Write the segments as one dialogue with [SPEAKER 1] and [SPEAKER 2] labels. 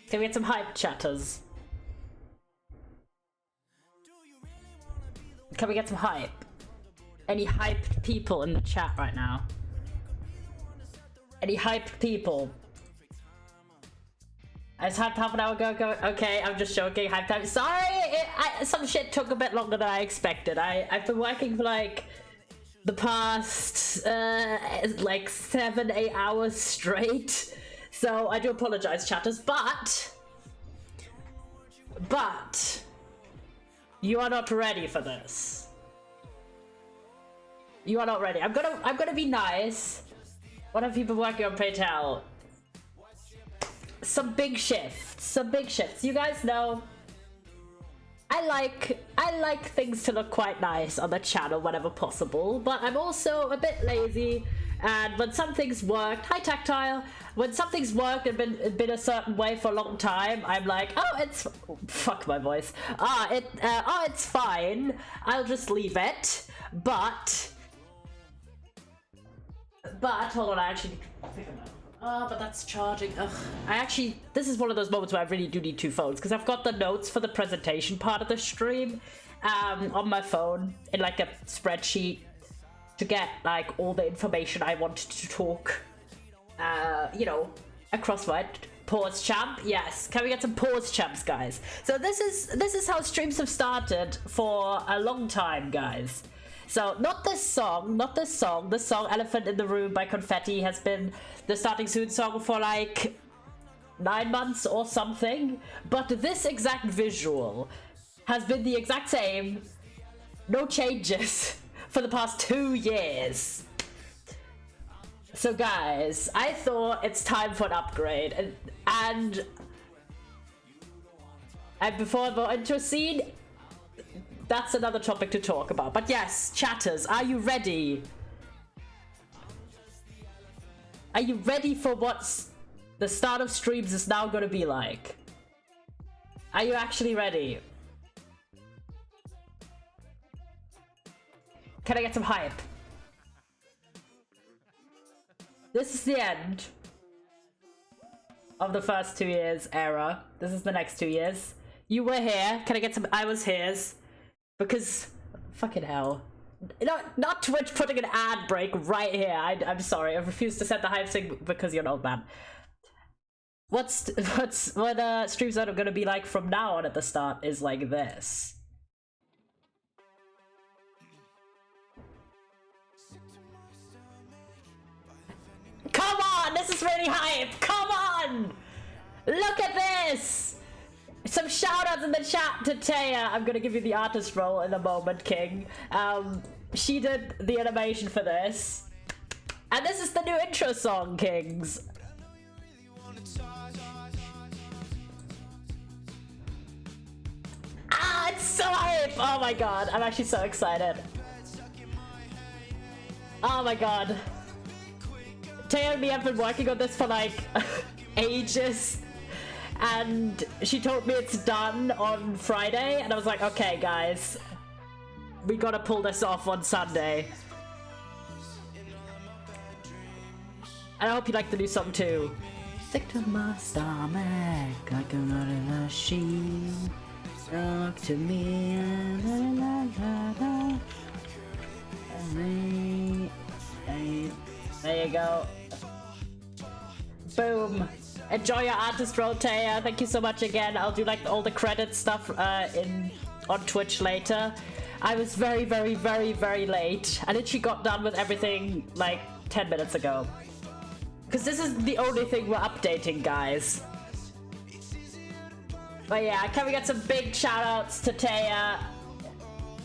[SPEAKER 1] Can we get some hype chatters? Can we get some hype? Any hyped people in the chat right now? Any hyped people? I was hyped half an hour ago. Okay, I'm just joking. Hyped time. Sorry, some shit took a bit longer than I expected. I've been working for like the past like 7-8 hours straight. So I do apologize, chatters, but you are not ready for this. You are not ready. I'm gonna be nice. What have you been working on, pray tell? Some big shifts. Some big shifts. You guys know I like things to look quite nice on the channel whenever possible, but I'm also a bit lazy. And when something's worked, hi Tactile, when something's worked and been a certain way for a long time, I'm like, oh, it's, fuck my voice. It's fine. I'll just leave it. But hold on, I actually need to pick them up. But that's charging. Ugh. This is one of those moments where I really do need two phones, because I've got the notes for the presentation part of the stream on my phone in like a spreadsheet to get like all the information I wanted to talk, you know, across my pause champ. Yes, can we get some pause champs, guys? So this is how streams have started for a long time, guys. So not this song. The song Elephant in the Room by Confetti has been the Starting Soon song for like 9 months or something. But this exact visual has been the exact same, no changes, for the past 2 years. So guys, I thought it's time for an upgrade. And before I go into a scene, that's another topic to talk about. But yes, chatters, are you ready? Are you ready for what's the start of streams is now going to be like? Are you actually ready? Can I get some hype? This is the end of the first 2 years era. This is the next 2 years. You were here. Can I get some I was here's? Because, fucking hell. Not Twitch putting an ad break right here. I'm sorry, I refuse to set the hype thing because you're an old man. What streams are gonna be like from now on at the start is like this. Come on, this is really hype. Come on, look at this. Some shoutouts in the chat to Taya. I'm gonna give you the artist role in a moment, King. She did the animation for this, and this is the new intro song, Kings. Ah, it's so hype! Oh my god, I'm actually so excited. Oh my god. Taya and me have been working on this for like ages. And she told me it's done on Friday, and I was like, okay guys, we gotta pull this off on Sunday. And I hope you like the new song too. Stick to my stomach like a running machine. Talk to me. There you go. Boom. Enjoy your artist role, Taya. Thank you so much again. I'll do like all the credit stuff on Twitch later. I was very late. I literally got done with everything like 10 minutes ago. Because this is the only thing we're updating, guys. But yeah, can we get some big shout outs to Taya?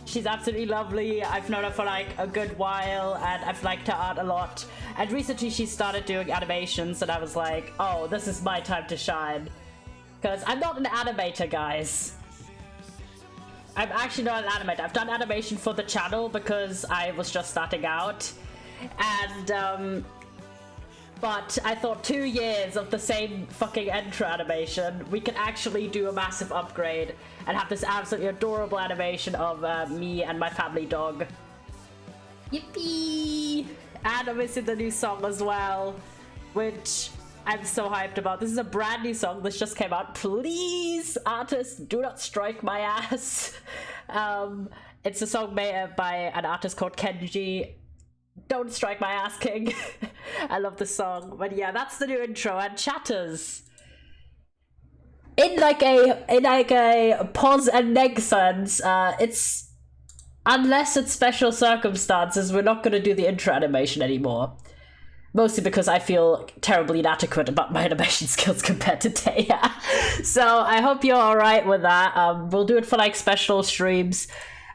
[SPEAKER 1] She's absolutely lovely. I've known her for like a good while, and I've liked her art a lot. And recently she started doing animations, and I was like, oh, this is my time to shine. Because I'm not an animator, guys. I'm actually not an animator. I've done animation for the channel because I was just starting out. And, but I thought 2 years of the same fucking intro animation, we can actually do a massive upgrade and have this absolutely adorable animation of me and my family dog. Yippee! And obviously the new song as well, which I'm so hyped about. This is a brand new song. This just came out. Please, artists, do not strike my ass. It's a song made by an artist called Kenji. Don't strike my ass, King. I love the song. But yeah, that's the new intro. And chatters, in like a pause and neg sense, it's, unless it's special circumstances, we're not gonna do the intro animation anymore. Mostly because I feel terribly inadequate about my animation skills compared to Taya. So I hope you're alright with that. We'll do it for like special streams.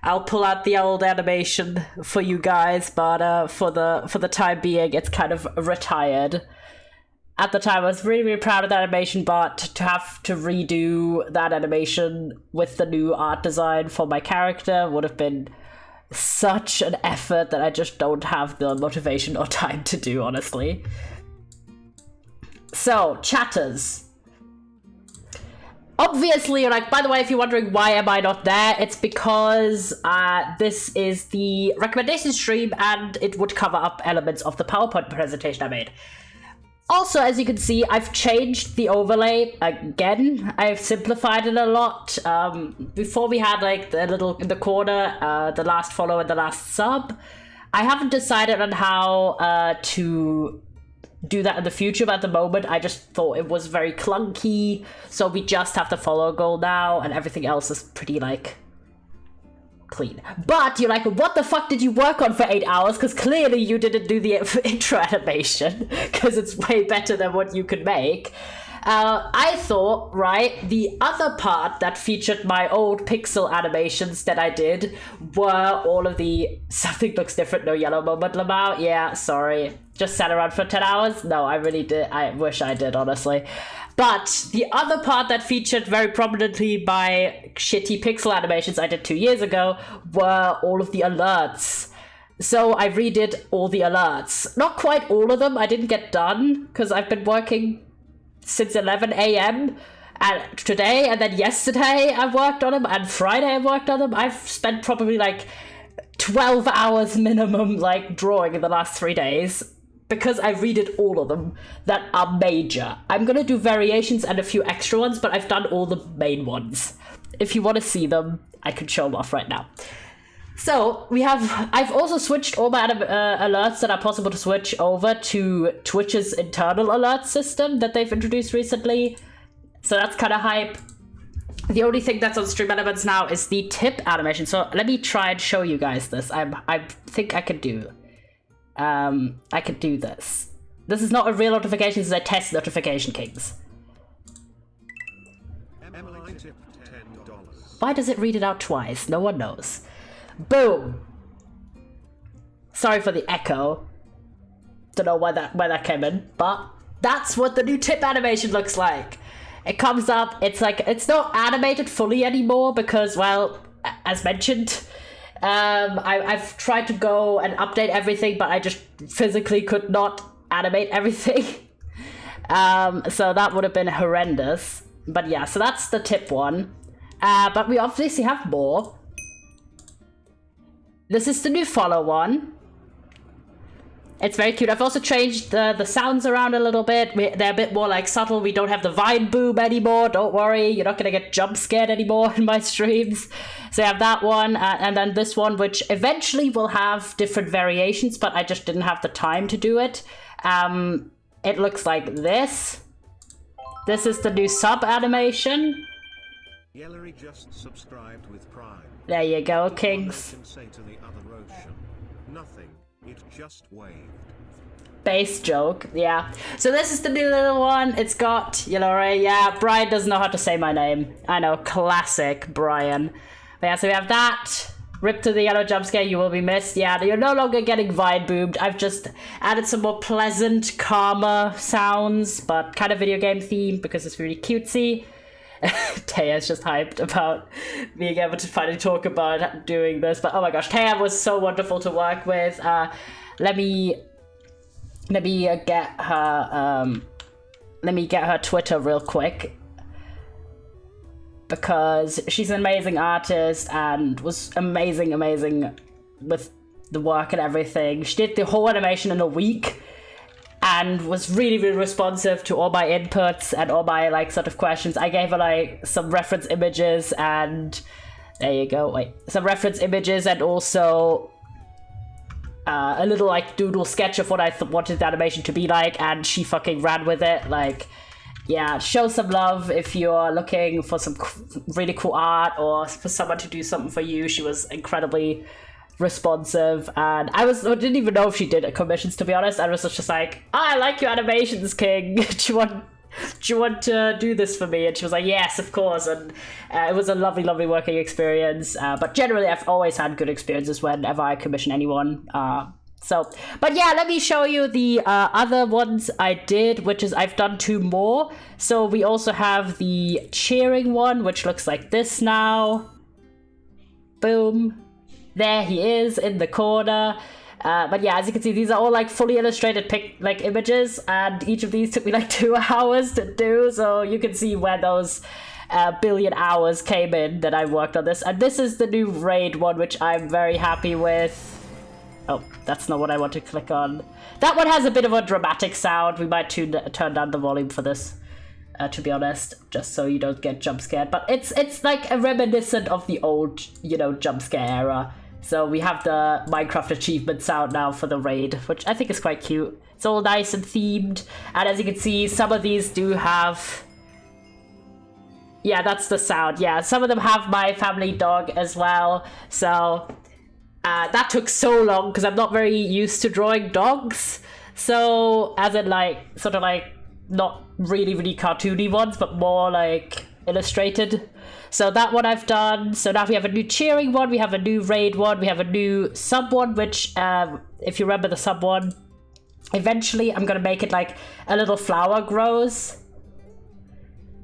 [SPEAKER 1] I'll pull out the old animation for you guys, but for the time being, it's kind of retired. At the time, I was really, really proud of that animation, but to have to redo that animation with the new art design for my character would have been such an effort that I just don't have the motivation or time to do, honestly. So, chatters. Obviously, like, by the way, if you're wondering why am I not there, it's because this is the recommendation stream and it would cover up elements of the PowerPoint presentation I made. Also, as you can see, I've changed the overlay again. I've simplified it a lot. Before we had like the little in the corner, the last follow and the last sub. I haven't decided on how to do that in the future, but at the moment I just thought it was very clunky. So we just have the follow goal now and everything else is pretty like clean. But you're like, what the fuck did you work on for 8 hours? Because clearly you didn't do the intro animation, because it's way better than what you could make. I thought, right, the other part that featured my old pixel animations that I did were all of the something looks different, no yellow moment, Lamau. Yeah, sorry. Just sat around for 10 hours? No, I really did. I wish I did, honestly. But the other part that featured very prominently my shitty pixel animations I did 2 years ago were all of the alerts. So I redid all the alerts. Not quite all of them. I didn't get done because I've been working since 11 a.m. and today, and then yesterday I worked on them, and Friday I worked on them. I've spent probably like 12 hours minimum like drawing in the last 3 days because I redid all of them that are major. I'm gonna do variations and a few extra ones, but I've done all the main ones. If you want to see them, I can show them off right now. So we have, I've also switched all my alerts that are possible to switch over to Twitch's internal alert system that they've introduced recently. So that's kind of hype. The only thing that's on Stream Elements now is the tip animation. So let me try and show you guys this. I think I can do. I can do this. This is not a real notification, this is a test notification, Kings. Why does it read it out twice? No one knows. Boom! Sorry for the echo. Don't know where that came in, but that's what the new tip animation looks like. It comes up, it's like, it's not animated fully anymore because, well, as mentioned, I've tried to go and update everything, but I just physically could not animate everything. So that would have been horrendous. But yeah, so that's the tip one. But we obviously have more. This is the new follow one. It's very cute. I've also changed the sounds around a little bit. They're a bit more like subtle. We don't have the vine boom anymore. Don't worry. You're not going to get jump scared anymore in my streams. So I have that one. And then this one, which eventually will have different variations, but I just didn't have the time to do it. It looks like this. This is the new sub animation.
[SPEAKER 2] Yellery just subscribed with Prime.
[SPEAKER 1] There you go, Kings.
[SPEAKER 2] Say to the other ocean, nothing. It just waved.
[SPEAKER 1] Base joke, yeah. So this is the new little one. It's got Yellowray. Yeah, Brian doesn't know how to say my name. I know, classic Brian. But yeah, so we have that. Rip to the yellow jump scare, you will be missed. Yeah, you're no longer getting vine boomed. I've just added some more pleasant, calmer sounds, but kind of video game themed because it's really cutesy. Taya's just hyped about being able to finally talk about doing this, but oh my gosh, Taya was so wonderful to work with. Let me get her Twitter real quick because she's an amazing artist and was amazing with the work and everything. She did the whole animation in a week and was really, really responsive to all my inputs and all my like sort of questions. I gave her like some reference images and there you go. Wait, some reference images and also a little like doodle sketch of what I wanted the animation to be like, and she fucking ran with it. Like, yeah, show some love if you're looking for some really cool art or for someone to do something for you. She was incredibly responsive, and I didn't even know if she did commissions, to be honest. I was just like, oh, I like your animations, King. do you want to do this for me? And she was like, yes, of course. And it was a lovely, lovely working experience. But generally, I've always had good experiences whenever I commission anyone. But yeah, let me show you the other ones I did, which is I've done 2 more. So we also have the cheering one, which looks like this now. Boom. There he is in the corner. But yeah, as you can see, these are all like fully illustrated images, and each of these took me like 2 hours to do. So you can see where those billion hours came in that I worked on this. And this is the new raid one, which I'm very happy with. Oh, that's not what I want to click on. That one has a bit of a dramatic sound. We might turn down the volume for this, to be honest, just so you don't get jump scared. But it's like a reminiscent of the old, jump scare era. So we have the Minecraft achievement sound now for the raid, which I think is quite cute. It's all nice and themed. And as you can see, some of these do have... Yeah, that's the sound. Yeah, some of them have my family dog as well. So that took so long because I'm not very used to drawing dogs. So as in like, sort of like, not really, really cartoony ones, but more like illustrated. So that one I've done. So now we have a new cheering one, we have a new raid one, we have a new sub one, which if you remember the sub one, eventually I'm gonna make it like a little flower grows.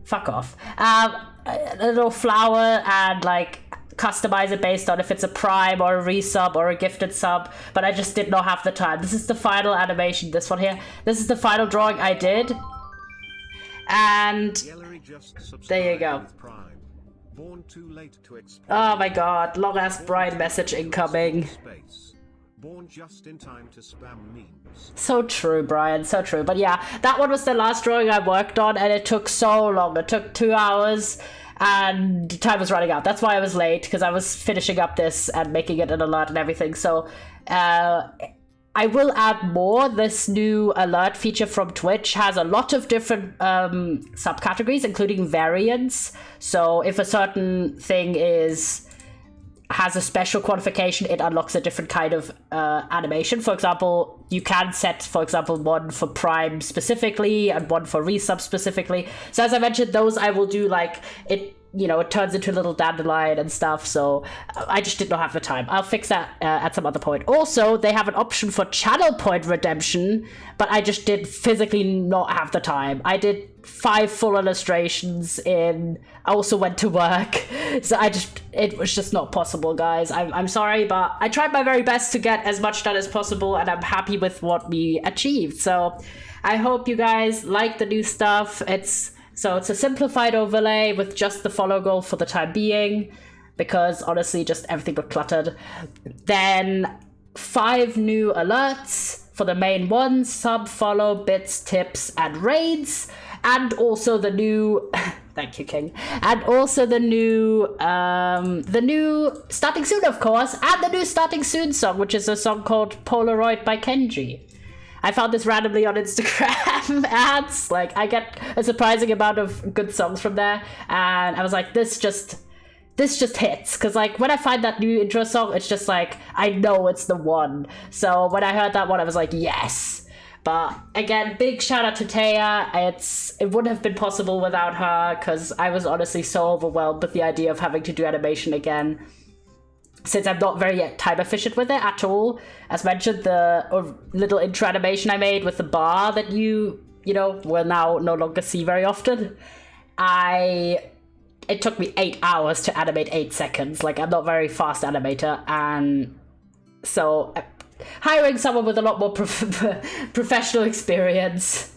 [SPEAKER 1] Fuck off. A little flower and like customize it based on if it's a prime or a resub or a gifted sub, but I just did not have the time. This is the final animation, this one here. This is the final drawing I did. And there you go.
[SPEAKER 2] Born too late to
[SPEAKER 1] oh my god, long ass Brian message incoming.
[SPEAKER 2] Born just in time to spam memes.
[SPEAKER 1] So true, Brian, so true. But yeah, that one was the last drawing I worked on, and it took so long. It took 2 hours, and time was running out. That's why I was late, because I was finishing up this and making it an alert and everything. So I will add more. This new alert feature from Twitch has a lot of different subcategories, including variants. So if a certain thing has a special qualification, it unlocks a different kind of animation. For example, you can set, for example, one for Prime specifically and one for resub specifically. So as I mentioned, those I will do like it. It turns into a little dandelion and stuff, so I just did not have the time. I'll fix that at some other point. Also, they have an option for channel point redemption, but I just did physically not have the time. I did 5 full illustrations I also went to work, so it was just not possible, guys. I'm sorry, but I tried my very best to get as much done as possible, and I'm happy with what we achieved. So I hope you guys like the new stuff. So it's a simplified overlay with just the follow goal for the time being, because honestly, just everything got cluttered. Then 5 new alerts for the main ones: sub, follow, bits, tips, and raids. And also the new, thank you, King. And also the new Starting Soon, of course, and the new Starting Soon song, which is a song called Polaroid by Kenji. I found this randomly on Instagram ads. Like, I get a surprising amount of good songs from there, and I was like, this just hits. Because like when I find that new intro song, it's just like, I know it's the one. So when I heard that one, I was like, yes. But again, big shout out to Taya. It wouldn't have been possible without her, because I was honestly so overwhelmed with the idea of having to do animation again, since I'm not very time efficient with it at all. As mentioned, the little intro animation I made with the bar that you will now no longer see very often, it took me 8 hours to animate 8 seconds. Like, I'm not a very fast animator, and so hiring someone with a lot more professional experience,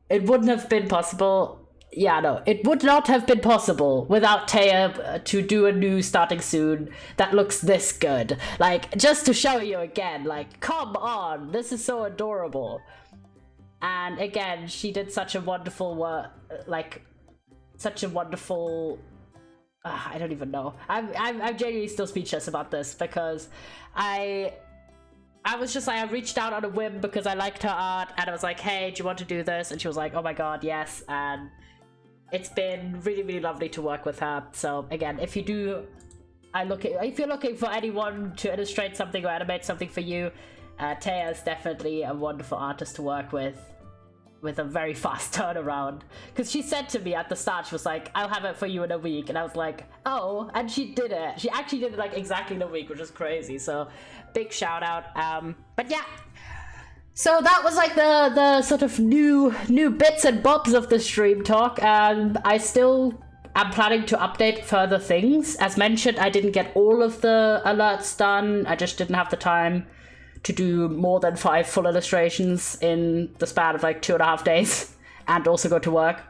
[SPEAKER 1] it wouldn't have been possible. yeah, no, it would not have been possible without Taya to do a new starting soon that looks this good. Like, just to show you again, like, come on, this is so adorable. And again, she did such a wonderful work, like, such a wonderful. I don't even know. I'm genuinely still speechless about this because I was just like, I reached out on a whim because I liked her art, and I was like, hey, do you want to do this? And she was like, oh my god, yes. And it's been really, really lovely to work with her. So again, if you're looking for anyone to illustrate something or animate something for you, Taya is definitely a wonderful artist to work with a very fast turnaround. Because she said to me at the start, she was like, I'll have it for you in a week. And I was like, oh, and she did it. She actually did it like exactly in a week, which is crazy. So big shout out. But yeah. So that was like the sort of new bits and bobs of the stream talk. I still am planning to update further things. As mentioned, I didn't get all of the alerts done. I just didn't have the time to do more than 5 full illustrations in the span of like 2.5 days and also go to work.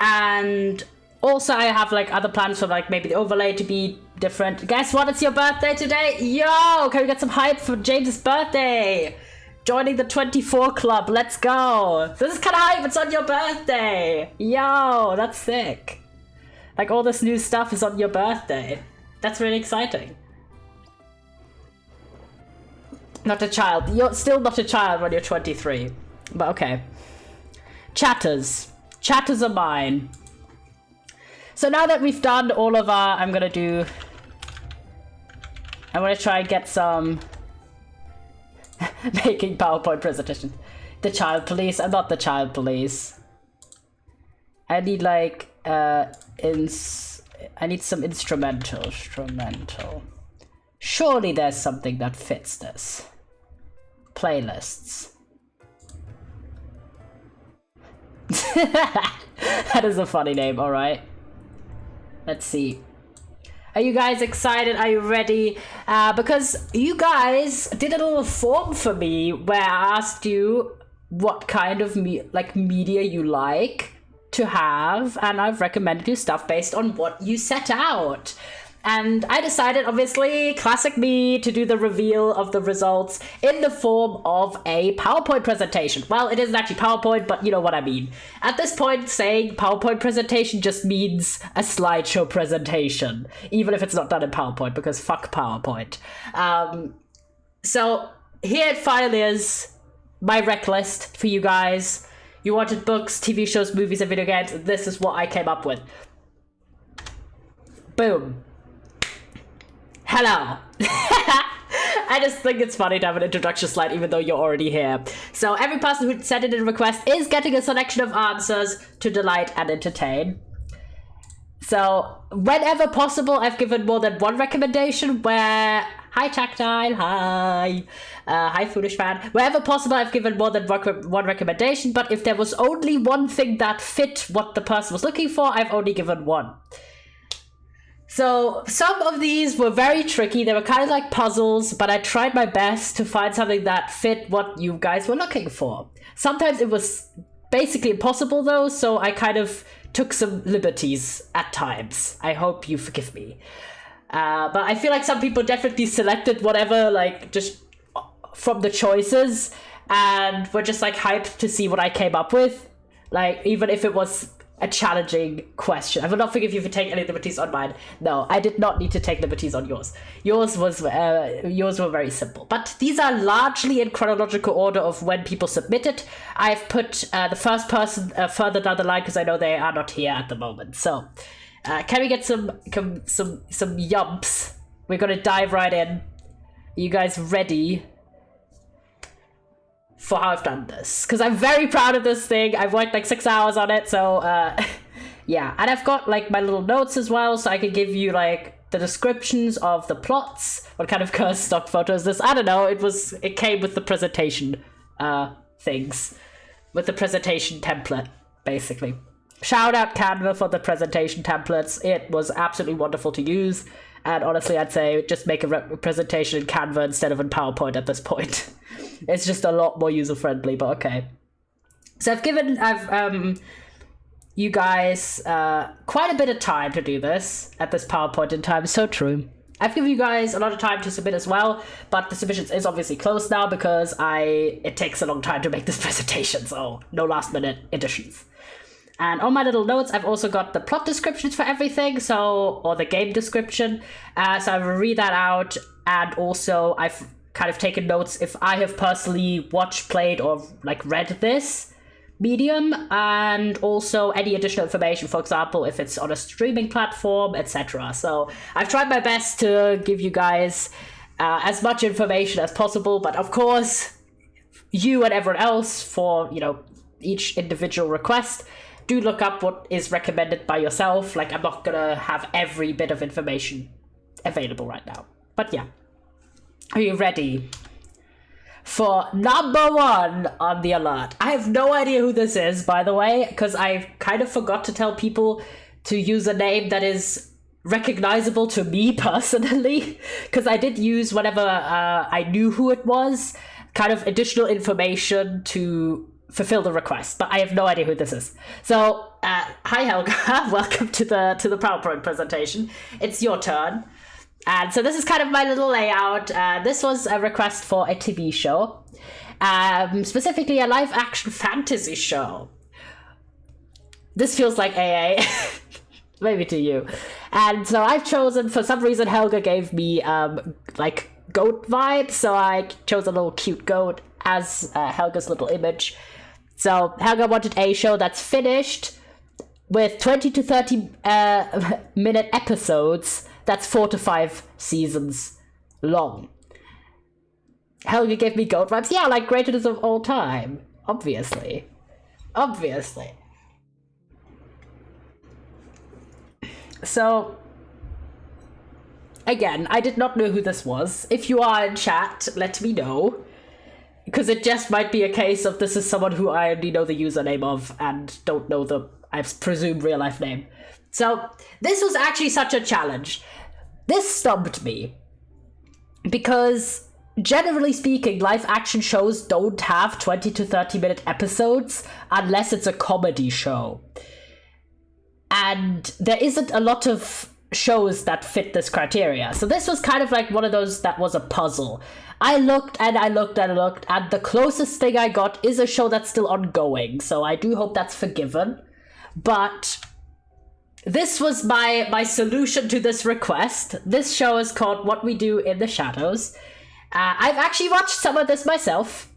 [SPEAKER 1] And also I have like other plans for like maybe the overlay to be different. Guess what? It's your birthday today. Yo, can we get some hype for James's birthday? Joining the 24 club. Let's go. This is kind of hype. It's on your birthday. Yo, that's sick. Like all this new stuff is on your birthday. That's really exciting. Not a child. You're still not a child when you're 23. But okay. Chatters. Chatters are mine. So now that we've done all of our... I'm gonna try and get some... making PowerPoint presentation. The child police. I'm not the child police. I need like... I need some instrumental. Surely there's something that fits this. Playlists. That is a funny name, alright. Let's see. Are you guys excited? Are you ready? Because you guys did a little form for me where I asked you what kind of media you like to have, and I've recommended you stuff based on what you set out. And I decided, obviously, classic me, to do the reveal of the results in the form of a PowerPoint presentation. Well, it isn't actually PowerPoint, but you know what I mean. At this point, saying PowerPoint presentation just means a slideshow presentation, even if it's not done in PowerPoint, because fuck PowerPoint. So here it finally is, my rec list for you guys. You wanted books, TV shows, movies, and video games. This is what I came up with. Boom. Hello. I just think it's funny to have an introduction slide even though you're already here. So every person who sent in a request is getting a selection of answers to delight and entertain. So whenever possible, I've given more than one recommendation where... Hi Tactile, hi. Hi Foolish Fan. Wherever possible, I've given more than one recommendation, but if there was only one thing that fit what the person was looking for, I've only given one. So some of these were very tricky. They were kind of like puzzles, but I tried my best to find something that fit what you guys were looking for. Sometimes it was basically impossible though, so I kind of took some liberties at times. I hope you forgive me. But I feel like some people definitely selected whatever, like, just from the choices, and were just like hyped to see what I came up with. Like, even if it was a challenging question. I will not forgive you for taking any liberties on mine. No, I did not need to take liberties on yours. Yours were very simple. But these are largely in chronological order of when people submitted. I've put the first person further down the line because I know they are not here at the moment. So, can we get some yumps? We're gonna dive right in. Are you guys ready for how I've done this? Because I'm very proud of this thing. I've worked like 6 hours on it, so yeah. And I've got like my little notes as well, so I can give you like the descriptions of the plots. What kind of cursed stock photo is this? I don't know. It came with the presentation things, with the presentation template, basically. Shout out Canva for the presentation templates. It was absolutely wonderful to use. And honestly, I'd say just make a presentation in Canva instead of in PowerPoint at this point. It's just a lot more user-friendly, but okay. So I've given you guys quite a bit of time to do this at this PowerPoint in time. So true. I've given you guys a lot of time to submit as well, but the submissions is obviously closed now because it takes a long time to make this presentation, so no last minute additions. And on my little notes, I've also got the plot descriptions for everything, or the game description. So I will read that out, and also I've kind of taken notes if I have personally watched, played, or like read this medium, and also any additional information, for example, if it's on a streaming platform, etc. So I've tried my best to give you guys as much information as possible, but of course, you and everyone else, for each individual request, do look up what is recommended by yourself. Like, I'm not gonna have every bit of information available right now. But yeah. Are you ready for number 1 on the alert? I have no idea who this is, by the way, because I kind of forgot to tell people to use a name that is recognizable to me personally, because I did use whenever I knew who it was, kind of additional information to fulfill the request, but I have no idea who this is. So, hi Helga, welcome to the PowerPoint presentation. It's your turn. And so this is kind of my little layout. This was a request for a TV show, specifically a live-action fantasy show. This feels like AA, maybe to you. And so I've chosen, for some reason, Helga gave me like goat vibes, so I chose a little cute goat as Helga's little image. So Helga wanted a show that's finished with 20 to 30 minute episodes that's 4 to 5 seasons long. Helga gave me goat vibes. Yeah, like greatest of all time. Obviously. So, again, I did not know who this was. If you are in chat, let me know. Because it just might be a case of this is someone who I only know the username of and don't know the, I presume, real life name. So this was actually such a challenge. This stumped me. Because generally speaking, live action shows don't have 20 to 30 minute episodes unless it's a comedy show. And there isn't a lot of shows that fit this criteria. So this was kind of like one of those that was a puzzle. I looked, and the closest thing I got is a show that's still ongoing, so I do hope that's forgiven. But this was my solution to this request. This show is called What We Do in the Shadows. I've actually watched some of this myself,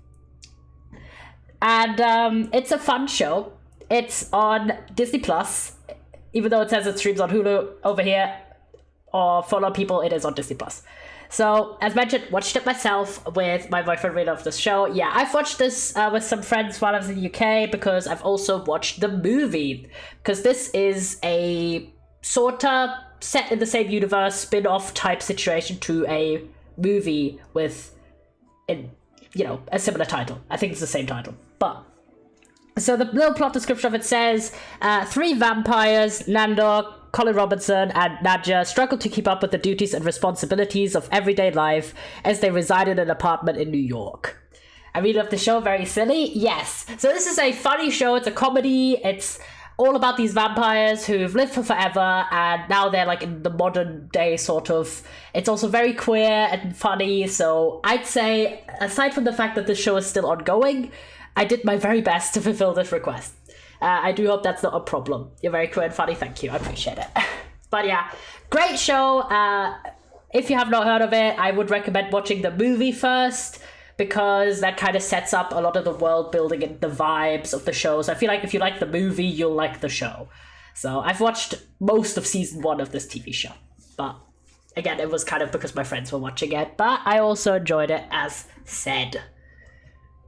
[SPEAKER 1] and it's a fun show. It's on Disney Plus, even though it says it streams on Hulu over here, or for a lot of people, it is on Disney Plus. So, as mentioned, watched it myself with my boyfriend. Really loved this show. Yeah, I've watched this with some friends while I was in the UK, because I've also watched the movie. Because this is a sorta set in the same universe, spin-off type situation to a movie with, a similar title. I think it's the same title. But, so the little plot description of it says, 3 vampires, Nandor, Colin Robinson, and Nadja struggle to keep up with the duties and responsibilities of everyday life as they reside in an apartment in New York. I really love the show, very silly. Yes. So this is a funny show, it's a comedy, it's all about these vampires who've lived for forever, and now they're like in the modern day sort of. It's also very queer and funny, so I'd say, aside from the fact that this show is still ongoing, I did my very best to fulfill this request. I do hope that's not a problem. You're very cool and funny, thank you, I appreciate it. But yeah, great show. If you have not heard of it, I would recommend watching the movie first, because that kind of sets up a lot of the world building and the vibes of the show. So I feel like if you like the movie, you'll like the show. So I've watched most of season 1 of this TV show. But again, it was kind of because my friends were watching it, but I also enjoyed it as said.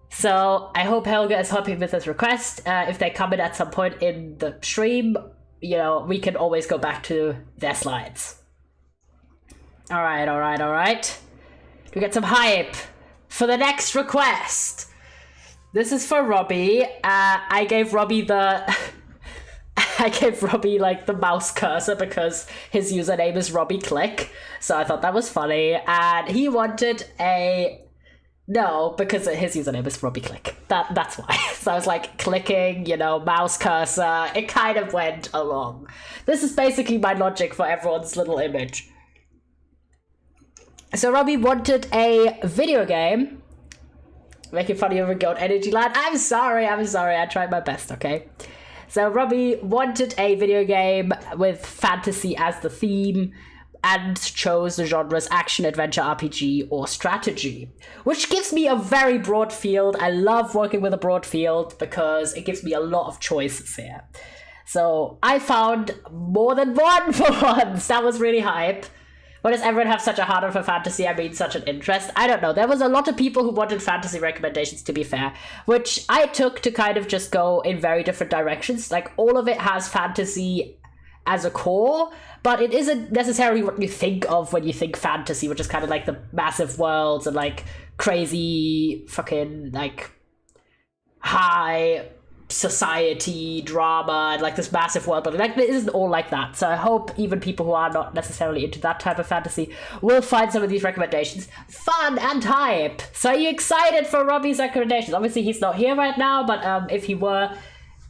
[SPEAKER 1] So I hope Helga is happy with this request. If they come in at some point in the stream, we can always go back to their slides. All right. We get some hype for the next request. This is for Robbie. I gave Robbie the mouse cursor because his username is Robbie Click. So I thought that was funny. And he wanted a No, because his username is Robbie Click. That's why. So I was like clicking, you know, mouse cursor. It kind of went along. This is basically my logic for everyone's little image. So Robbie wanted a video game. Making fun of you, Goat Energy Lad. I'm sorry. I tried my best, okay? So Robbie wanted a video game with fantasy as the theme, and chose the genres action, adventure, RPG, or strategy, which gives me a very broad field. I love working with a broad field because it gives me a lot of choices here. So I found more than one for once. That was really hype. Why does everyone have such a heart for fantasy? I mean, such an interest. I don't know. There was a lot of people who wanted fantasy recommendations, to be fair, which I took to kind of just go in very different directions. Like, all of it has fantasy as a core, but it isn't necessarily what you think of when you think fantasy, which is kind of like the massive worlds and like crazy fucking like high society drama and like this massive world, but like it isn't all like that. So I hope even people who are not necessarily into that type of fantasy will find some of these recommendations fun and hype. So are you excited for Robbie's recommendations? Obviously he's not here right now, but if he were,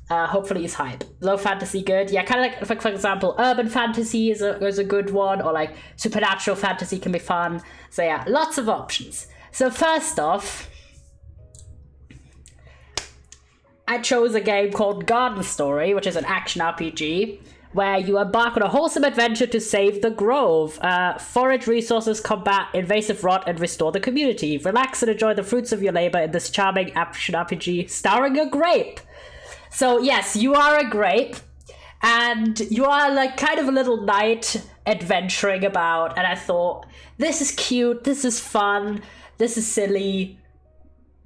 [SPEAKER 1] hopefully he's hype. Low fantasy, good. Yeah, kind of like, for example, urban fantasy is a good one, or like supernatural fantasy can be fun. So yeah, lots of options. So first off, I chose a game called Garden Story, which is an action RPG, where you embark on a wholesome adventure to save the grove, forage resources, combat invasive rot, and restore the community. Relax and enjoy the fruits of your labor in this charming action RPG starring a grape. So yes, you are a grape, and you are like kind of a little knight adventuring about, and I thought, this is cute, this is fun, this is silly,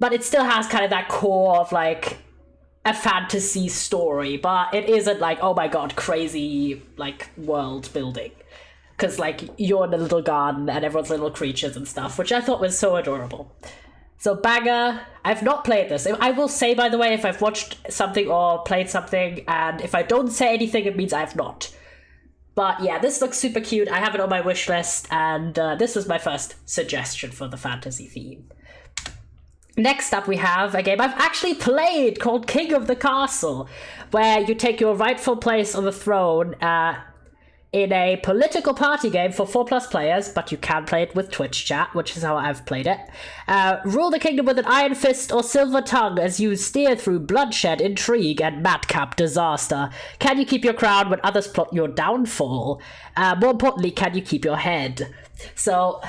[SPEAKER 1] but it still has kind of that core of like a fantasy story, but it isn't like, oh my god, crazy like world building, because like you're in a little garden and everyone's little creatures and stuff, which I thought was so adorable. So banger. I've not played this. I will say, by the way, if I've watched something or played something, and if I don't say anything, it means I've not. But yeah, this looks super cute. I have it on my wish list, and this was my first suggestion for the fantasy theme. Next up, we have a game I've actually played called King of the Castle, where you take your rightful place on the throne in a political party game for 4+ players, but you can play it with Twitch chat, which is how I've played it. Rule the kingdom with an iron fist or silver tongue as you steer through bloodshed, intrigue, and madcap disaster. Can you keep your crown when others plot your downfall? More importantly, can you keep your head? So...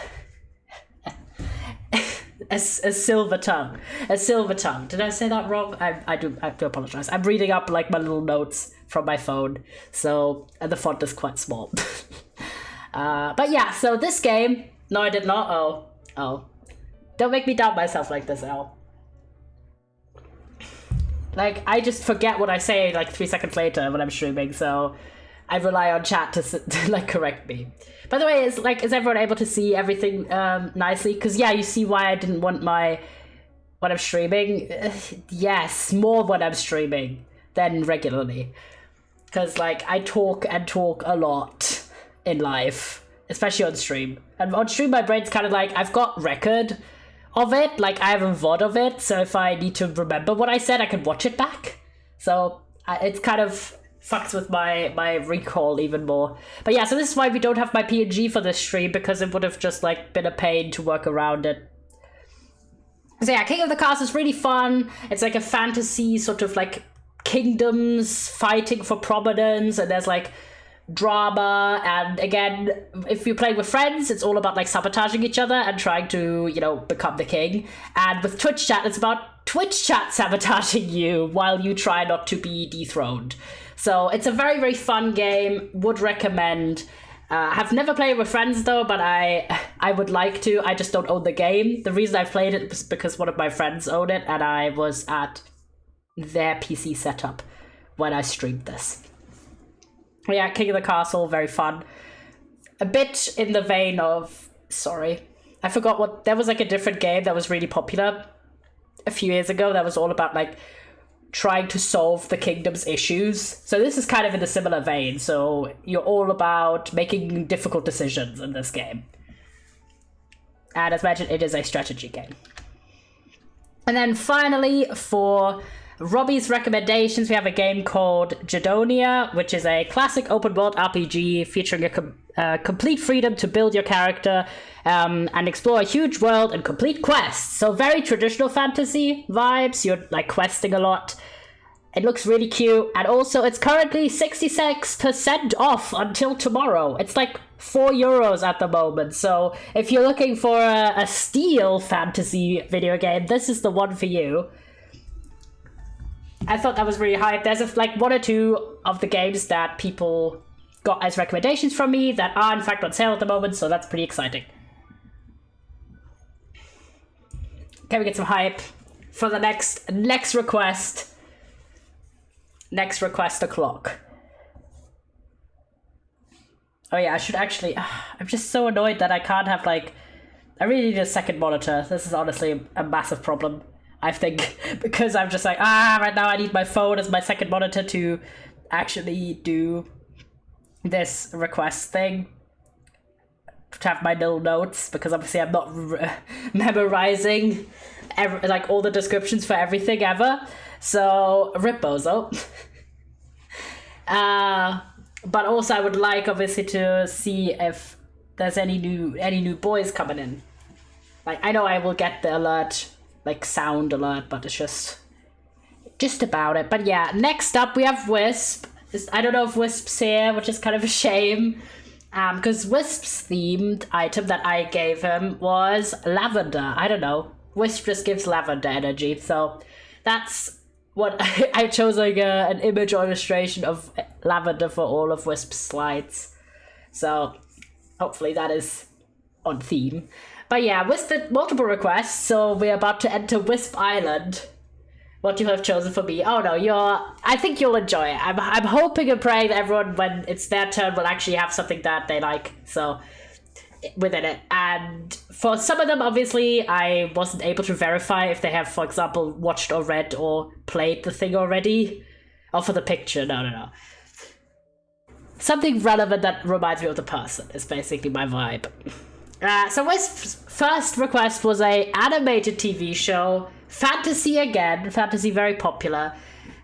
[SPEAKER 1] A silver tongue. A silver tongue. Did I say that wrong? I do apologize. I'm reading up like my little notes from my phone, so and the font is quite small. But yeah, so this game. No, I did not. Oh. Don't make me doubt myself like this, Elle. Like, I just forget what I say like 3 seconds later when I'm streaming, so I rely on chat to like correct me. By the way, is everyone able to see everything nicely? Because yeah, you see why I didn't want when I'm streaming. Yes, more when I'm streaming than regularly. Because like I talk a lot in life, especially on stream. And on stream, my brain's kind of like, I've got record of it, like I have a VOD of it. So if I need to remember what I said, I can watch it back. So it's kind of fucks with my recall even more. But yeah, so this is why we don't have my PNG for this stream, because it would have just like been a pain to work around it. So yeah, King of the Castle is really fun. It's like a fantasy sort of like kingdoms fighting for prominence, and there's like drama, and again, if you're playing with friends, it's all about like sabotaging each other and trying to, you know, become the king. And with Twitch chat, it's about Twitch chat sabotaging you while you try not to be dethroned. So it's a very, very fun game. Would recommend. Have never played with friends though, but I would like to. I just don't own the game. The reason I played it was because one of my friends owned it, and I was at their PC setup when I streamed this. Yeah, King of the Castle, very fun. A bit in the vein of... Sorry. I forgot what... There was like a different game that was really popular a few years ago that was all about like trying to solve the kingdom's issues. So this is kind of in a similar vein. So you're all about making difficult decisions in this game. And as mentioned, it is a strategy game. And then finally, for Robbie's recommendations, we have a game called Jadonia, which is a classic open world RPG featuring complete freedom to build your character and explore a huge world and complete quests. So very traditional fantasy vibes. You're like questing a lot. It looks really cute, and also it's currently 66% off until tomorrow. It's like €4 at the moment, so if you're looking for a steal fantasy video game, this is the one for you. I thought that was really hype. There's like one or two of the games that people got as recommendations from me that are in fact on sale at the moment, so that's pretty exciting. Can we get some hype for the next request? Next request o'clock. Oh yeah, I should actually... I'm just so annoyed that I can't have like... I really need a second monitor. This is honestly a massive problem, I think. Because I'm just like, right now I need my phone as my second monitor to actually do this request thing. To have my little notes, because obviously I'm not memorizing like all the descriptions for everything ever. So, rip Bozo. But also I would like obviously to see if there's any new boys coming in. Like, I know I will get the alert, like sound alert, but it's just about it. But yeah, next up we have Wisp. I don't know if Wisp's here, which is kind of a shame. Because Wisp's themed item that I gave him was lavender. I don't know. Wisp just gives lavender energy, so that's what I chose, like an image or illustration of lavender for all of Wisp's slides. So hopefully that is on theme. But yeah, Wisp did multiple requests, so we're about to enter Wisp Island. What you have chosen for me? Oh no, I think you'll enjoy it. I'm hoping and praying that everyone, when it's their turn, will actually have something that they like. So within it. And for some of them, obviously, I wasn't able to verify if they have, for example, watched or read or played the thing already. Or for the picture, no. Something relevant that reminds me of the person is basically my vibe. So Wisp's first request was a animated TV show. Fantasy again. Fantasy very popular.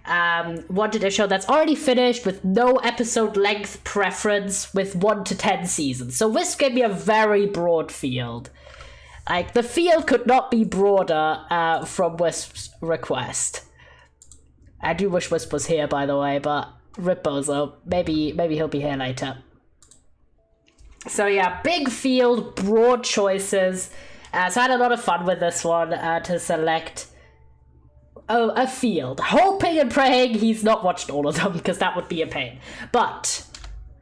[SPEAKER 1] Wanted a show that's already finished with no episode length preference with 1 to 10 seasons. So Wisp gave me a very broad field. Like, the field could not be broader from Wisp's request. I do wish Wisp was here, by the way, but rip Bozo. Maybe he'll be here later. So yeah, big field, broad choices. So I had a lot of fun with this one to select a field. Hoping and praying he's not watched all of them, because that would be a pain. But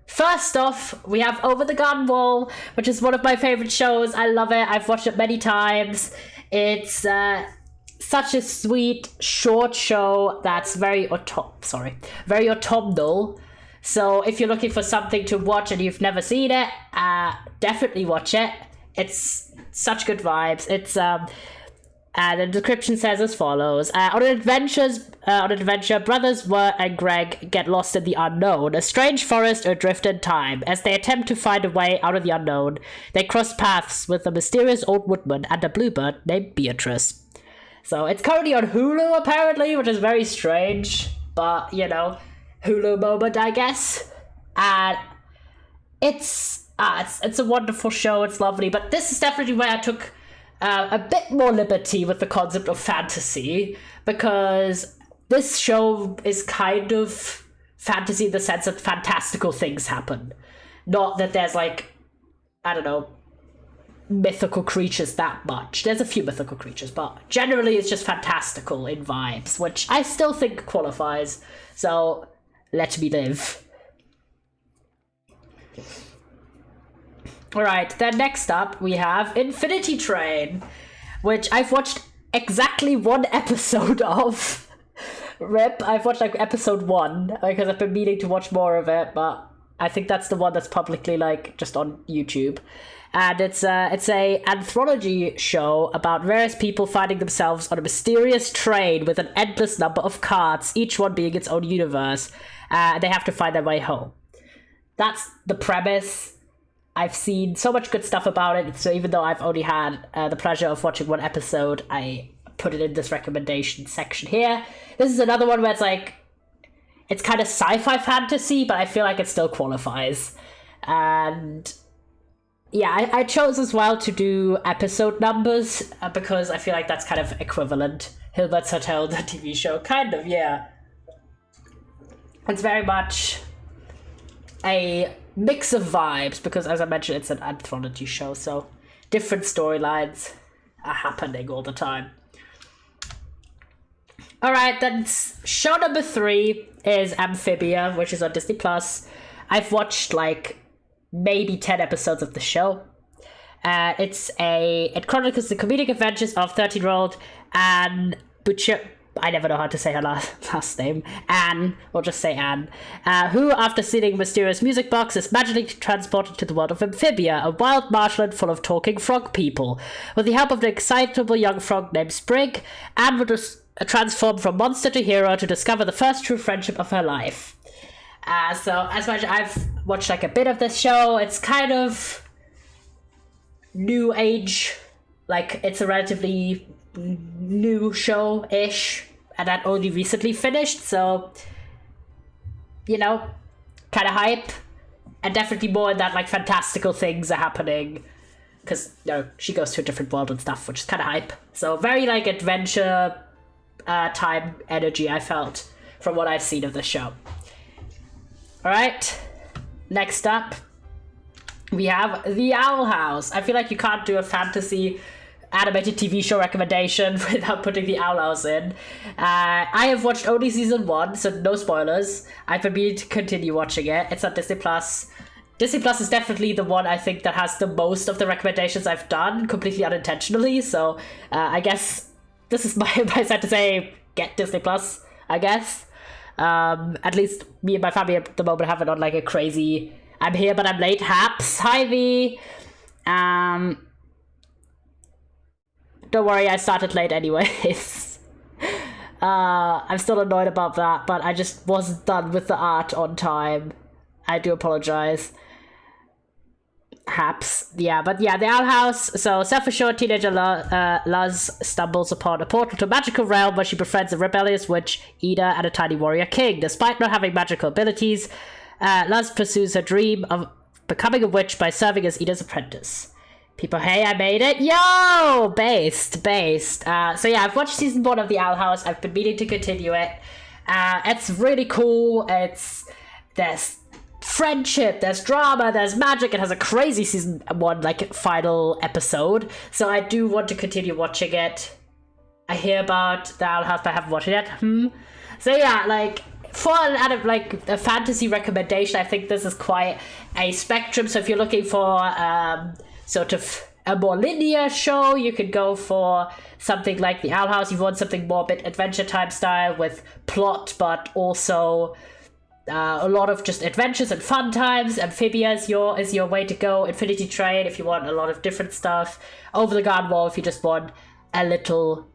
[SPEAKER 1] first off, we have Over the Garden Wall, which is one of my favorite shows. I love it. I've watched it many times. It's such a sweet, short show that's very autumnal. So if you're looking for something to watch and you've never seen it, definitely watch it. It's such good vibes. It's the description says as follows: on an adventure, brothers Wert and Greg get lost in the unknown, a strange forest or adrift in time. As they attempt to find a way out of the unknown, they cross paths with a mysterious old woodman and a bluebird named Beatrice. So it's currently on Hulu apparently, which is very strange, but you know, Hulu moment, I guess. And it's a wonderful show. It's lovely, but this is definitely where I took a bit more liberty with the concept of fantasy, because this show is kind of fantasy in the sense that fantastical things happen. Not that there's like, I don't know, mythical creatures that much. There's a few mythical creatures, but generally it's just fantastical in vibes, which I still think qualifies. So let me live. Alright, then next up we have Infinity Train, which I've watched exactly 1 episode of. Rip, I've watched like episode 1, because I've been meaning to watch more of it, but I think that's the one that's publicly like just on YouTube. And it's a anthology show about various people finding themselves on a mysterious train with an endless number of carts, each one being its own universe. They have to find their way home. That's the premise. I've seen so much good stuff about it, so even though I've only had the pleasure of watching 1 episode, I put it in this recommendation section here. This is another one where it's like, it's kind of sci-fi fantasy, but I feel like it still qualifies. And yeah, I chose as well to do episode numbers because I feel like that's kind of equivalent. Hilbert's Hotel, the TV show, kind of, yeah. It's very much a mix of vibes because, as I mentioned, it's an anthology show, so different storylines are happening all the time. Alright, then show number 3 is Amphibia, which is on Disney+. I've watched like maybe 10 episodes of the show. It chronicles the comedic adventures of 13-year-old Anne Butcher. I never know how to say her last name. Anne, or just say Anne, who, after seeing a mysterious music box, is magically transported to the world of Amphibia, a wild marshland full of talking frog people. With the help of an excitable young frog named Sprig, Anne will transform from monster to hero to discover the first true friendship of her life. So, as much as I've watched like a bit of this show, it's kind of new age. Like, it's a relatively new show-ish, and that only recently finished, so, you know, kind of hype, and definitely more in that, like, fantastical things are happening, because, you know, she goes to a different world and stuff, which is kind of hype. So, very, like, adventure time energy I felt from what I've seen of the show. Alright, next up, we have The Owl House. I feel like you can't do a fantasy animated TV show recommendation without putting The Owl House in. I have watched only season 1, so no spoilers. I've been meaning to continue watching it. It's on Disney+. Disney Plus is definitely the one I think that has the most of the recommendations I've done, completely unintentionally, so I guess this is my side to say, get Disney Plus, I guess. At least me and my family at the moment have it on like a crazy I'm here but I'm late haps. Hi V. Don't worry, I started late anyways. I'm still annoyed about that, but I just wasn't done with the art on time. I do apologize. Haps. Yeah, but yeah, The Owl House. So, self-assured teenager Luz stumbles upon a portal to a magical realm where she befriends a rebellious witch, Ida, and a tiny warrior king. Despite not having magical abilities, Luz pursues her dream of becoming a witch by serving as Ida's apprentice. People, hey, I made it. Yo! Based. So yeah, I've watched season 1 of The Owl House. I've been meaning to continue it. It's really cool. There's friendship, there's drama, there's magic. It has a crazy season 1, like, final episode. So I do want to continue watching it. I hear about The Owl House, but I haven't watched it yet. So yeah, like, for a fantasy recommendation, I think this is quite a spectrum. So if you're looking for sort of a more linear show, you could go for something like The Owl House. You want something more a bit Adventure Time style with plot, but also a lot of just adventures and fun times. Amphibia is your way to go. Infinity Train if you want a lot of different stuff. Over the Garden Wall if you just want a little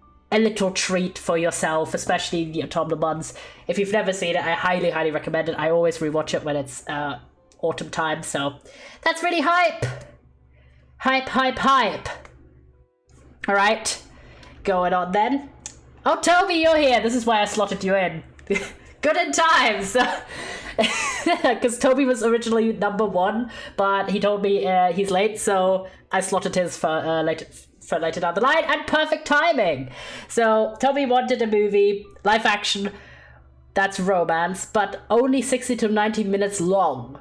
[SPEAKER 1] treat for yourself, especially the autumnal months. If you've never seen it, I highly recommend it. I always rewatch it when it's autumn time, so that's really hype. Hype. Alright, going on then. Oh, Toby, you're here. This is why I slotted you in. Good in time, so because Toby was originally number 1, but he told me he's late, so I slotted his for later down the line, and perfect timing. So Toby wanted a movie, live action, that's romance, but only 60 to 90 minutes long,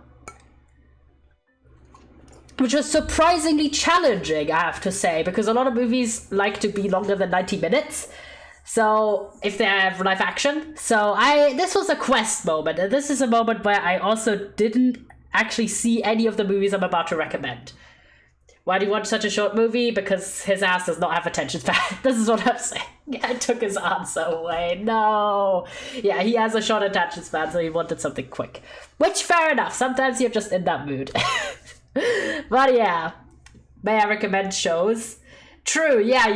[SPEAKER 1] which was surprisingly challenging, I have to say, because a lot of movies like to be longer than 90 minutes. So, if they have live action. So, this was a quest moment. And this is a moment where I also didn't actually see any of the movies I'm about to recommend. Why do you want such a short movie? Because his ass does not have attention span. This is what I'm saying. I took his answer away. No. Yeah, he has a short attention span, so he wanted something quick. Which, fair enough. Sometimes you're just in that mood. But yeah. May I recommend shows? True, yeah,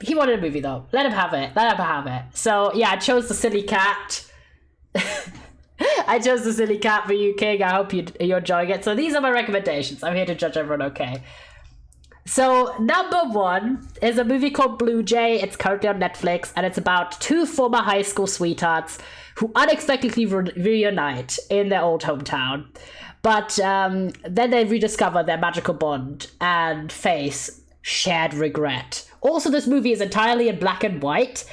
[SPEAKER 1] he wanted a movie though. Let him have it. So yeah, I chose The Silly Cat. I chose The Silly Cat for you, King. I hope you're enjoying it. So these are my recommendations. I'm here to judge everyone, okay? So number 1 is a movie called Blue Jay. It's currently on Netflix, and it's about 2 former high school sweethearts who unexpectedly reunite in their old hometown. But then they rediscover their magical bond and face shared regret. Also, this movie is entirely in black and white,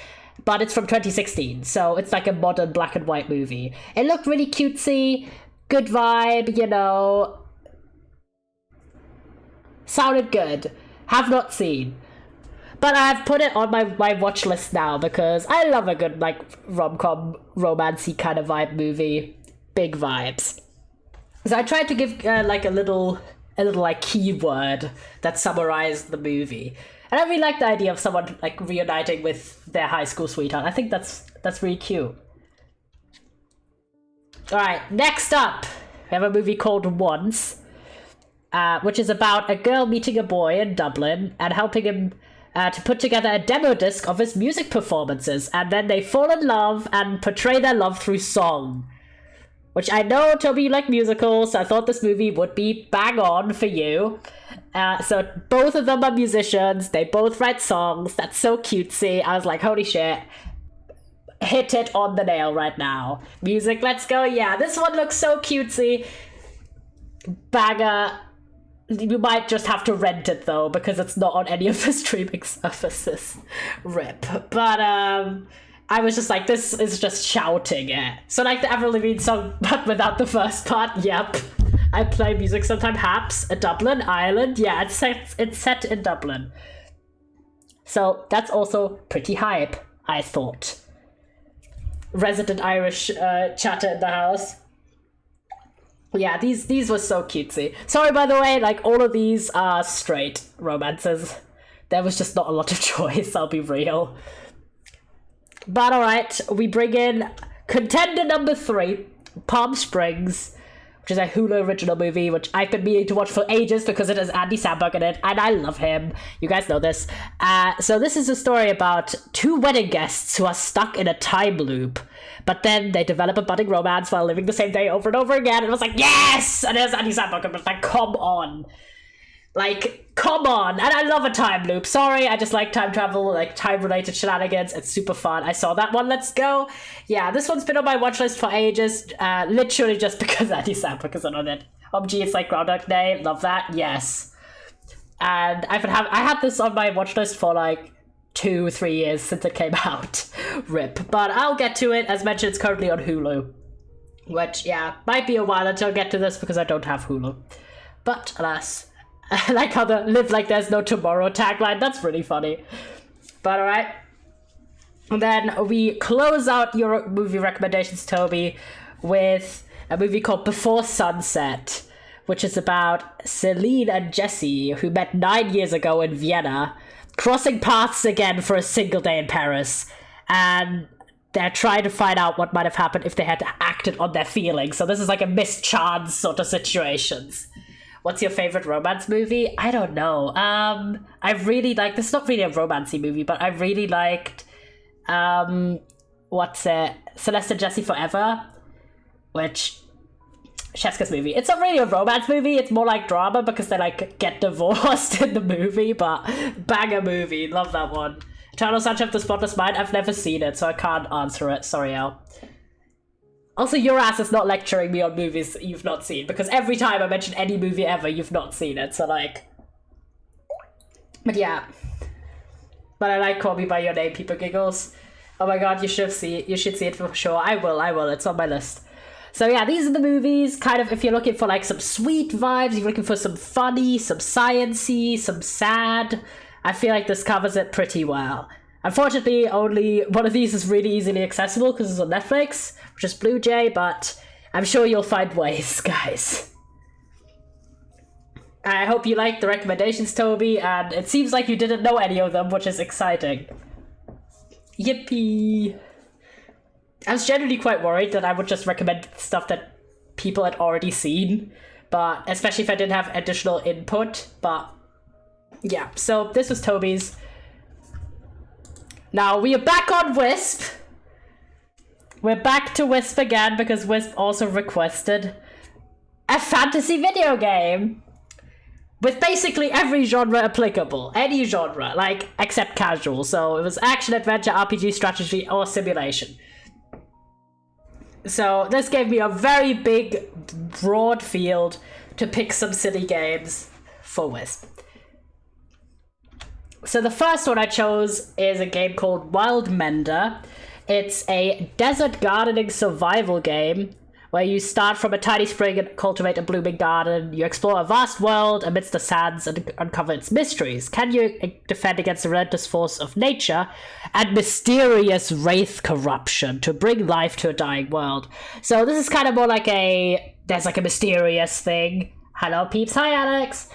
[SPEAKER 1] but it's from 2016, so it's like a modern black and white movie. It looked really cutesy, good vibe, you know. Sounded good. Have not seen. But I've put it on my watch list now because I love a good, like, rom-com, romancy kind of vibe movie. Big vibes. So I tried to give, like, a little, like, keyword that summarized the movie. And I really like the idea of someone, like, reuniting with their high school sweetheart. I think that's really cute. Alright, next up, we have a movie called Once, which is about a girl meeting a boy in Dublin and helping him to put together a demo disc of his music performances, and then they fall in love and portray their love through song. Which I know, Toby, you like musicals, so I thought this movie would be bang on for you. So both of them are musicians, they both write songs, that's so cutesy. I was like, holy shit, hit it on the nail right now. Music, let's go, yeah, this one looks so cutesy. Banger. You might just have to rent it though, because it's not on any of the streaming services. RIP. But I was just like, this is just shouting it. So like the Avril Lavigne song, but without the first part, yep. I play music sometimes, haps, Dublin, Ireland, yeah, it's set in Dublin. So that's also pretty hype, I thought. Resident Irish chatter in the house. Yeah, these were so cutesy. Sorry, by the way, like, all of these are straight romances. There was just not a lot of choice, I'll be real. But alright, we bring in contender number 3, Palm Springs, which is a Hulu original movie, which I've been meaning to watch for ages because it has Andy Samberg in it, and I love him. You guys know this. So this is a story about 2 wedding guests who are stuck in a time loop. But then they develop a budding romance while living the same day over and over again. And it was like, yes! And there's Andy Samberg. And I was like, come on. Like, come on. And I love a time loop. Sorry, I just like time travel, like time-related shenanigans. It's super fun. I saw that one. Let's go. Yeah, this one's been on my watch list for ages. Literally just because Andy Samberg is on it. OMG, it's like Groundhog Day. Love that. Yes. And I had this on my watch list for like 2-3 years since it came out. RIP. But I'll get to it. As mentioned, it's currently on Hulu. Which, yeah, might be a while until I get to this because I don't have Hulu. But, alas. I like how the live like there's no tomorrow tagline. That's really funny. But alright. And then we close out your movie recommendations, Toby, with a movie called Before Sunset, which is about Celine and Jesse, who met 9 years ago in Vienna, crossing paths again for a single day in Paris, and they're trying to find out what might have happened if they had acted on their feelings. So this is like a mischance sort of situations. What's your favorite romance movie? I don't know. I really like, this is not really a romancy movie, but I really liked, what's it? Celeste and Jesse Forever, which, Chef's movie. It's not really a romance movie, it's more like drama because they like get divorced in the movie, but banger movie, love that one. Eternal Sunshine of the Spotless Mind, I've never seen it, so I can't answer it, sorry Al. Also, your ass is not lecturing me on movies you've not seen, because every time I mention any movie ever, you've not seen it, so like... But yeah. But I like Call Me By Your Name, people giggles. Oh my god, you should see it for sure. I will, it's on my list. So yeah, these are the movies, kind of, if you're looking for like some sweet vibes, if you're looking for some funny, some science-y, some sad, I feel like this covers it pretty well. Unfortunately, only one of these is really easily accessible because it's on Netflix, which is Blue Jay, but I'm sure you'll find ways, guys. I hope you liked the recommendations, Toby, and it seems like you didn't know any of them, which is exciting. Yippee! I was generally quite worried that I would just recommend stuff that people had already seen, but especially if I didn't have additional input, but yeah, so this was Toby's. Now we are back on Wisp. We're back to Wisp again because Wisp also requested a fantasy video game. with basically every genre applicable, any genre, like, except casual. So it was action, adventure, RPG, strategy, or simulation. So this gave me a very big, broad field to pick some silly games for Wisp. So the first one I chose is a game called Wild Mender. It's a desert gardening survival game where you start from a tiny spring and cultivate a blooming garden. You explore a vast world amidst the sands and uncover its mysteries. Can you defend against the relentless force of nature and mysterious wraith corruption to bring life to a dying world? So this is kind of more like there's like a mysterious thing. Hello peeps, hi Alex.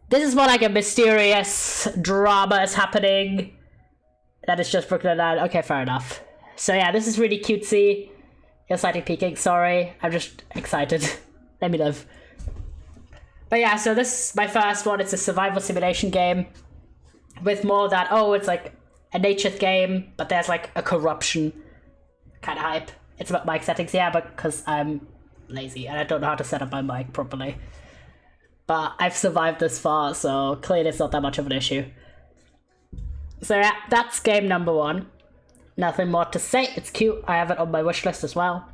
[SPEAKER 1] This is more like a mysterious drama is happening that is just Brooklyn Nine. Okay, fair enough. So yeah, this is really cutesy. You're slightly peeking, sorry. I'm just excited. Let me live. But yeah, so this is my first one. It's a survival simulation game with more that, it's like a nature game, but there's like a corruption kind of hype. It's about mic settings, yeah, but because I'm lazy and I don't know how to set up my mic properly. But I've survived this far, so clearly it's not that much of an issue. So yeah, that's game number 1. Nothing more to say. It's cute. I have it on my wish list as well.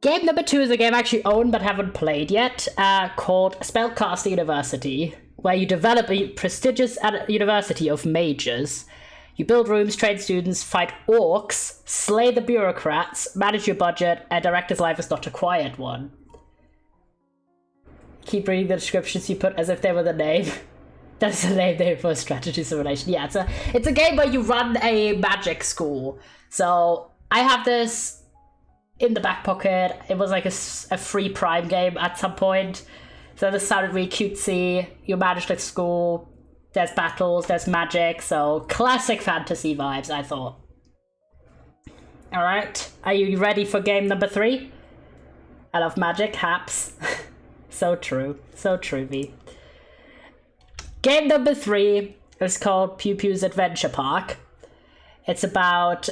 [SPEAKER 1] Game number 2 is a game I actually own but haven't played yet, called Spellcaster University, where you develop a prestigious university of mages. You build rooms, train students, fight orcs, slay the bureaucrats, manage your budget, and direct as life is not a quiet one. Keep reading the descriptions you put as if they were the name. That's the name there for strategy simulation. Yeah, it's a game where you run a magic school. So I have this in the back pocket. It was like a free Prime game at some point. So this sounded really cutesy. You manage the school. There's battles. There's magic. So classic fantasy vibes, I thought. All right, are you ready for game number 3? I love magic, haps. So true. So true, V. Game number 3 is called Pew Pew's Adventure Park. It's about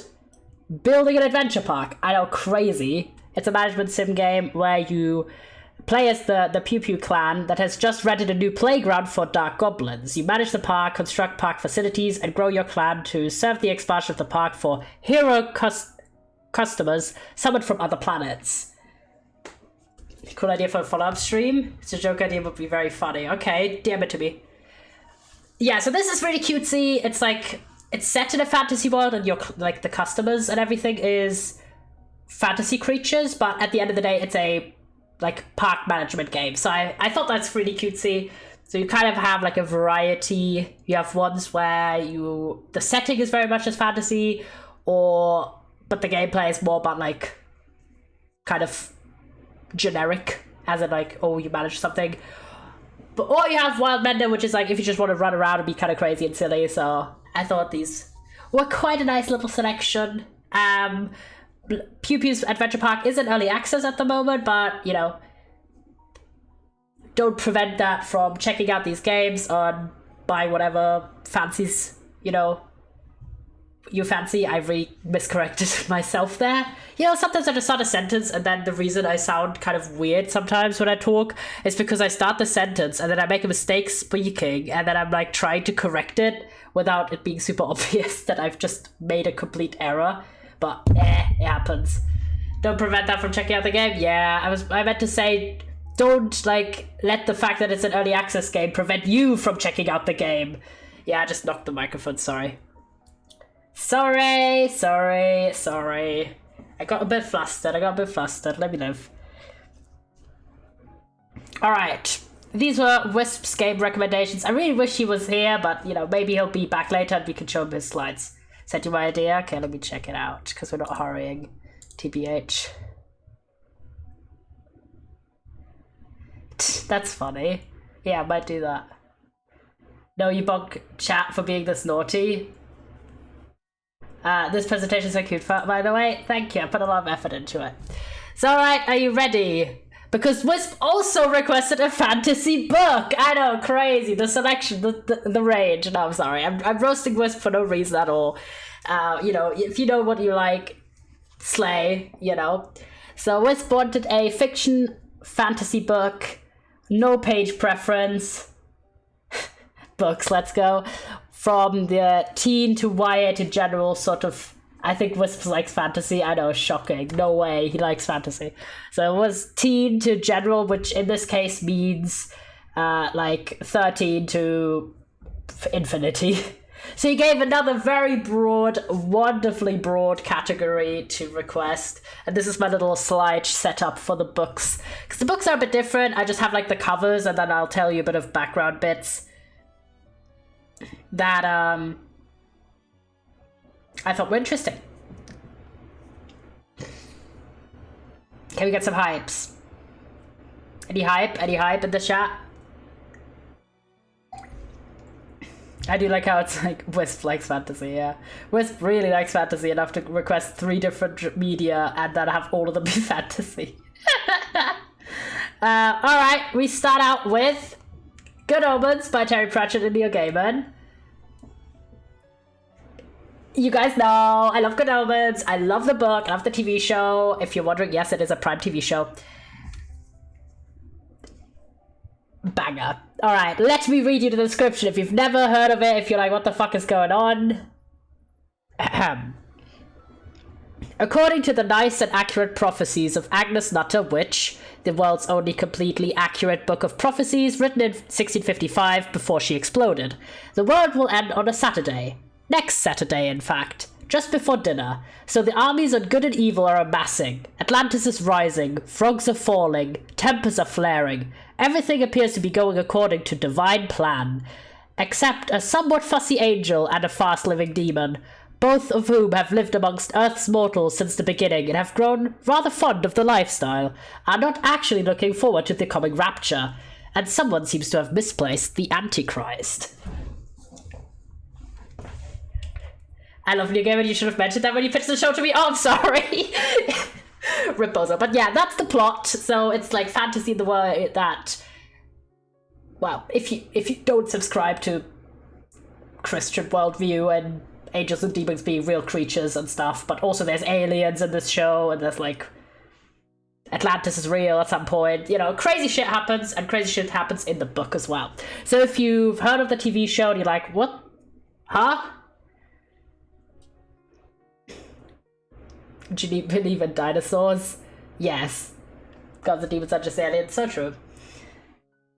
[SPEAKER 1] building an adventure park. I know, crazy. It's a management sim game where you play as the Pew Pew clan that has just rented a new playground for dark goblins. You manage the park, construct park facilities, and grow your clan to serve the expansion of the park for hero customers summoned from other planets. Cool idea for a follow-up stream. It's a joke idea, would be very funny. Okay, DM it to me. Yeah, so this is really cutesy. It's like, it's set in a fantasy world and your like the customers and everything is fantasy creatures, but at the end of the day, it's a like park management game. So I thought that's really cutesy. So you kind of have like a variety. You have ones where the setting is very much as fantasy, but the gameplay is more about like kind of generic, as in like, you manage something. Or you have Wild Mender, which is like if you just want to run around and be kind of crazy and silly. So I thought these were quite a nice little selection. Pew Pew's Adventure Park is in early access at the moment, but don't prevent that from checking out these games or buy whatever fancies you fancy. I really miscorrected myself there. Sometimes I just start a sentence and then the reason I sound kind of weird sometimes when I talk is because I start the sentence and then I make a mistake speaking and then I'm like trying to correct it without it being super obvious that I've just made a complete error. But it happens. Don't prevent that from checking out the game. Yeah, I meant to say, don't like let the fact that it's an early access game prevent you from checking out the game. Yeah, I just knocked the microphone, sorry. Sorry. I got a bit flustered. Let me live. Alright. These were Wisp's game recommendations. I really wish he was here, but, maybe he'll be back later and we can show him his slides. Sent you my idea? Okay, let me check it out, because we're not hurrying. TBH. That's funny. Yeah, I might do that. No, you bonk chat for being this naughty. This presentation is so cute, by the way. Thank you. I put a lot of effort into it. So, alright, are you ready? Because Wisp also requested a fantasy book. I know, crazy. The selection, the range. No, I'm sorry. I'm roasting Wisp for no reason at all. If you know what you like, slay, So Wisp wanted a fiction fantasy book No page preference. Books, let's go. From the teen to YA to general sort of. I think Wisp likes fantasy. I know, shocking. No way, he likes fantasy. So it was teen to general, which in this case means like 13 to infinity. So he gave another very broad, wonderfully broad category to request. And this is my little slide set up for the books. Because the books are a bit different. I just have like the covers and then I'll tell you a bit of background bits that I thought were interesting. Can we get some hypes? Any hype? Any hype in the chat? I do like how it's like Wisp likes fantasy, yeah. Wisp really likes fantasy enough to request 3 different media and then have all of them be fantasy. Alright, we start out with Good Omens by Terry Pratchett and Neil Gaiman. You guys know, I love Good Omens, I love the book, I love the TV show. If you're wondering, yes, it is a Prime TV show. Banger. Alright, let me read you the description if you've never heard of it, if you're like, what the fuck is going on? According to the nice and accurate prophecies of Agnes Nutter, Witch, the world's only completely accurate book of prophecies written in 1655 before she exploded, the world will end on a Saturday. Next Saturday, in fact. Just before dinner. So the armies of good and evil are amassing. Atlantis is rising. Frogs are falling. Tempers are flaring. Everything appears to be going according to divine plan. Except a somewhat fussy angel and a fast-living demon. Both of whom have lived amongst Earth's mortals since the beginning and have grown rather fond of the lifestyle. Are not actually looking forward to the coming rapture. And someone seems to have misplaced the Antichrist. I love New Game, and you should have mentioned that when you pitched the show to me. Oh, I'm sorry. Riposo. But yeah, that's the plot. So it's like fantasy in the way that, well, if you don't subscribe to Christian worldview and angels and demons being real creatures and stuff, but also there's aliens in this show, and there's like Atlantis is real at some point. You know, crazy shit happens, and crazy shit happens in the book as well. So if you've heard of the TV show and you're like, what? Huh? Do you believe in dinosaurs? Yes. Gods and demons are just aliens. So true.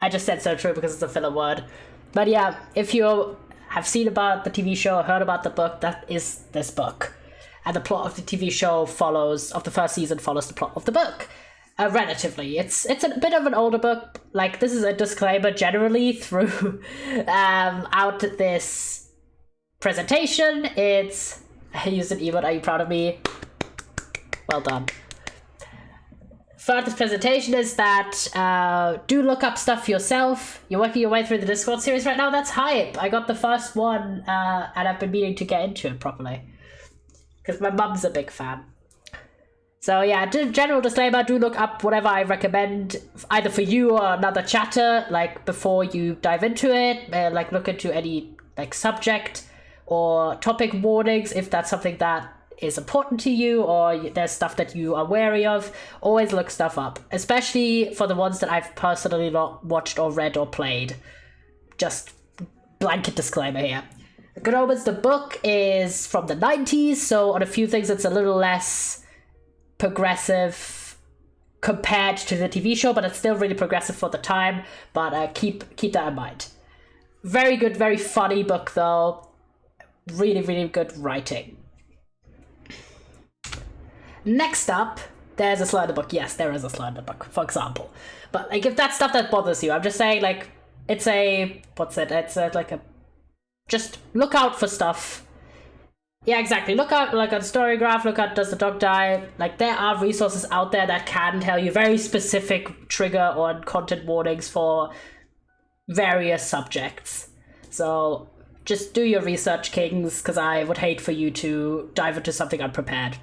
[SPEAKER 1] I just said so true because it's a filler word. But yeah, if you have seen about the TV show or heard about the book, that is this book. And the plot of the TV show follows, of the first season, follows the plot of the book. Relatively. It's a bit of an older book. Like, this is a disclaimer generally through out this presentation. It's... I used an emote. Are you proud of me? Well done. Further presentation is that do look up stuff yourself. You're working your way through the Discord series right now. That's hype. I got the first one and I've been meaning to get into it properly. Because my mum's a big fan. So yeah, general disclaimer, do look up whatever I recommend, either for you or another chatter, like before you dive into it. Like look into any like subject or topic warnings if that's something that is important to you or there's stuff that you are wary of. Always look stuff up, especially for the ones that I've personally not watched or read or played. Just blanket disclaimer here. Good Omens, the book, is from the 90s, so on a few things it's a little less progressive compared to the TV show, but it's still really progressive for the time. But keep that in mind. Very good, very funny book though. Really, really good writing. Next up, there's a Slender book. Yes, there is a Slender book, for example. But like, if that's stuff that bothers you, I'm just saying, like, it's a... What's it? It's like a... Just look out for stuff. Yeah, exactly. Look out, like, on Storygraph, look out, does the dog die? Like, there are resources out there that can tell you very specific trigger or content warnings for various subjects. So, just do your research, kings, because I would hate for you to dive into something unprepared.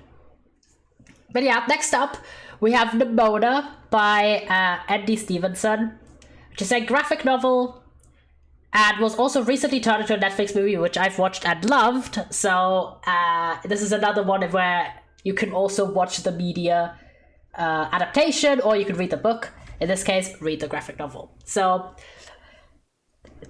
[SPEAKER 1] But yeah, next up, we have Nimona by Andy Stevenson, which is a graphic novel and was also recently turned into a Netflix movie, which I've watched and loved. So this is another one where you can also watch the media adaptation or you can read the book. In this case, read the graphic novel. So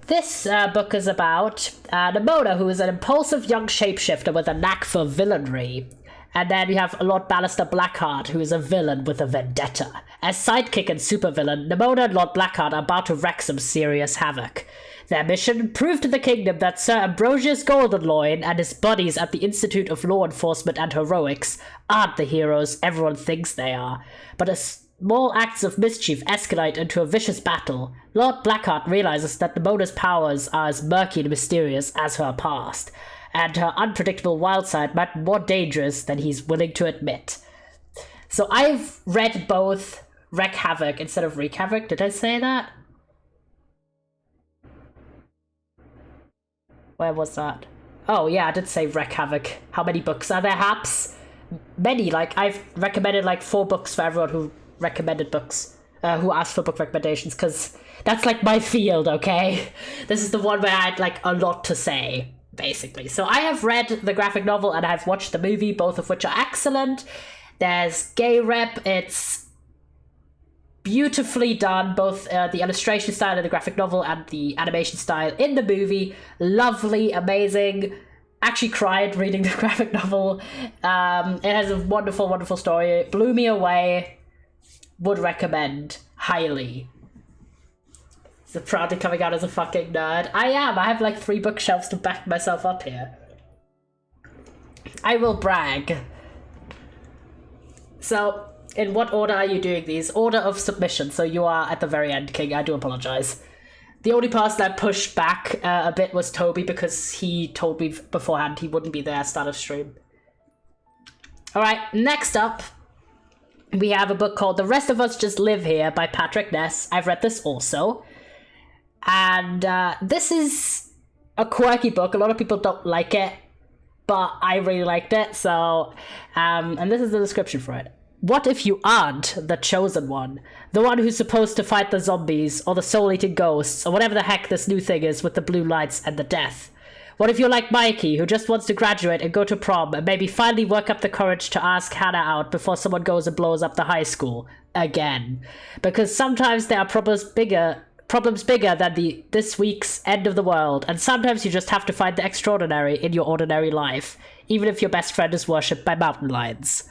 [SPEAKER 1] this book is about Nimona, who is an impulsive young shapeshifter with a knack for villainry. And then we have Lord Ballister Blackheart, who is a villain with a vendetta. As sidekick and supervillain, Nimona and Lord Blackheart are about to wreak some serious havoc. Their mission: prove to the kingdom that Sir Ambrosius Goldenloin and his buddies at the Institute of Law Enforcement and Heroics aren't the heroes everyone thinks they are, but as small acts of mischief escalate into a vicious battle, Lord Blackheart realizes that Nimona's powers are as murky and mysterious as her past, and her unpredictable wild side might be more dangerous than he's willing to admit. So I've read both Wreak Havoc instead of Wreak Havoc. Did I say that? Where was that? Oh yeah, I did say Wreak Havoc. How many books are there, Haps? Many. Like, I've recommended like 4 books for everyone who recommended books, who asked for book recommendations, because that's like my field, okay? This is the one where I had like a lot to say, basically. So I have read the graphic novel and I've watched the movie, both of which are excellent. There's gay rep, it's beautifully done, both the illustration style in the graphic novel and the animation style in the movie. Lovely, amazing. Actually cried reading the graphic novel. It has a wonderful, wonderful story. It blew me away. Would recommend highly. So proudly coming out as a fucking nerd. I am. I have like 3 bookshelves to back myself up here. I will brag. So, in what order are you doing these? Order of submission. So you are at the very end, King. I do apologize. The only person I pushed back a bit was Toby, because he told me beforehand he wouldn't be there at start of stream. Alright, next up, we have a book called The Rest of Us Just Live Here by Patrick Ness. I've read this also. And this is a quirky book. A lot of people don't like it, but I really liked it. So, and this is the description for it. What if you aren't the chosen one? The one who's supposed to fight the zombies, or the soul-eating ghosts, or whatever the heck this new thing is with the blue lights and the death? What if you're like Mikey, who just wants to graduate and go to prom, and maybe finally work up the courage to ask Hannah out before someone goes and blows up the high school? Again. Because sometimes there are problems bigger than this week's end of the world, and sometimes you just have to find the extraordinary in your ordinary life, even if your best friend is worshipped by mountain lions.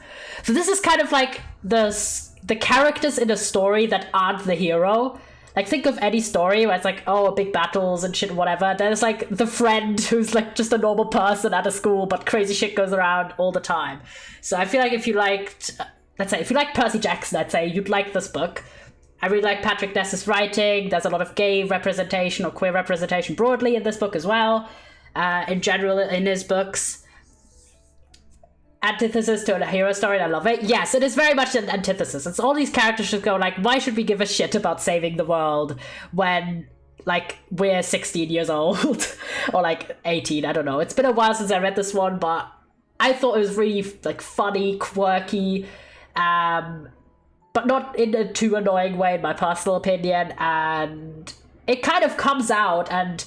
[SPEAKER 1] So this is kind of like the characters in a story that aren't the hero. Like, think of any story where it's like, oh, big battles and shit, whatever. There's like the friend who's like just a normal person at a school, but crazy shit goes around all the time. So I feel like if you liked, let's say, if you like Percy Jackson, I'd say you'd like this book. I really like Patrick Ness's writing. There's a lot of gay representation or queer representation broadly in this book as well. In general, in his books. Antithesis to a hero story, and I love it. Yes, it is very much an antithesis. It's all these characters just go like, why should we give a shit about saving the world when, like, we're 16 years old? Or like 18, I don't know. It's been a while since I read this one, but I thought it was really like funny, quirky, but not in a too annoying way in my personal opinion, and it kind of comes out and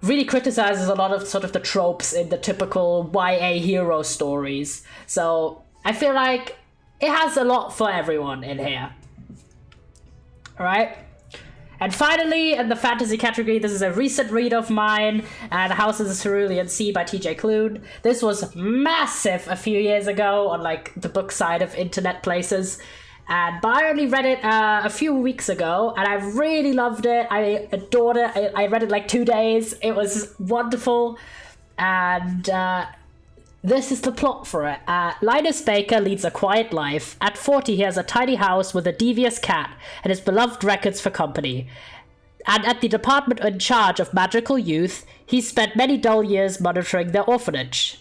[SPEAKER 1] really criticizes a lot of sort of the tropes in the typical YA hero stories. So I feel like it has a lot for everyone in here. Alright? And finally, in the fantasy category, this is a recent read of mine, The House of the Cerulean Sea by TJ Klune. This was massive a few years ago on like the book side of internet places. But I only read it a few weeks ago, and I really loved it. I adored it. I read it like 2 days. It was wonderful. And this is the plot for it. Linus Baker leads a quiet life. At 40, he has a tiny house with a devious cat and his beloved records for company. And at the department in charge of magical youth, he spent many dull years monitoring their orphanages.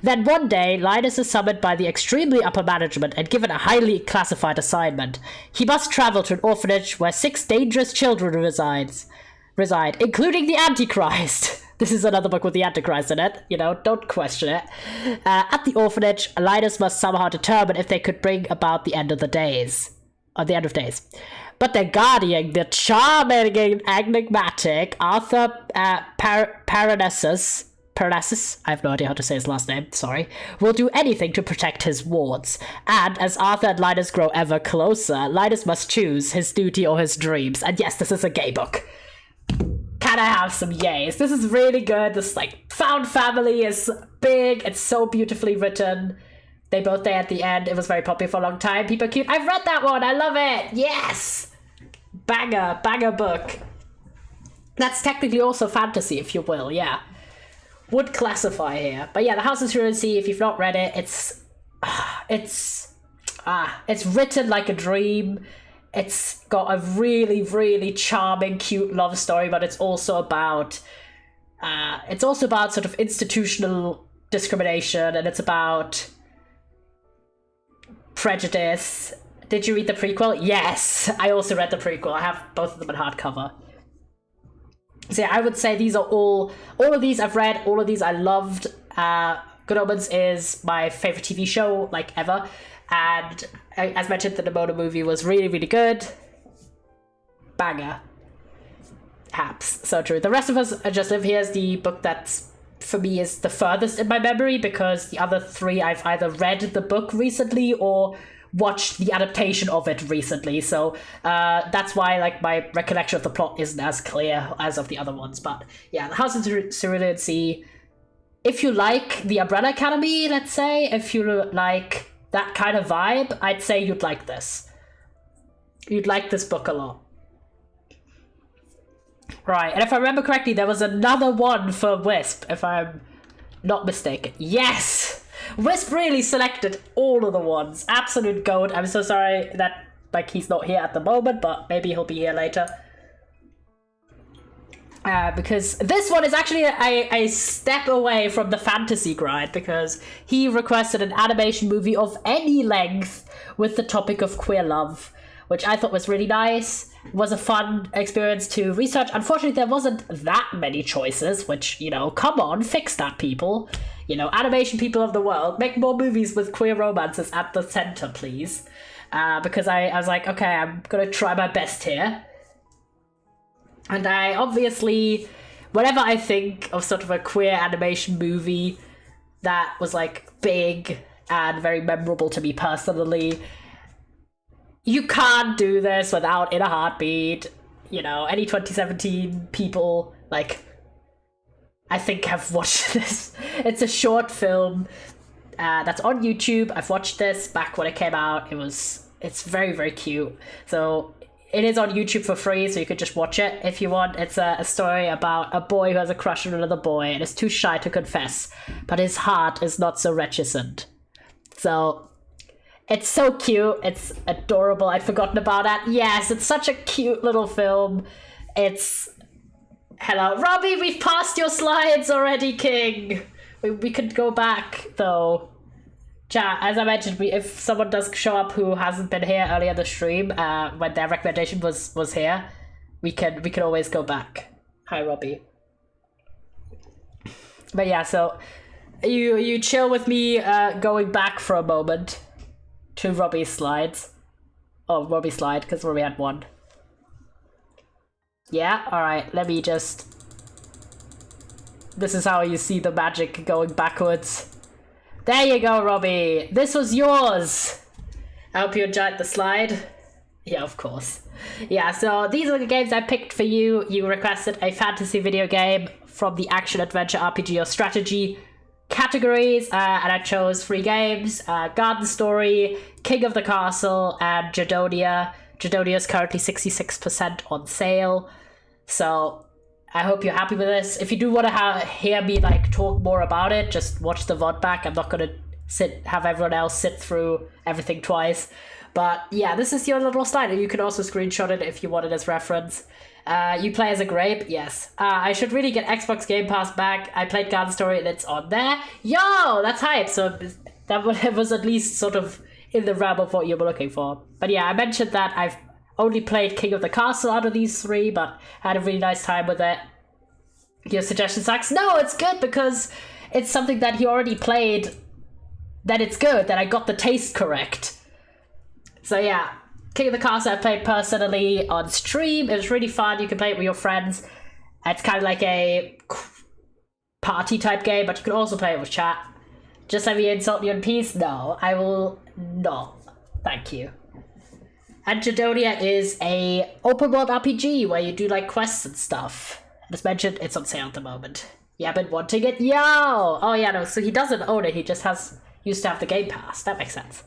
[SPEAKER 1] Then one day, Linus is summoned by the extremely upper management and given a highly classified assignment. He must travel to an orphanage where 6 dangerous children reside, including the Antichrist. This is another book with the Antichrist in it, you know, don't question it. At the orphanage, Linus must somehow determine if they could bring about the end of days. But their guardian, the charming and enigmatic Arthur Paracelsus, Parnassus, I have no idea how to say his last name, sorry, will do anything to protect his wards. And as Arthur and Linus grow ever closer, Linus must choose his duty or his dreams. And yes, this is a gay book. Can I have some yays? This is really good. This, like, found family is big. It's so beautifully written. They both die at the end. It was very popular for a long time. People are cute. I've read that one. I love it. Yes! Banger book. That's technically also fantasy, if you will, yeah. Would classify here. But yeah, The House of Serenity, if you've not read it, it's written like a dream. It's got a really, really charming, cute love story, but it's also about sort of institutional discrimination, and it's about prejudice. Did you read the prequel? Yes, I also read the prequel. I have both of them in hardcover. So yeah, I would say these are all of these I've read, all of these I loved. Good Omens is my favorite TV show, like, ever. And as mentioned, the Nimona movie was really, really good. Banger. Haps. So true. The Rest of Us Are Just Live Here is the book that's, for me, is the furthest in my memory, because the other three I've either read the book recently or watched the adaptation of it recently, so that's why, like, my recollection of the plot isn't as clear as of the other ones. But yeah, The House of Serenity, if you like the Umbrella Academy, let's say, if you like that kind of vibe, I'd say you'd like this. You'd like this book a lot. Right, and if I remember correctly, there was another one for Wisp, if I'm not mistaken. Yes! Wisp really selected all of the ones. Absolute gold. I'm so sorry that, like, he's not here at the moment, but maybe he'll be here later. Because this one is actually a step away from the fantasy grind, because he requested an animation movie of any length with the topic of queer love, which I thought was really nice. It was a fun experience to research. Unfortunately, there wasn't that many choices, which, you know, come on, fix that, people. You know, animation people of the world, make more movies with queer romances at the center, please. Because I was like, okay, I'm gonna try my best here. And I obviously, whenever I think of sort of a queer animation movie that was, like, big and very memorable to me personally, you can't do this without In a Heartbeat. You know, any 2017 people, like, I think have watched this. It's a short film that's on YouTube. I've watched this back when it came out. It's very, very cute. So it is on YouTube for free, so you could just watch it if you want. It's a story about a boy who has a crush on another boy and is too shy to confess, but his heart is not so reticent. So it's so cute. It's adorable. I'd forgotten about that. Yes, it's such a cute little film. It's... Hello, Robbie, we've passed your slides already, King. We could go back, though. Chat, as I mentioned, if someone does show up who hasn't been here earlier in the stream, when their recommendation was here, we can always go back. Hi, Robbie. But yeah, so you chill with me going back for a moment to Robbie's slides. Oh, Robbie's slide, because we already had one. Yeah, alright, let me just... This is how you see the magic going backwards. There you go, Robbie! This was yours! I hope you enjoyed the slide. Yeah, of course. Yeah, so these are the games I picked for you. You requested a fantasy video game from the action, adventure, RPG, or strategy categories, and I chose 3 games. Garden Story, King of the Castle, and Jadonia. Jadonia is currently 66% on sale, so I hope you're happy with this. If you do want to hear me, like, talk more about it, just watch the VOD back. I'm not going to have everyone else sit through everything twice. But yeah, this is your little slide. You can also screenshot it if you want it as reference. You play as a grape? Yes. I should really get Xbox Game Pass back. I played Garden Story and it's on there. Yo, that's hype. So that was at least sort of in the realm of what you were looking for. But yeah, I mentioned that I've only played King of the Castle out of these 3, but had a really nice time with it. Your suggestion sucks? No, it's good because it's something that he already played, that it's good, that I got the taste correct. So yeah, King of the Castle I played personally on stream. It was really fun. You can play it with your friends. It's kind of like a party type game, but you can also play it with chat. Just let me insult you in peace? No, I will not. Thank you. And Jadonia is a open world RPG where you do like quests and stuff. As mentioned, it's on sale at the moment. Yeah, been wanting it? Yo! Oh yeah, no, so he doesn't own it, he just used to have the Game Pass. That makes sense.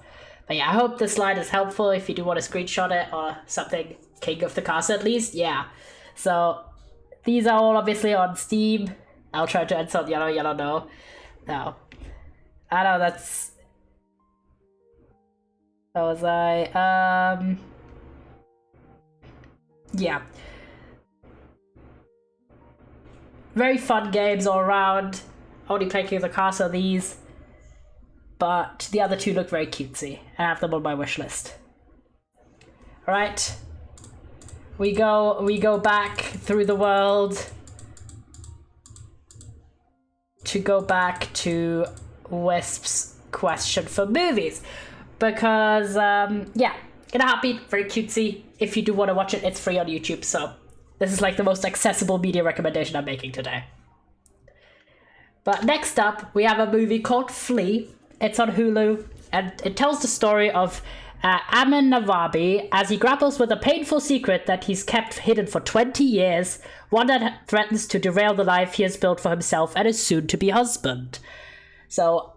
[SPEAKER 1] But yeah, I hope this slide is helpful if you do want to screenshot it or something. King of the Castle at least, yeah. So, these are all obviously on Steam. I'll try to insult Yellow, no. No. I know that's... How was I? Yeah. Very fun games all around. Only play King of the Castle these. But the other two look very cutesy. I have them on my wish list. Alright. We go back through the world to go back to Wisp's question for movies. Because, yeah, in a heartbeat, very cutesy. If you do want to watch it, it's free on YouTube, so this is like the most accessible media recommendation I'm making today. But next up, we have a movie called Flea. It's on Hulu, and it tells the story of Amin Nawabi as he grapples with a painful secret that he's kept hidden for 20 years, one that threatens to derail the life he has built for himself and his soon-to-be husband. So,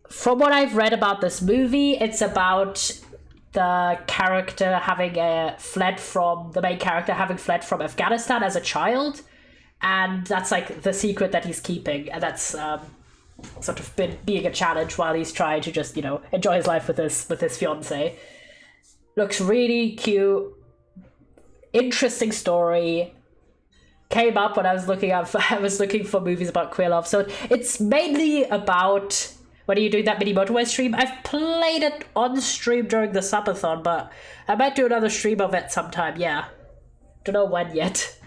[SPEAKER 1] from what I've read about this movie, it's about the character having fled from Afghanistan as a child, and that's like the secret that he's keeping, and that's sort of been being a challenge while he's trying to just, you know, enjoy his life with his fiance. Looks really cute, interesting story. Came up when I was looking for movies about queer love. So it's mainly about, when are you doing that mini motorway stream? I've played it on stream during the subathon, but I might do another stream of it sometime, yeah. Don't know when yet.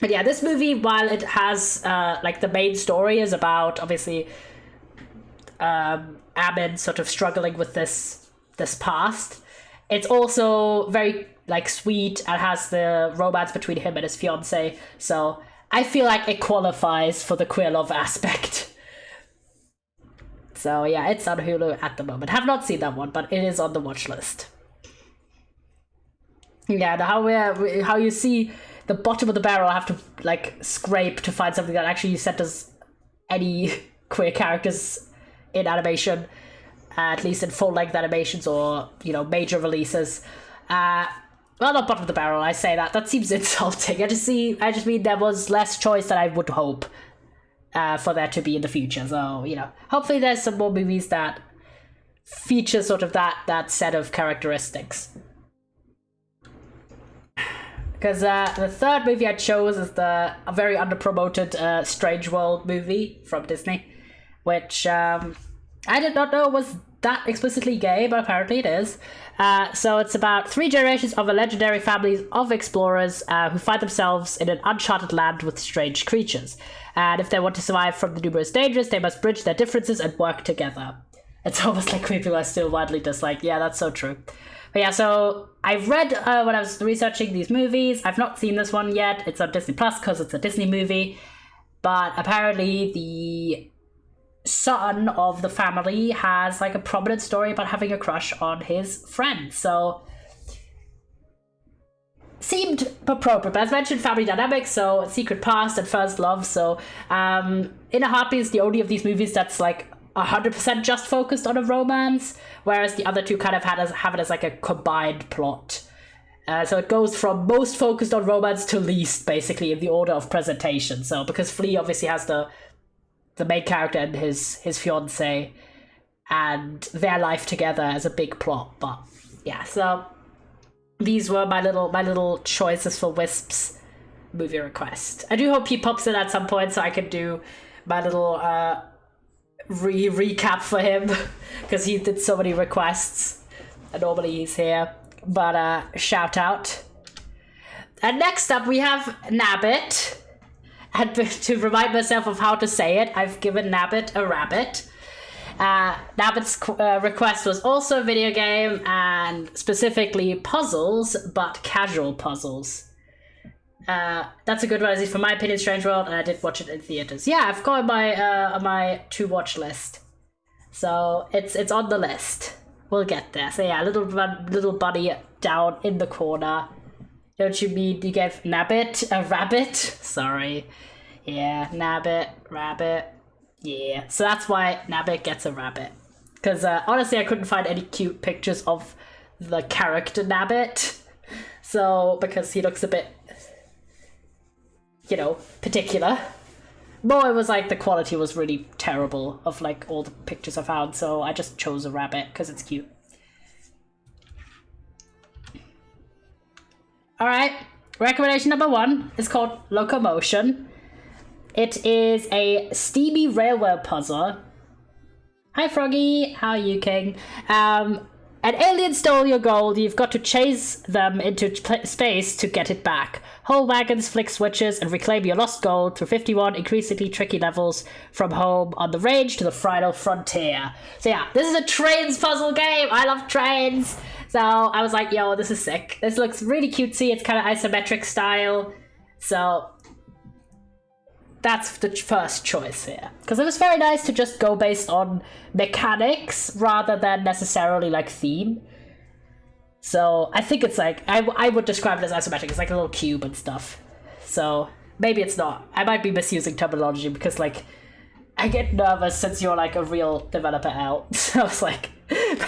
[SPEAKER 1] But yeah, this movie, while it has, like, the main story is about, obviously, Amin sort of struggling with this past, it's also very, like, sweet and has the romance between him and his fiancée, so I feel like it qualifies for the queer love aspect. So yeah, it's on Hulu at the moment. Have not seen that one, but it is on the watch list. Yeah, how you see the bottom of the barrel, I have to like scrape to find something that actually sent us any queer characters in animation, at least in full-length animations or, you know, major releases. Well, not bottom of the barrel, I say that seems insulting. I just mean there was less choice than I would hope for there to be in the future. So, you know, hopefully there's some more movies that feature sort of that set of characteristics. Because the third movie I chose is a very underpromoted Strange World movie from Disney, which I did not know was that explicitly gay, but apparently it is. So it's about 3 generations of a legendary family of explorers who find themselves in an uncharted land with strange creatures. And if they want to survive from the numerous dangers, they must bridge their differences and work together. It's almost like people are still widely disliked. Yeah, that's so true. But yeah, so I've read when I was researching these movies. I've not seen this one yet. It's on Disney Plus because it's a Disney movie. But apparently the son of the family has like a prominent story about having a crush on his friend. So seemed appropriate. But as mentioned, family dynamics, so secret past and first love. So In a Heartbeat is the only of these movies that's like 100% just focused on a romance, whereas the other two kind of have it as like a combined plot. So it goes from most focused on romance to least, basically, in the order of presentation. So because Flea obviously has the main character and his fiancée and their life together as a big plot. But yeah, so these were my little choices for Wisp's movie request. I do hope he pops in at some point so I can do my little recap for him, because he did so many requests and normally he's here. But shout out. And next up we have Nabbit. And to remind myself of how to say it, I've given Nabbit a rabbit. Nabbit's request was also a video game, and specifically puzzles, but casual puzzles. That's a good one, at least for my opinion, Strange World, and I did watch it in theaters. Yeah, I've got my to watch list. So it's on the list. We'll get there. So yeah, little buddy down in the corner. Don't you mean you gave Nabbit a rabbit? Sorry. Yeah, Nabbit, rabbit. Yeah. So that's why Nabbit gets a rabbit. Because honestly, I couldn't find any cute pictures of the character Nabbit. So, because he looks a bit, you know, particular. More it was like the quality was really terrible of like all the pictures I found, so I just chose a rabbit because it's cute. Alright, recommendation number 1 is called Locomotion. It is a steamy railway puzzle. Hi Froggy, how are you, King? An alien stole your gold, you've got to chase them into space to get it back. Whole wagons, flick switches, and reclaim your lost gold through 51 increasingly tricky levels from home on the range to the final frontier. So yeah, this is a trains puzzle game! I love trains! So I was like, yo, this is sick. This looks really cutesy, it's kind of isometric style. So that's the first choice here. Because it was very nice to just go based on mechanics rather than necessarily like theme. So I think it's like, I would describe it as isometric. It's like a little cube and stuff. So maybe it's not. I might be misusing terminology because like, I get nervous since you're like a real developer out. So I was like,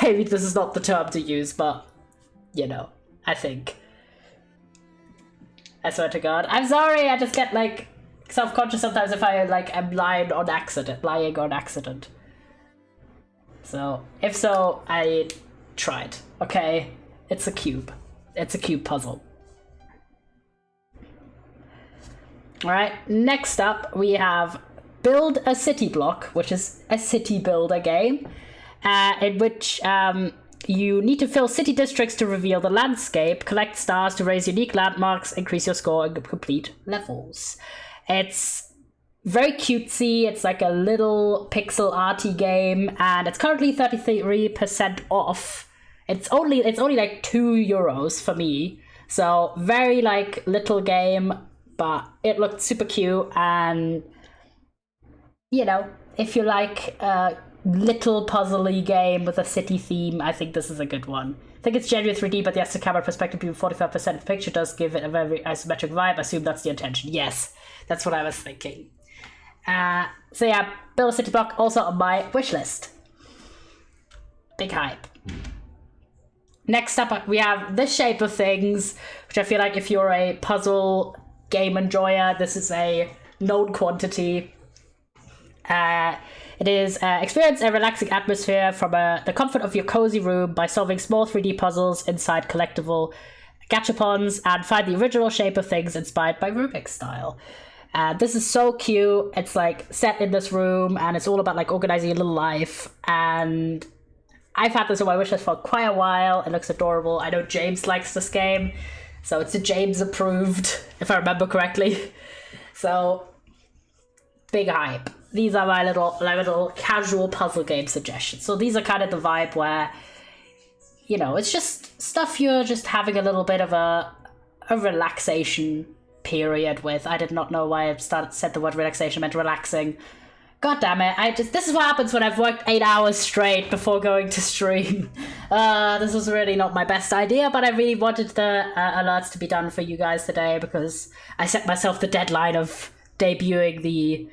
[SPEAKER 1] maybe this is not the term to use, but you know, I think. I swear to God. I'm sorry, I just get like, self-conscious sometimes if I like am lying on accident. So if so, I tried. Okay, it's a cube. It's a cube puzzle. All right. Next up, we have Build a City Block, which is a city builder game, in which you need to fill city districts to reveal the landscape, collect stars to raise unique landmarks, increase your score, and complete levels. It's very cutesy, it's like a little pixel arty game, and it's currently 33% off. It's only like €2 for me, so very like little game, but it looked super cute, and you know, if you like a little puzzly game with a city theme, I think this is a good one. I think it's genuine 3D, but the extra camera perspective being 45% of the picture does give it a very isometric vibe. I assume that's the intention. Yes, that's what I was thinking. So yeah, Build a City Block also on my wish list. Big hype. Next up, we have The Shape of Things, which I feel like if you're a puzzle game enjoyer, this is a known quantity. It is experience a relaxing atmosphere from the comfort of your cozy room by solving small 3D puzzles inside collectible gachapons and find the original shape of things inspired by Rubik's style. This is so cute. It's like set in this room and it's all about like organizing your little life, and I've had this on my wishlist for quite a while. It looks adorable. I know James likes this game, so it's a James approved, if I remember correctly. So big hype. These are my little casual puzzle game suggestions. So these are kind of the vibe where, you know, it's just stuff you're just having a little bit of a relaxation period with. I did not know why I said the word relaxation meant relaxing. God damn it, this is what happens when I've worked 8 hours straight before going to stream. This was really not my best idea, but I really wanted the alerts to be done for you guys today because I set myself the deadline of debuting the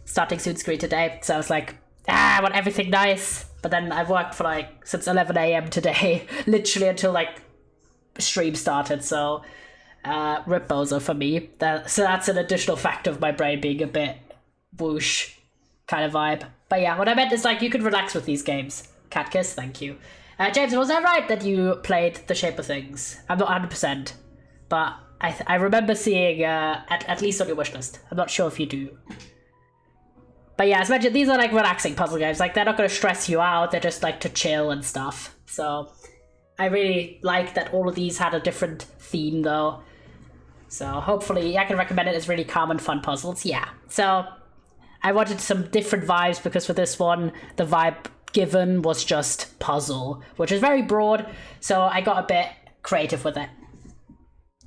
[SPEAKER 1] Starting Soon screen today, so I was like, I want everything nice. But then I've worked for like since 11 a.m. today, literally until like stream started, so rip bozo for me. So that's an additional factor of my brain being a bit whoosh kind of vibe. But yeah, what I meant is like you could relax with these games. Cat kiss, thank you. James, was that right that you played The Shape of Things? I'm not 100%, but I remember seeing at least on your wishlist. I'm not sure if you do. But yeah, as mentioned, these are like relaxing puzzle games. Like they're not going to stress you out. They're just like to chill and stuff. So I really like that all of these had a different theme though. So hopefully I can recommend it as really calm and fun puzzles. Yeah. So I wanted some different vibes because for this one, the vibe given was just puzzle, which is very broad. So I got a bit creative with it.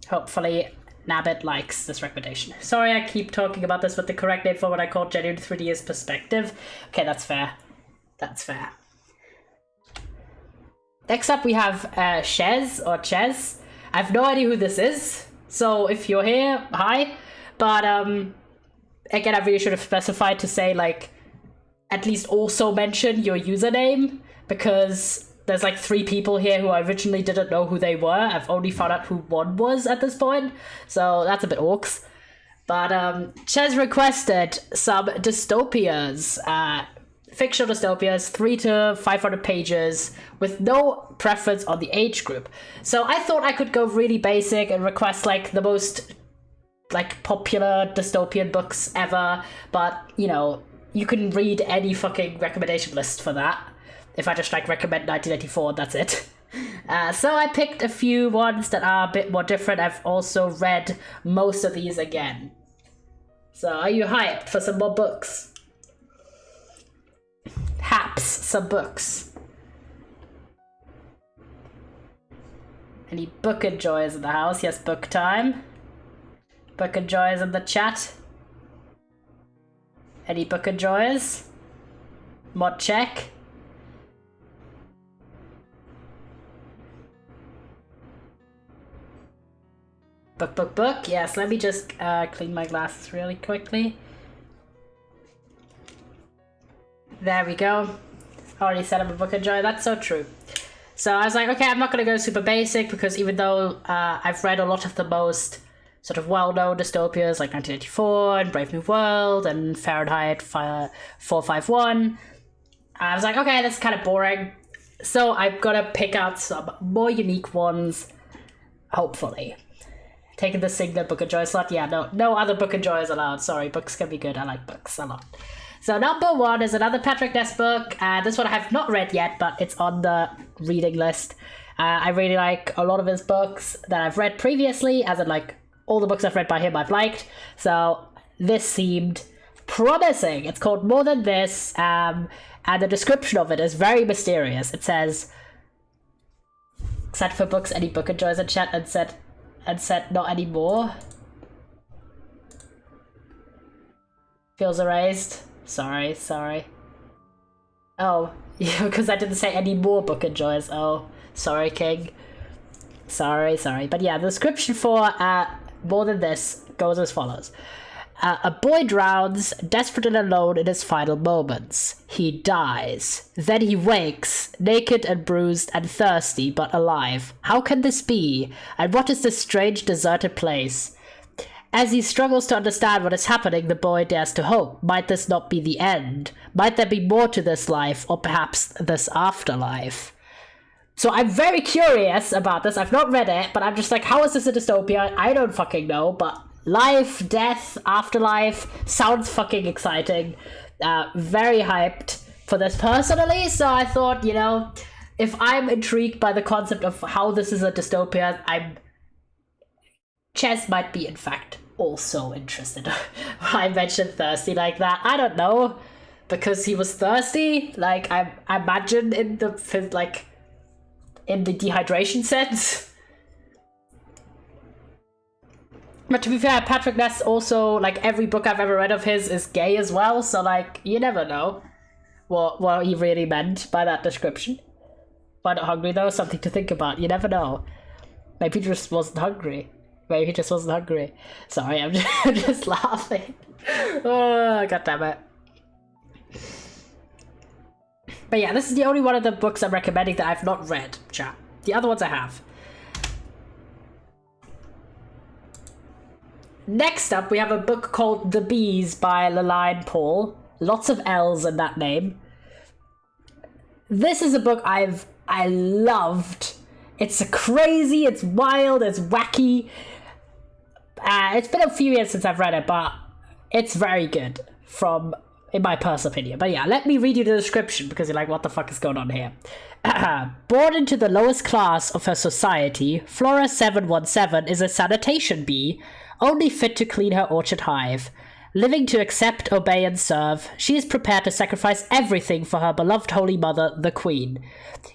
[SPEAKER 1] Hopefully Nabbit likes this recommendation. Sorry, I keep talking about this, but the correct name for what I call genuine 3D is perspective. Okay, that's fair. That's fair. Next up, we have Ches or Ches. I have no idea who this is, so if you're here, hi. But again, I really should have specified to say like at least also mention your username, because there's like 3 people here who I originally didn't know who they were. I've only found out who one was at this point, so that's a bit orcs. But Ches requested some dystopias, fictional dystopias, 300 to 500 pages, with no preference on the age group. So I thought I could go really basic and request like the most like popular dystopian books ever, but you know, you can read any fucking recommendation list for that. If I just like recommend 1984, that's it. So I picked a few ones that are a bit more different. I've also read most of these again. So are you hyped for some more books? Haps, some books. Any book enjoyers in the house? Yes, book time. Book enjoyers in the chat. Any book enjoyers? Mod check. Book. Yes, let me just clean my glasses really quickly. There we go. Already said I'm a book enjoyer. That's so true. So I was like, okay, I'm not going to go super basic, because even though I've read a lot of the most sort of well-known dystopias like 1984 and Brave New World and Fahrenheit 451, I was like, okay, that's kind of boring. So I've got to pick out some more unique ones, hopefully. Taking the single book enjoyer slot. Yeah, no other book enjoyers allowed. Sorry, books can be good. I like books a lot. So number 1 is another Patrick Ness book. This one I have not read yet, but it's on the reading list. I really like a lot of his books that I've read previously, as in like all the books I've read by him I've liked. So this seemed promising. It's called More Than This, and the description of it is very mysterious. It says, except for books, any book enjoyers in chat, and said not anymore. Feels erased. Sorry. Oh, yeah, because I didn't say any more book enjoyers. Oh, sorry, King. Sorry. But yeah, the description for More Than This goes as follows. A boy drowns, desperate and alone in his final moments. He dies. Then he wakes, naked and bruised and thirsty, but alive. How can this be? And what is this strange, deserted place? As he struggles to understand what is happening, the boy dares to hope. Might this not be the end? Might there be more to this life, or perhaps this afterlife? So I'm very curious about this. I've not read it, but I'm just like, how is this a dystopia? I don't fucking know, but life, death, afterlife sounds fucking exciting. Very hyped for this personally, so I thought, you know, if I'm intrigued by the concept of how this is a dystopia, Ches might be in fact also interested. I mentioned thirsty like that. I don't know, because he was thirsty. Like I imagine in the dehydration sense. But to be fair, Patrick Ness also, like, every book I've ever read of his is gay as well, so, like, you never know what he really meant by that description. Why not hungry, though? Something to think about. You never know. Maybe he just wasn't hungry. Sorry, I'm just laughing. Oh, God damn it. But yeah, this is the only one of the books I'm recommending that I've not read, chat. The other ones I have. Next up, we have a book called The Bees by Laline Paul. Lots of L's in that name. This is a book I loved. It's crazy, it's wild, it's wacky. It's been a few years since I've read it, but it's very good in my personal opinion. But yeah, let me read you the description, because you're like, what the fuck is going on here? Born into the lowest class of her society, Flora 717 is a sanitation bee, only fit to clean her orchard hive. Living to accept, obey, and serve, she is prepared to sacrifice everything for her beloved Holy Mother, the Queen.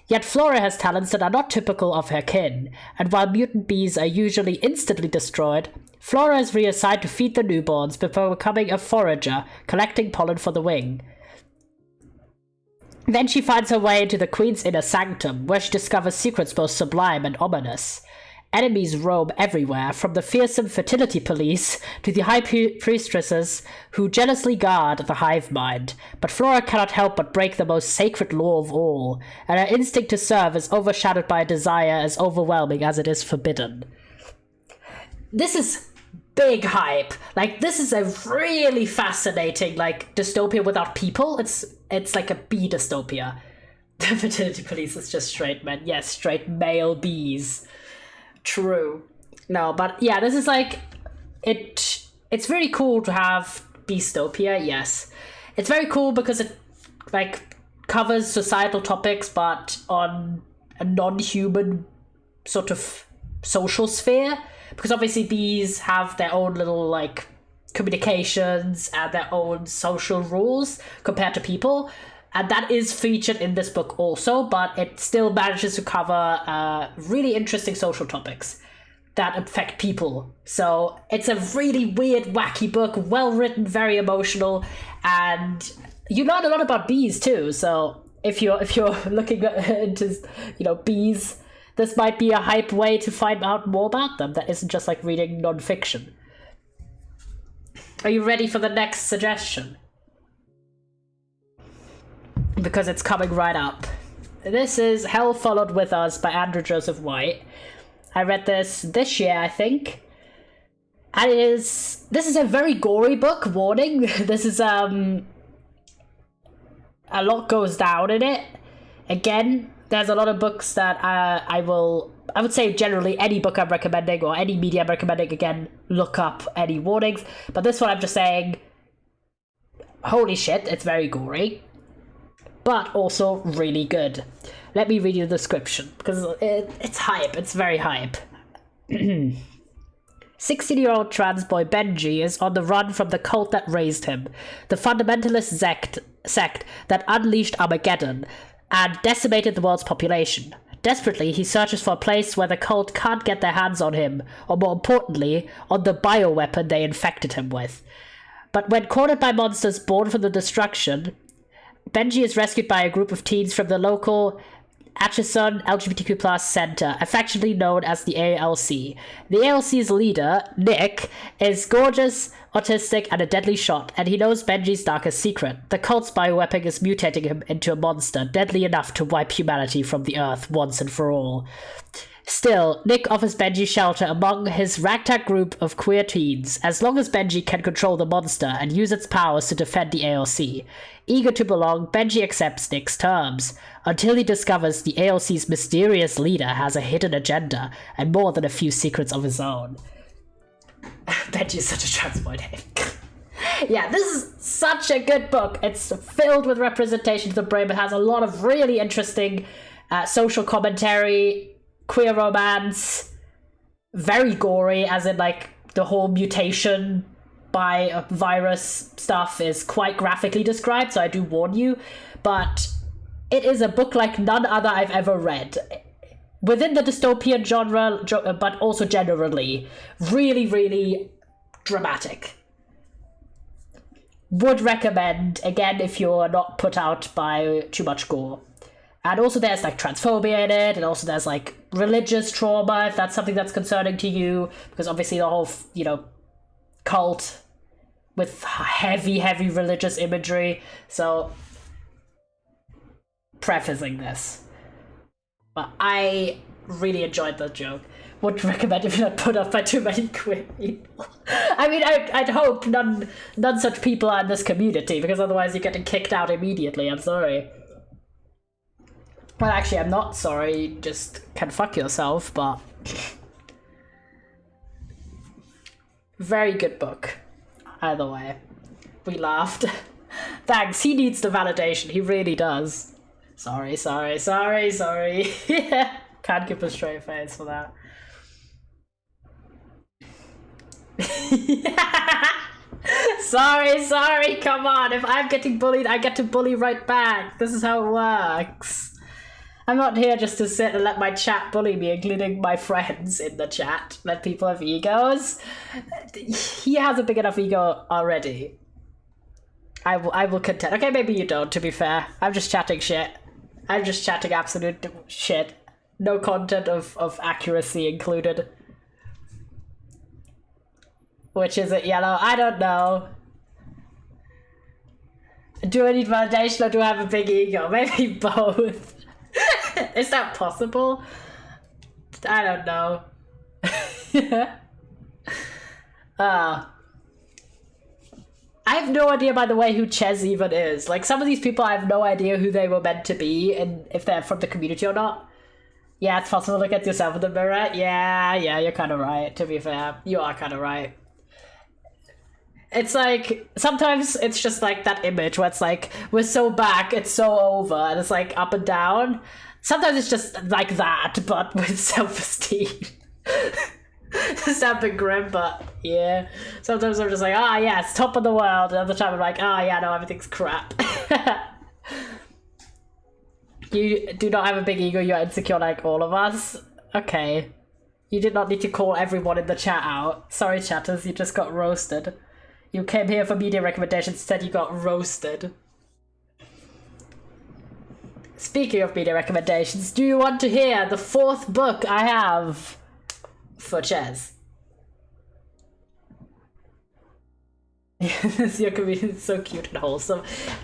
[SPEAKER 1] Yet Flora has talents that are not typical of her kin, and while mutant bees are usually instantly destroyed, Flora is reassigned to feed the newborns before becoming a forager, collecting pollen for the wing. Then she finds her way into the Queen's inner sanctum, where she discovers secrets both sublime and ominous. Enemies roam everywhere, from the fearsome fertility police to the high priestesses who jealously guard the hive mind. But Flora cannot help but break the most sacred law of all, and her instinct to serve is overshadowed by a desire as overwhelming as it is forbidden. This is big hype. Like, this is a really fascinating, like, dystopia without people. It's like a bee dystopia. The fertility police is just straight men. Yes, straight male bees. True. No, but yeah, this is like, it's very cool to have Beastopia, yes. It's very cool because it, like, covers societal topics, but on a non-human sort of social sphere. Because obviously bees have their own little, like, communications and their own social rules compared to people. And that is featured in this book also, but it still manages to cover really interesting social topics that affect people. So it's a really weird, wacky book, well written, very emotional, and you learn a lot about bees too. So if you're looking into, you know, bees, this might be a hype way to find out more about them that isn't just like reading non-fiction. Are you ready for the next suggestion? Because it's coming right up. This is Hell Followed With Us by Andrew Joseph White. I read this year, I think. And this is a very gory book, warning. This is, a lot goes down in it. Again, there's a lot of books that I would say generally any book I'm recommending or any media I'm recommending, again, look up any warnings. But this one I'm just saying, holy shit, it's very gory. But also really good. Let me read you the description, because it's hype, it's very hype. 16-year-old trans boy Benji is on the run from the cult that raised him, the fundamentalist sect that unleashed Armageddon and decimated the world's population. Desperately, he searches for a place where the cult can't get their hands on him, or more importantly, on the bioweapon they infected him with. But when cornered by monsters born from the destruction, Benji is rescued by a group of teens from the local Atchison LGBTQ+ center, affectionately known as the ALC. The ALC's leader, Nick, is gorgeous, autistic, and a deadly shot, and he knows Benji's darkest secret. The cult's bioweapon is mutating him into a monster, deadly enough to wipe humanity from the earth once and for all. Still, Nick offers Benji shelter among his ragtag group of queer teens, as long as Benji can control the monster and use its powers to defend the ALC. Eager to belong, Benji accepts Nick's terms, until he discovers the ALC's mysterious leader has a hidden agenda, and more than a few secrets of his own. Benji is such a trans boy name. Yeah, this is such a good book. It's filled with representation of the brain, but has a lot of really interesting social commentary, queer romance, very gory, as in, like, the whole mutation by a virus stuff is quite graphically described, so I do warn you, but it is a book like none other I've ever read. Within the dystopian genre, but also generally, really, really dramatic. Would recommend, again, if you're not put out by too much gore. And also there's, like, transphobia in it, and also there's, like, religious trauma, if that's something that's concerning to you, because obviously the whole, you know, cult with heavy religious imagery. So, prefacing this. But I really enjoyed that joke. Would recommend if you're not put up by too many queer people. I mean, I'd hope none such people are in this community, because otherwise you're getting kicked out immediately. I'm sorry. Well, actually, I'm not sorry. You just can fuck yourself, but very good book. Either way, we laughed. Thanks. He needs the validation. He really does. Sorry. Can't give a straight face for that. Sorry, come on. If I'm getting bullied, I get to bully right back. This is how it works. I'm not here just to sit and let my chat bully me, including my friends in the chat. Let people have egos. He has a big enough ego already. I will contend. Okay, maybe you don't, to be fair. I'm just chatting shit. I'm just chatting absolute shit. No content of accuracy included. Which is it, yellow? I don't know. Do I need validation or do I have a big ego? Maybe both. Is that possible? I don't know. I have no idea, by the way, who Ches even is. Like, some of these people, I have no idea who they were meant to be and if they're from the community or not. Yeah, it's possible to look at yourself in the mirror. Yeah, you're kind of right, to be fair. You are kind of right. It's like, sometimes it's just like that image where it's like, we're so back, it's so over, and it's like up and down. Sometimes it's just like that, but with self-esteem. Just a bit grim, but yeah. Sometimes I'm just like, yeah, it's top of the world. And other time I'm like, yeah, no, everything's crap. You do not have a big ego, you're insecure like all of us. Okay. You did not need to call everyone in the chat out. Sorry, chatters, you just got roasted. You came here for media recommendations, instead you got roasted. Speaking of media recommendations, do you want to hear the 4th book I have for Ches? Your community is so cute and wholesome.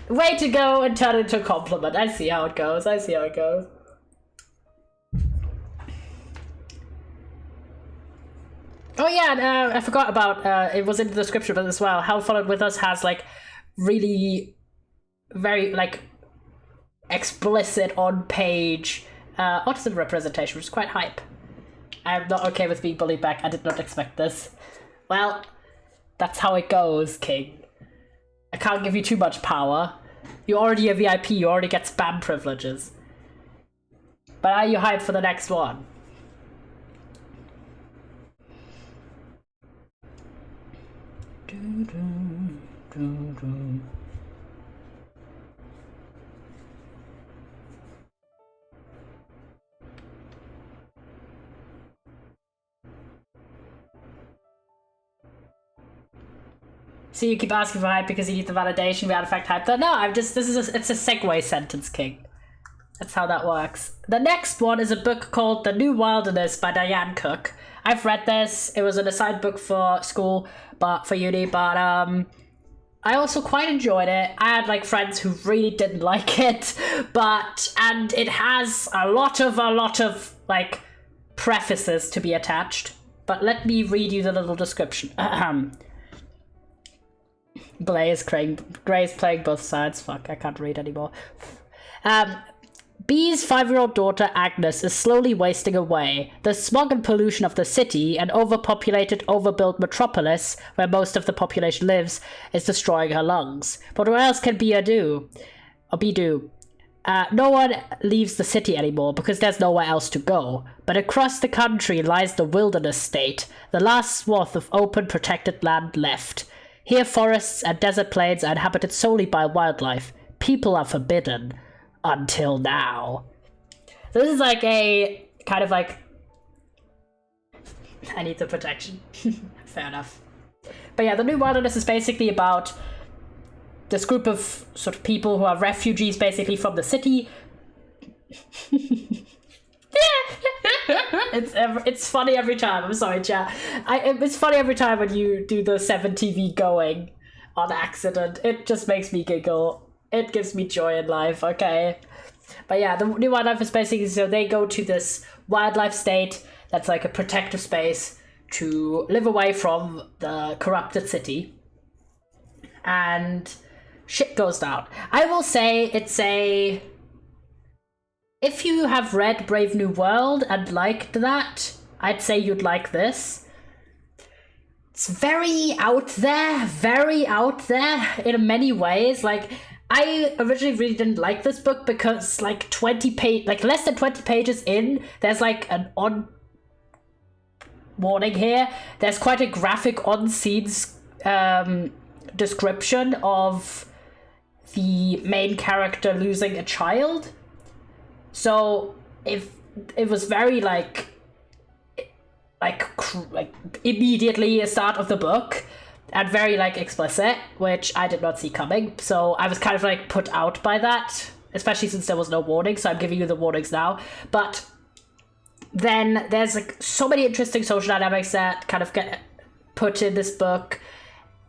[SPEAKER 1] Way to go and turn it into a compliment. I see how it goes. Oh yeah, and I forgot about, it was in the description but as well, How Followed With Us has like really very like explicit on page autism representation, which is quite hype. I'm not okay with being bullied back. I did not expect this. Well, that's how it goes, King. I can't give you too much power. You're already a VIP, you already get spam privileges. But are you hyped for the next one? So you keep asking for hype because you need the validation without effect hype. No, I'm just, it's a segue sentence, King. That's how that works. The next one is a book called The New Wilderness by Diane Cook. I've read this. It was an assigned book for school, but for uni, but I also quite enjoyed it. I had like friends who really didn't like it, and it has a lot of like prefaces to be attached. But let me read you the little description. Gray's playing both sides. Fuck, I can't read anymore. Bee's 5-year-old daughter Agnes is slowly wasting away. The smog and pollution of the city, an overpopulated, overbuilt metropolis where most of the population lives, is destroying her lungs. But what else can Bee do? No one leaves the city anymore because there's nowhere else to go. But across the country lies the wilderness state, the last swath of open, protected land left. Here forests and desert plains are inhabited solely by wildlife. People are forbidden. Until now. So this is like a kind of like, I need the protection. Fair enough. But yeah, The New Wilderness is basically about this group of sort of people who are refugees basically from the city. It's funny every time. I'm sorry, chat. It's funny every time when you do the 7TV going on accident. It just makes me giggle. It gives me joy in life, okay? But yeah, The New Wildlife is basically, so they go to this wildlife state that's like a protective space to live away from the corrupted city. And shit goes down. I will say it's a... If you have read Brave New World and liked that, I'd say you'd like this. It's very out there in many ways. Like, I originally really didn't like this book because like less than 20 pages in, there's like an on warning here. There's quite a graphic on scenes description of the main character losing a child. So if it was very like immediately a start of the book and very like explicit, which I did not see coming. So I was kind of like put out by that, especially since there was no warning. So I'm giving you the warnings now. But then there's like so many interesting social dynamics that kind of get put in this book.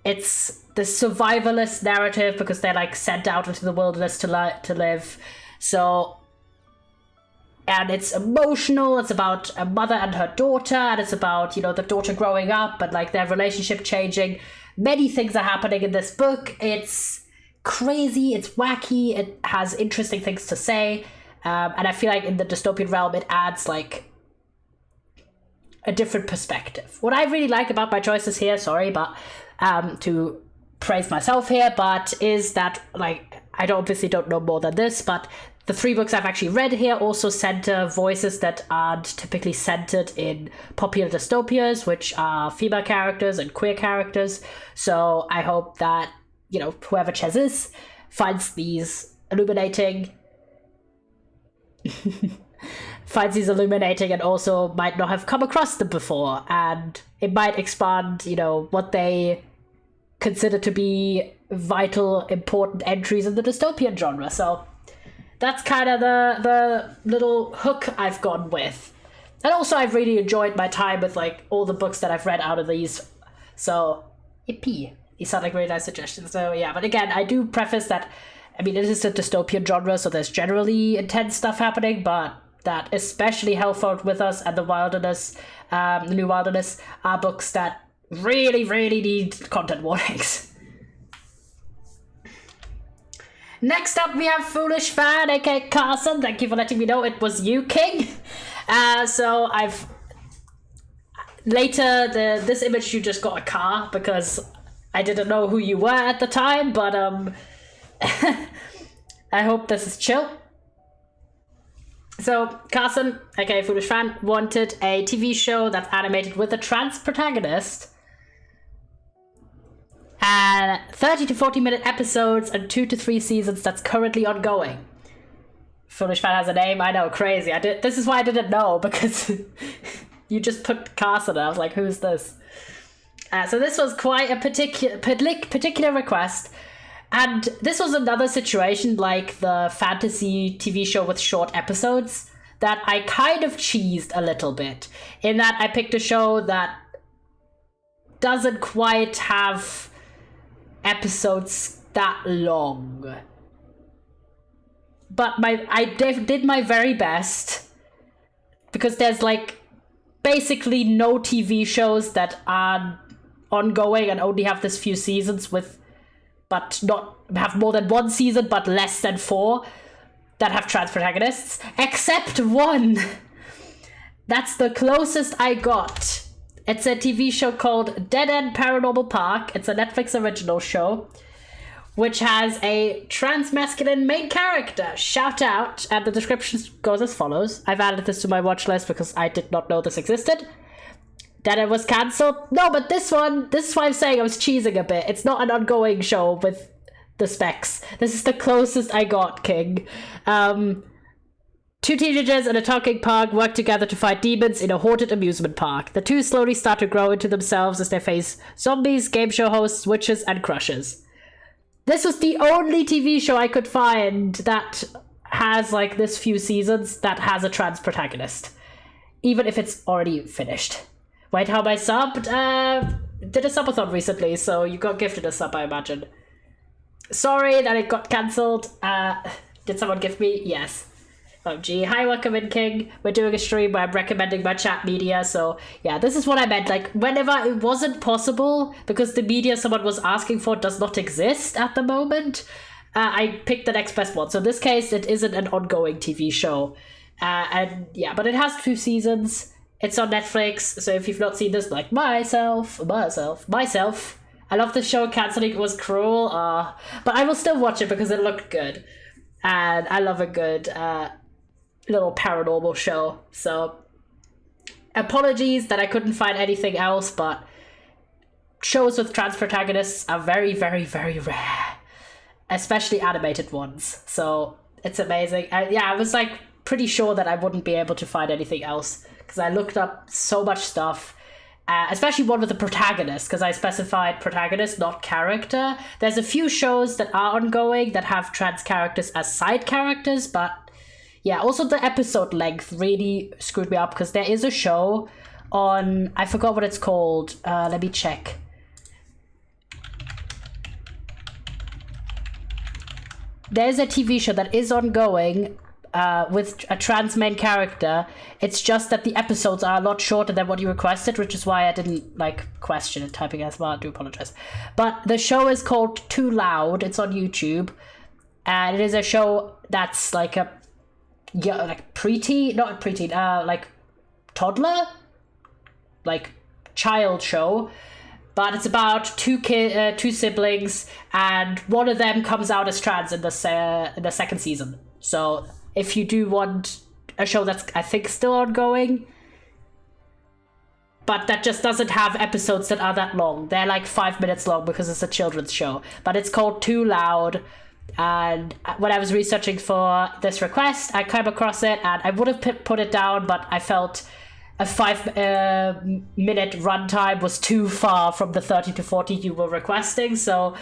[SPEAKER 1] It's the survivalist narrative because they're like sent out into the wilderness to live. So, and it's emotional. It's about a mother and her daughter, and it's about, you know, the daughter growing up and like their relationship changing. Many things are happening in this book. It's crazy, it's wacky, it has interesting things to say, and I feel like in the dystopian realm it adds like a different perspective. What I really like about my choices here, sorry, but to praise myself here, but is that like I obviously don't know more than this, but the 3 books I've actually read here also center voices that aren't typically centered in popular dystopias, which are female characters and queer characters. So I hope that, you know, whoever Ches is finds these illuminating and also might not have come across them before, and it might expand, you know, what they consider to be vital, important entries in the dystopian genre. So that's kind of the little hook I've gone with. And also I've really enjoyed my time with like all the books that I've read out of these. So, yippee. These sound like really nice suggestions. So yeah, but again, I do preface that, I mean, it is a dystopian genre, so there's generally intense stuff happening, but that especially Hellfought With Us and The Wilderness, The New Wilderness, are books that really, really need content warnings. Next up, we have Foolish Fan, aka Carson. Thank you for letting me know it was you, King. So I've... Later, this image, you just got a car, because I didn't know who you were at the time, but I hope this is chill. So, Carson, aka Foolish Fan, wanted a TV show that's animated with a trans protagonist, and 30 to 40 minute episodes and 2 to 3 seasons that's currently ongoing. Foolish Fan has a name, I know, crazy. This is why I didn't know, because you just put Carson and I was like, who's this? So this was quite a particular request, and this was another situation like the fantasy TV show with short episodes that I kind of cheesed a little bit, in that I picked a show that doesn't quite have episodes that long. But I did my very best, because there's like basically no TV shows that are ongoing and only have this few seasons but not have more than 1 season but less than 4 that have trans protagonists, except one. That's the closest I got. It's a TV show called Dead End Paranormal Park. It's a Netflix original show, which has a trans masculine main character. Shout out. And the description goes as follows. I've added this to my watch list because I did not know this existed. That it was cancelled. No, but this is why I'm saying I was cheesing a bit. It's not an ongoing show with the specs. This is the closest I got, King. 2 teenagers in a talking park work together to fight demons in a haunted amusement park. The 2 slowly start to grow into themselves as they face zombies, game show hosts, witches, and crushes. This was the only TV show I could find that has like this few seasons that has a trans protagonist, even if it's already finished. Wait, how am I subbed? Did a subathon recently, so you got gifted a sub, I imagine. Sorry that it got cancelled. Did someone gift me? Yes. OMG. Hi, welcome in, King. We're doing a stream where I'm recommending my chat media, so yeah, this is what I meant. Like, whenever it wasn't possible, because the media someone was asking for does not exist at the moment, I picked the next best one. So in this case, it isn't an ongoing TV show. And yeah, but it has 2 seasons. It's on Netflix, so if you've not seen this, like myself, I love this show. Cancelling it was cruel, but I will still watch it because it looked good, and I love a good little paranormal show. So apologies that I couldn't find anything else, but shows with trans protagonists are very, very, very rare, especially animated ones. So it's amazing. I was like pretty sure that I wouldn't be able to find anything else because I looked up so much stuff. Especially one with a protagonist, because I specified protagonist, not character. There's a few shows that are ongoing that have trans characters as side characters, but yeah, also the episode length really screwed me up, because there is a show on, I forgot what it's called, let me check. There's a TV show that is ongoing with a trans main character. It's just that the episodes are a lot shorter than what you requested, which is why I didn't like question it typing as well. I do apologize. But the show is called Too Loud. It's on YouTube, and it is a show that's like a like preteen, not preteen, like toddler, like child show. But it's about two siblings, and one of them comes out as trans in the second season. So if you do want a show that's, I think, still ongoing, but that just doesn't have episodes that are that long. They're like 5 minutes long because it's a children's show. But it's called Too Loud. And when I was researching for this request, I came across it, and I would have put it down, but I felt a 5 minute runtime was too far from the 30 to 40 you were requesting. So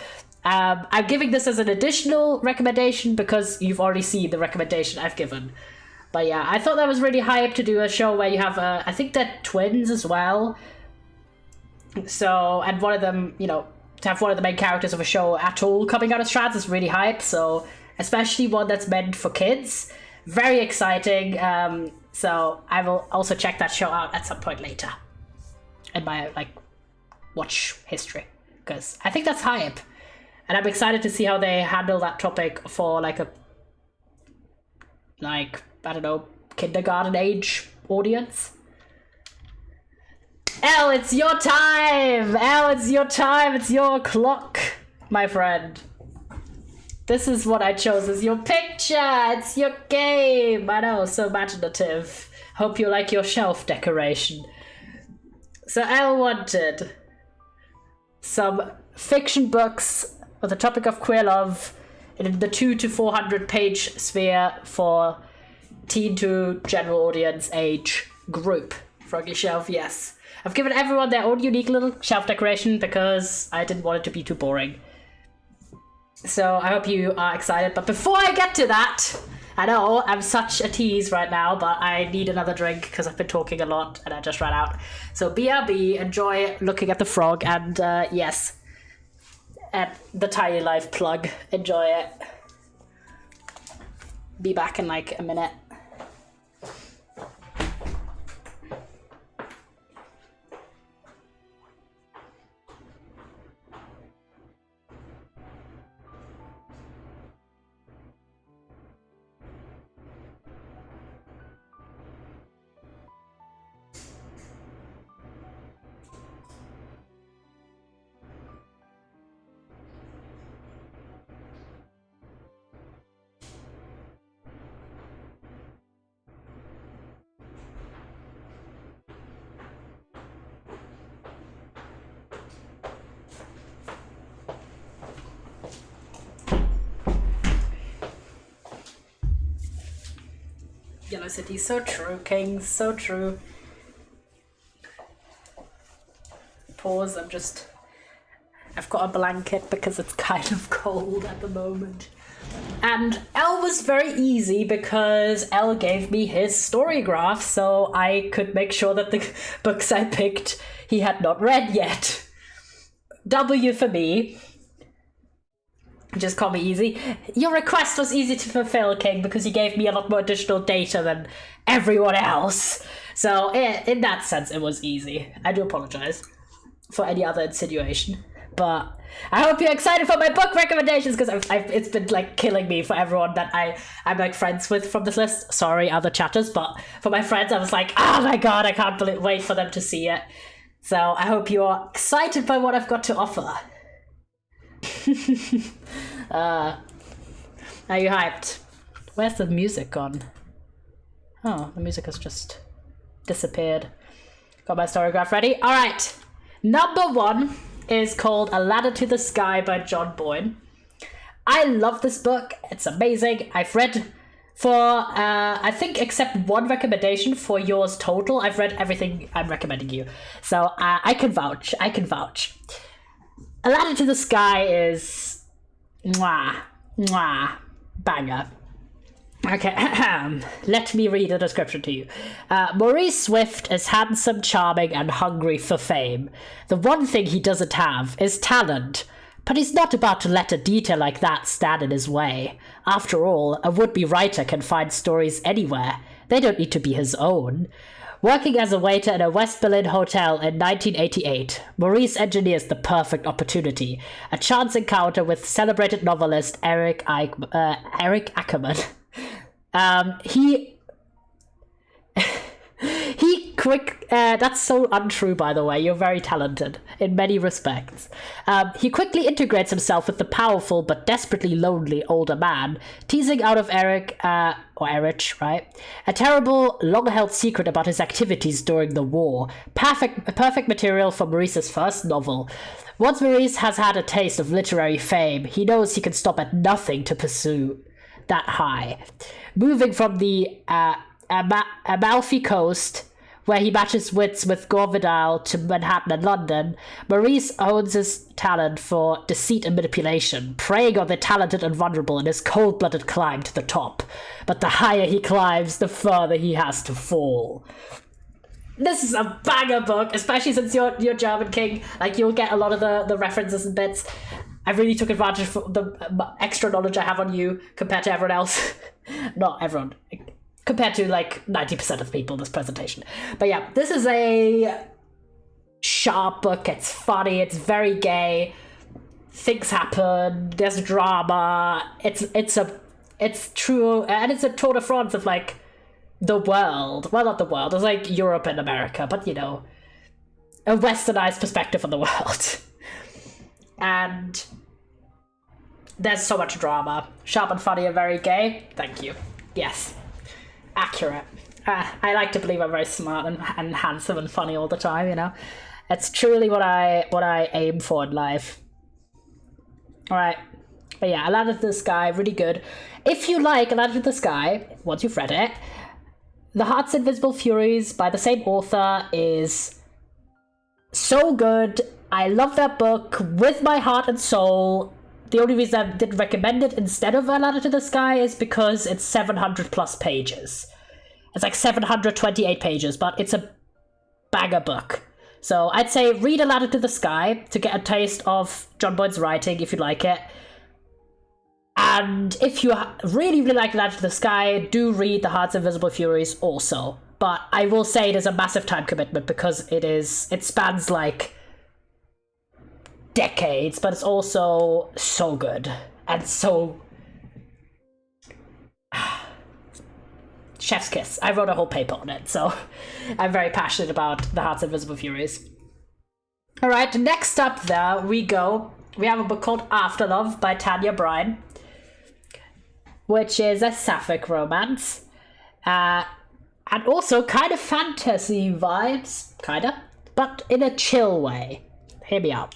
[SPEAKER 1] I'm giving this as an additional recommendation because you've already seen the recommendation I've given. But yeah, I thought that was really hype to do a show where you have, I think they're twins as well. So, and one of them, you know, to have one of the main characters of a show at all coming out as trans is really hype. So, especially one that's meant for kids. Very exciting. So I will also check that show out at some point later in my, like, watch history. Because I think that's hype. And I'm excited to see how they handle that topic for, like, a, like, I don't know, kindergarten age audience. Elle, it's your time! Elle, it's your time! It's your clock, my friend. This is what I chose as your picture! It's your game! I know, so imaginative. Hope you like your shelf decoration. So Elle wanted some fiction books with the topic of queer love in the 200 to 400 page sphere for teen to general audience age group. Froggy shelf, yes. I've given everyone their own unique little shelf decoration because I didn't want it to be too boring. So I hope you are excited. But before I get to that, I know I'm such a tease right now, but I need another drink because I've been talking a lot and I just ran out. So BRB, enjoy looking at the frog, and yes, at the Tiny Life plug, enjoy it. Be back in like a minute. Yellow City, so true, Kings, so true. Pause, I've got a blanket because it's kind of cold at the moment. And Elle was very easy because Elle gave me his story graph, so I could make sure that the books I picked he had not read yet. W for me. Just call me easy. Your request was easy to fulfill, King, because you gave me a lot more additional data than everyone else. So, in that sense, it was easy. I do apologize for any other insinuation. But I hope you're excited for my book recommendations, because it's been, like, killing me for everyone that I'm, like, friends with from this list. Sorry, other chatters, but for my friends, I was like, oh my god, I can't wait for them to see it. So, I hope you're excited by what I've got to offer. Are you hyped? Where's the music gone? Oh, the music has just disappeared. Got my story graph ready. Alright, number one is called A Ladder to the Sky by John Boyne. I love this book. It's amazing. I've read for, I think except one recommendation for yours total, I've read everything I'm recommending you. So I can vouch. A Ladder to the Sky is banger. Okay, let me read the description to you. Maurice Swift is handsome, charming, and hungry for fame. The one thing he doesn't have is talent. But he's not about to let a detail like that stand in his way. After all, a would-be writer can find stories anywhere. They don't need to be his own. Working as a waiter in a West Berlin hotel in 1988, Maurice engineers the perfect opportunity. A chance encounter with celebrated novelist Eric Ackerman. That's so untrue, by the way. You're very talented in many respects. He quickly integrates himself with the powerful but desperately lonely older man, teasing out of Eric, right? A terrible, long-held secret about his activities during the war. Perfect material for Maurice's first novel. Once Maurice has had a taste of literary fame, he knows he can stop at nothing to pursue that high. Moving from the Amalfi Coast, where he matches wits with Gore Vidal, to Manhattan and London, Maurice owns his talent for deceit and manipulation, preying on the talented and vulnerable in his cold-blooded climb to the top. But the higher he climbs, the further he has to fall. This is a banger book, especially since you're German King. Like, you'll get a lot of the references and bits. I really took advantage of the extra knowledge I have on you compared to everyone else. Not everyone. Compared to, like, 90% of the people in this presentation. But yeah, this is a sharp book. It's funny. It's very gay. Things happen. There's drama. It's true. And it's a tour de France of, like, the world. Well, not the world. It's like Europe and America. But, you know, a westernized perspective on the world. And there's so much drama. Sharp and funny and very gay. Thank you. Yes. Accurate. I like to believe I'm very smart and handsome and funny all the time, you know? It's truly what I aim for in life. Alright. But yeah, A Ladder to the Sky, really good. If you like A Ladder to the Sky, once you've read it, The Heart's Invisible Furies by the same author is so good. I love that book with my heart and soul. The only reason I didn't recommend it instead of A Ladder to the Sky is because it's 700 plus pages. It's like 728 pages, but it's a banger book. So I'd say read A Ladder to the Sky to get a taste of John Boyne's writing if you like it. And if you really, really like A Ladder to the Sky, do read The Heart's Invisible Furies also. But I will say it is a massive time commitment because it spans like decades, but it's also so good and so chef's kiss. I wrote a whole paper on it, so I'm very passionate about The Heart's Invisible Furies. All right, next up there we have a book called Afterlove by Tanya Bryan, which is a sapphic romance, and also kind of fantasy vibes, but in a chill way. Hear me out.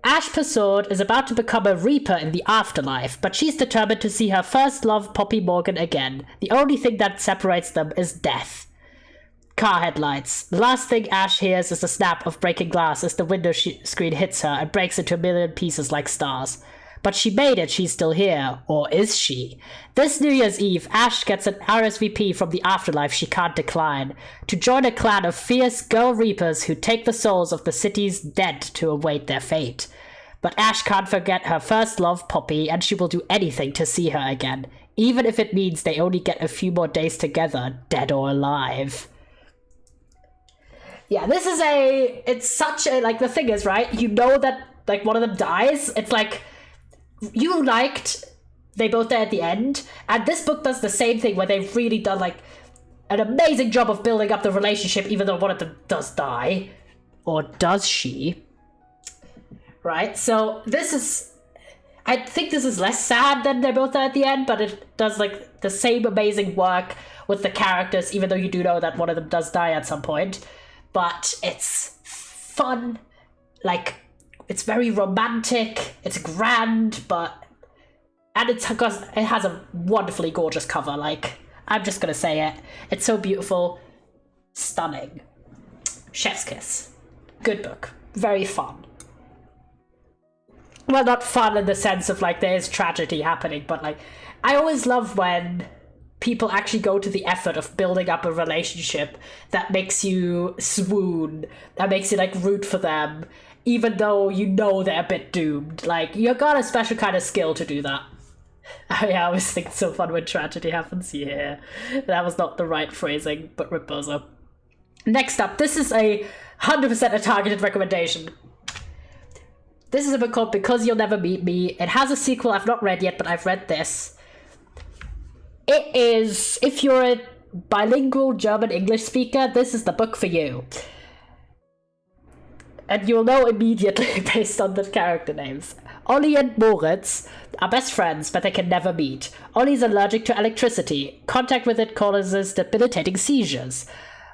[SPEAKER 1] Ash Persaud is about to become a Reaper in the afterlife, but she's determined to see her first love, Poppy Morgan, again. The only thing that separates them is death. Car headlights. The last thing Ash hears is the snap of breaking glass as the window screen hits her and breaks into a million pieces like stars. But she made it, she's still here. Or is she? This New Year's Eve, Ash gets an RSVP from the afterlife she can't decline, to join a clan of fierce girl reapers who take the souls of the city's dead to await their fate. But Ash can't forget her first love, Poppy, and she will do anything to see her again, even if it means they only get a few more days together, dead or alive. Yeah, it's such a, like, the thing is, right, you know that, like, one of them dies, it's like, you liked they both die at the end, and this book does the same thing where they've really done like an amazing job of building up the relationship even though one of them does die. Or does she? Right, so I think this is less sad than they both die at the end, but it does like the same amazing work with the characters, even though you do know that one of them does die at some point. But it's fun like, it's very romantic, it's grand, and it has a wonderfully gorgeous cover. Like, I'm just gonna say it. It's so beautiful, stunning. Chef's kiss. Good book. Very fun. Well, not fun in the sense of, like, there's tragedy happening, but, like, I always love when people actually go to the effort of building up a relationship that makes you swoon, that makes you, like, root for them, even though you know they're a bit doomed. Like, you got a special kind of skill to do that. I always think it's so fun when tragedy happens. Yeah, that was not the right phrasing, but Ripbozo. Next up, this is a 100% a targeted recommendation. This is a book called Because You'll Never Meet Me. It has a sequel I've not read yet, but I've read this. It is, if you're a bilingual German-English speaker, this is the book for you. And you'll know immediately based on the character names. Ollie and Moritz are best friends, but they can never meet. Ollie's allergic to electricity. Contact with it causes debilitating seizures.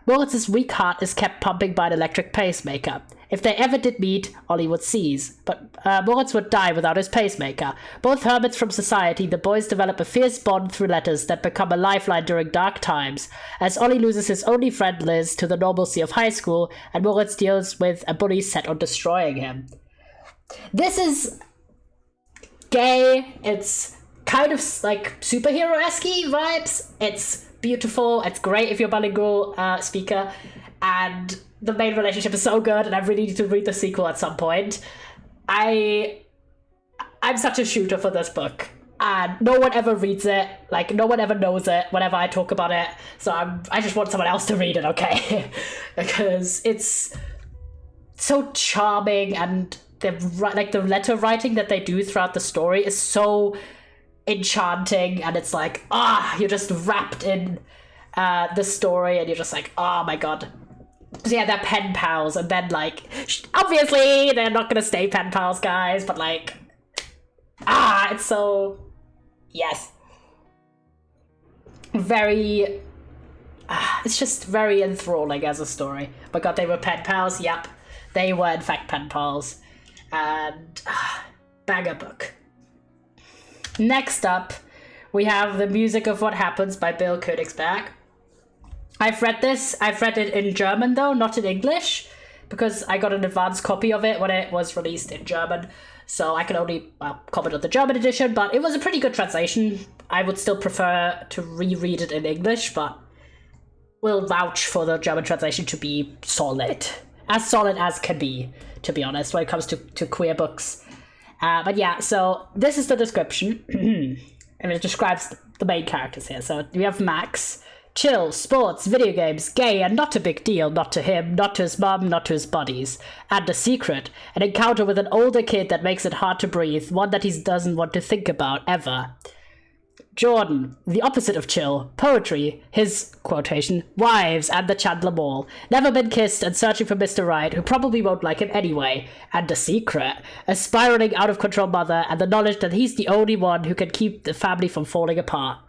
[SPEAKER 1] Moritz's weak heart is kept pumping by an electric pacemaker. If they ever did meet, Ollie would seize, but Moritz would die without his pacemaker. Both hermits from society, the boys develop a fierce bond through letters that become a lifeline during dark times, as Ollie loses his only friend Liz to the normalcy of high school, and Moritz deals with a bully set on destroying him. This is gay, it's kind of like superhero-esque vibes, it's beautiful, it's great if you're a bilingual speaker, and the main relationship is so good, and I really need to read the sequel at some point. I'm such a shooter for this book, and no one ever reads it, like, no one ever knows it whenever I talk about it, so I just want someone else to read it, okay? Because it's so charming, and the letter writing that they do throughout the story is so enchanting, and it's like, you're just wrapped in the story, and you're just like, oh my god. So yeah, they're pen pals, and then, like, obviously they're not gonna stay pen pals, guys, but, like, it's so, yes. Very, it's just very enthralling as a story. But god, they were pen pals, yep. They were, in fact, pen pals. And, banger book. Next up, we have The Music of What Happens by Bill Königsberg. I've read this. I've read it in German, though, not in English, because I got an advanced copy of it when it was released in German, so I can only comment on the German edition, but it was a pretty good translation. I would still prefer to reread it in English, but we'll vouch for the German translation to be solid. As solid as can be, to be honest, when it comes to queer books. But yeah, so this is the description. And it describes the main characters here. So we have Max. Chill, sports, video games, gay, and not a big deal, not to him, not to his mum, not to his buddies. And a secret. An encounter with an older kid that makes it hard to breathe, one that he doesn't want to think about, ever. Jordan, the opposite of chill, poetry, his, quotation, wives, and the Chandler Mall. Never been kissed and searching for Mr. Right, who probably won't like him anyway. And a secret. A spiraling out-of-control mother, and the knowledge that he's the only one who can keep the family from falling apart.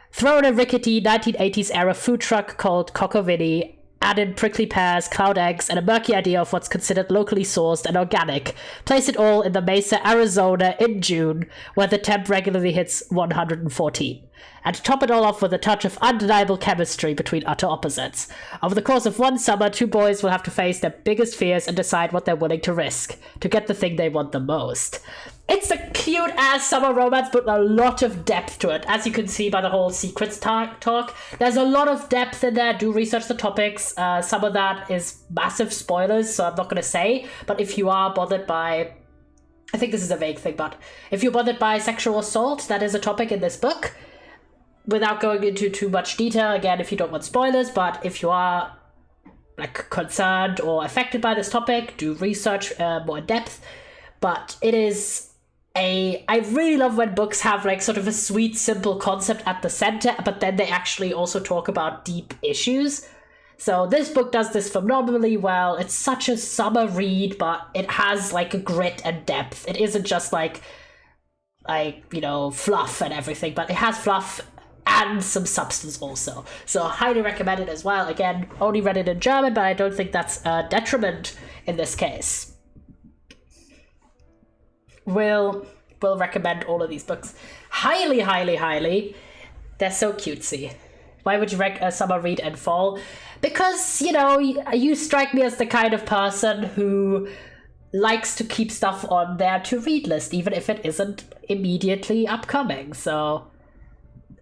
[SPEAKER 1] Throw in a rickety 1980s-era food truck called Cocovini, add in prickly pears, cloud eggs, and a murky idea of what's considered locally sourced and organic. Place it all in the Mesa, Arizona in June, where the temp regularly hits 114. And to top it all off with a touch of undeniable chemistry between utter opposites. Over the course of one summer, two boys will have to face their biggest fears and decide what they're willing to risk to get the thing they want the most. It's a cute-ass summer romance, but a lot of depth to it, as you can see by the whole secrets talk. There's a lot of depth in there. Do research the topics. Some of that is massive spoilers, so I'm not going to say. But if you are bothered by... I think this is a vague thing, but if you're bothered by sexual assault, that is a topic in this book. Without going into too much detail, again, if you don't want spoilers, but if you are like concerned or affected by this topic, do research more in depth. But it is... I really love when books have like sort of a sweet, simple concept at the center, but then they actually also talk about deep issues. So this book does this phenomenally well. It's such a summer read, but it has like a grit and depth. It isn't just like, you know, fluff and everything, but it has fluff and some substance also. So highly recommend it as well. Again, only read it in German, but I don't think that's a detriment in this case. will recommend all of these books. Highly, highly, highly. They're so cutesy. Why would you summer read and fall? Because, you know, you strike me as the kind of person who likes to keep stuff on their to-read list, even if it isn't immediately upcoming. So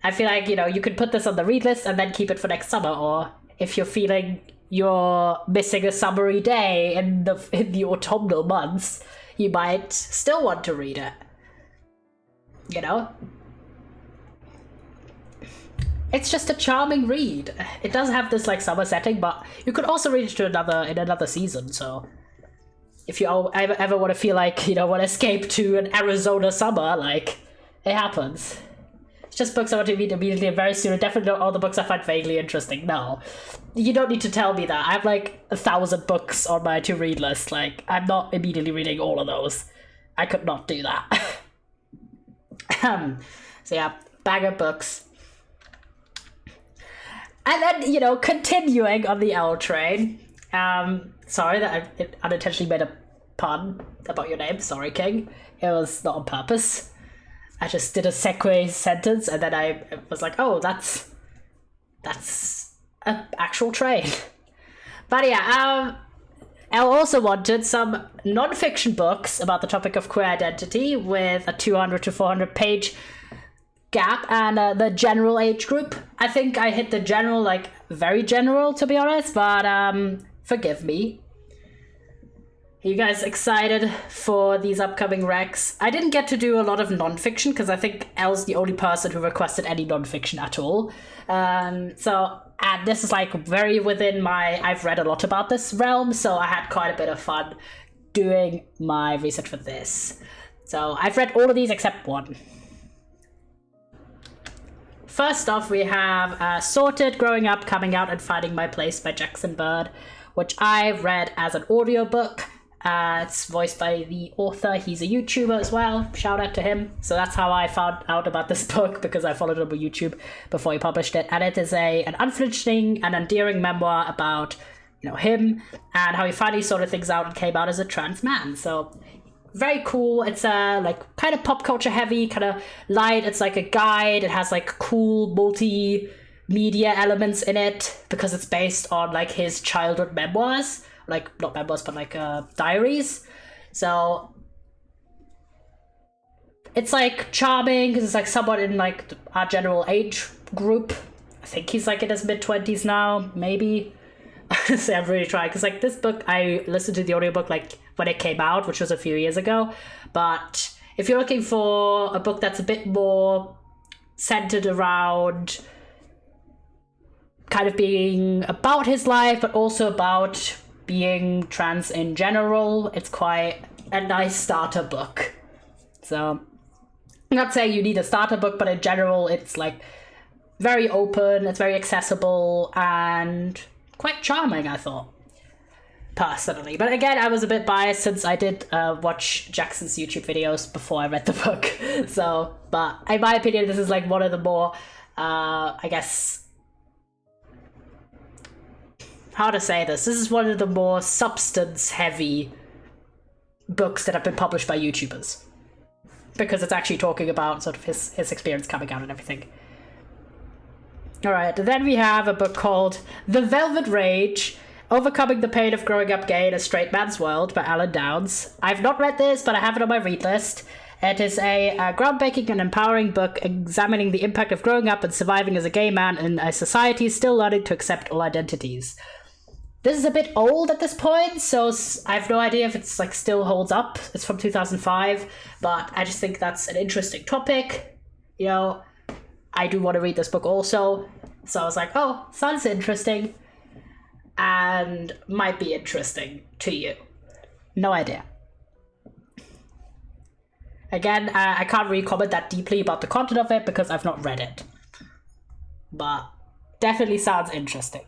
[SPEAKER 1] I feel like, you know, you could put this on the read list and then keep it for next summer, or if you're feeling you're missing a summery day in the autumnal months, you might still want to read it. You know? It's just a charming read. It does have this like summer setting, but you could also read it in another season, so if you ever want to feel like, you know, want to escape to an Arizona summer, like, it happens. It's just books I want to read immediately and very soon. Definitely not all the books I find vaguely interesting. No. You don't need to tell me that. I have like 1,000 books on my to-read list. Like, I'm not immediately reading all of those. I could not do that. So yeah, bag of books. And then, you know, continuing on the L train. Sorry that I unintentionally made a pun about your name. Sorry, King. It was not on purpose. I just did a segue sentence and then I was like, oh, that's an actual train. But yeah, Elle also wanted some non-fiction books about the topic of queer identity with a 200 to 400 page gap and the general age group. I think I hit the general, like, very general, to be honest, but forgive me. Are you guys excited for these upcoming recs? I didn't get to do a lot of non-fiction because I think Elle's the only person who requested any non-fiction at all. And this is like very within my, I've read a lot about this realm, so I had quite a bit of fun doing my research for this. So I've read all of these except one. First off, we have Sorted, Growing Up, Coming Out and Finding My Place by Jackson Bird, which I read as an audiobook. It's voiced by the author. He's a YouTuber as well. Shout out to him. So that's how I found out about this book, because I followed him on YouTube before he published it. And it is an unflinching and endearing memoir about, you know, him and how he finally sorted things out and came out as a trans man. So very cool. It's like kind of pop culture heavy, kind of light. It's like a guide. It has like cool multimedia elements in it because it's based on like his childhood memoirs. Like, not memoirs, but like diaries. So it's like charming because it's like someone in like our general age group. I think he's like in his mid-20s now, maybe. So I'm really trying because like this book, I listened to the audiobook like when it came out, which was a few years ago. But if you're looking for a book that's a bit more centered around kind of being about his life, but also about being trans in general, it's quite a nice starter book. So I'm not saying you need a starter book, but in general it's like very open, it's very accessible and quite charming, I thought, personally. But again, I was a bit biased since I did watch Jackson's YouTube videos before I read the book. So, but in my opinion, this is like one of the more I guess, how to say this? This is one of the more substance-heavy books that have been published by YouTubers. Because it's actually talking about sort of his experience coming out and everything. Alright, then we have a book called The Velvet Rage, Overcoming the Pain of Growing Up Gay in a Straight Man's World by Alan Downs. I've not read this, but I have it on my read list. It is a groundbreaking and empowering book examining the impact of growing up and surviving as a gay man in a society still learning to accept all identities. This is a bit old at this point, so I have no idea if it's like still holds up. It's from 2005, but I just think that's an interesting topic. You know, I do want to read this book also, so I was like, oh, sounds interesting, and might be interesting to you. No idea. Again, I can't really comment that deeply about the content of it because I've not read it, but definitely sounds interesting.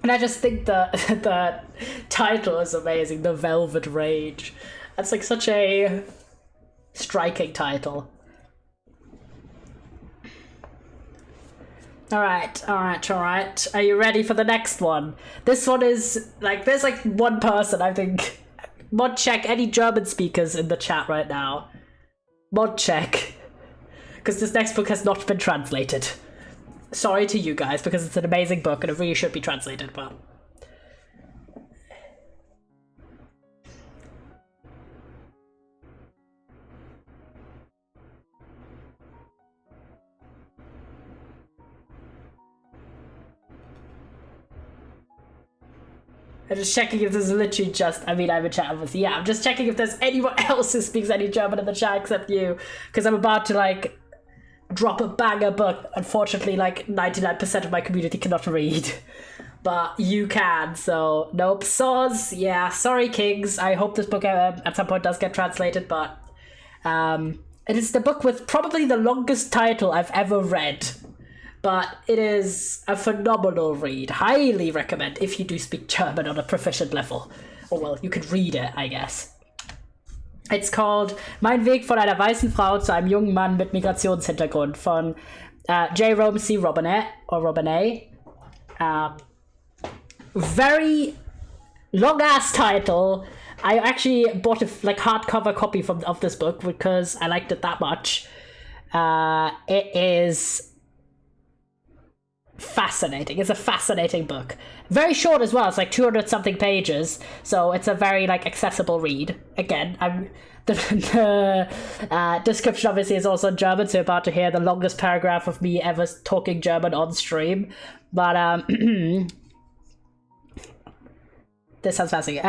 [SPEAKER 1] And I just think the title is amazing, The Velvet Rage. That's like such a striking title. Alright. Are you ready for the next one? This one is, like, there's like one person I think Mod check any German speakers in the chat right now. Mod check. Because this next book has not been translated. Sorry to you guys, because it's an amazing book and it really should be translated, but... I'm just checking if there's literally just, I mean, I'm in chat with, yeah, I'm just checking if there's anyone else who speaks any German in the chat except you, because I'm about to, like, drop a banger book. Unfortunately, like, 99% of my community cannot read, but you can, so, nope. Soz, yeah, sorry, Kings, I hope this book at some point does get translated, but, it is the book with probably the longest title I've ever read. But it is a phenomenal read. Highly recommend if you do speak German on a proficient level. Or well, you could read it, I guess. It's called Mein Weg von einer weißen Frau zu einem jungen Mann mit Migrationshintergrund von J. C. Robinette or Robinet. Very long ass title. I actually bought a hardcover copy of this book because I liked it that much. It is fascinating. It's a fascinating book. Very short as well. It's like 200 something pages, so it's a very accessible read. Again, the description obviously is also in German, so you're about to hear the longest paragraph of me ever talking German on stream. But this sounds fascinating.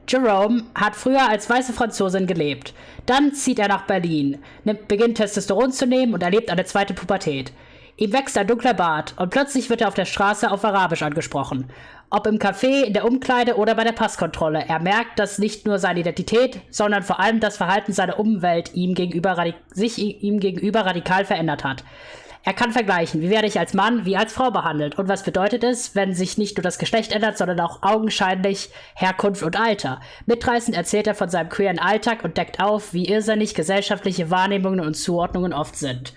[SPEAKER 1] Jerome hat früher als weiße Franzosin gelebt. Dann zieht er nach Berlin, beginnt Testosteron zu nehmen und erlebt eine zweite Pubertät. Ihm wächst ein dunkler Bart und plötzlich wird er auf der Straße auf Arabisch angesprochen. Ob im Café, in der Umkleide oder bei der Passkontrolle. Er merkt, dass nicht nur seine Identität, sondern vor allem das Verhalten seiner Umwelt sich ihm gegenüber radikal verändert hat. Er kann vergleichen, wie werde ich als Mann, wie als Frau behandelt und was bedeutet es, wenn sich nicht nur das Geschlecht ändert, sondern auch augenscheinlich Herkunft und Alter. Mitreißend erzählt er von seinem queeren Alltag und deckt auf, wie irrsinnig gesellschaftliche Wahrnehmungen und Zuordnungen oft sind.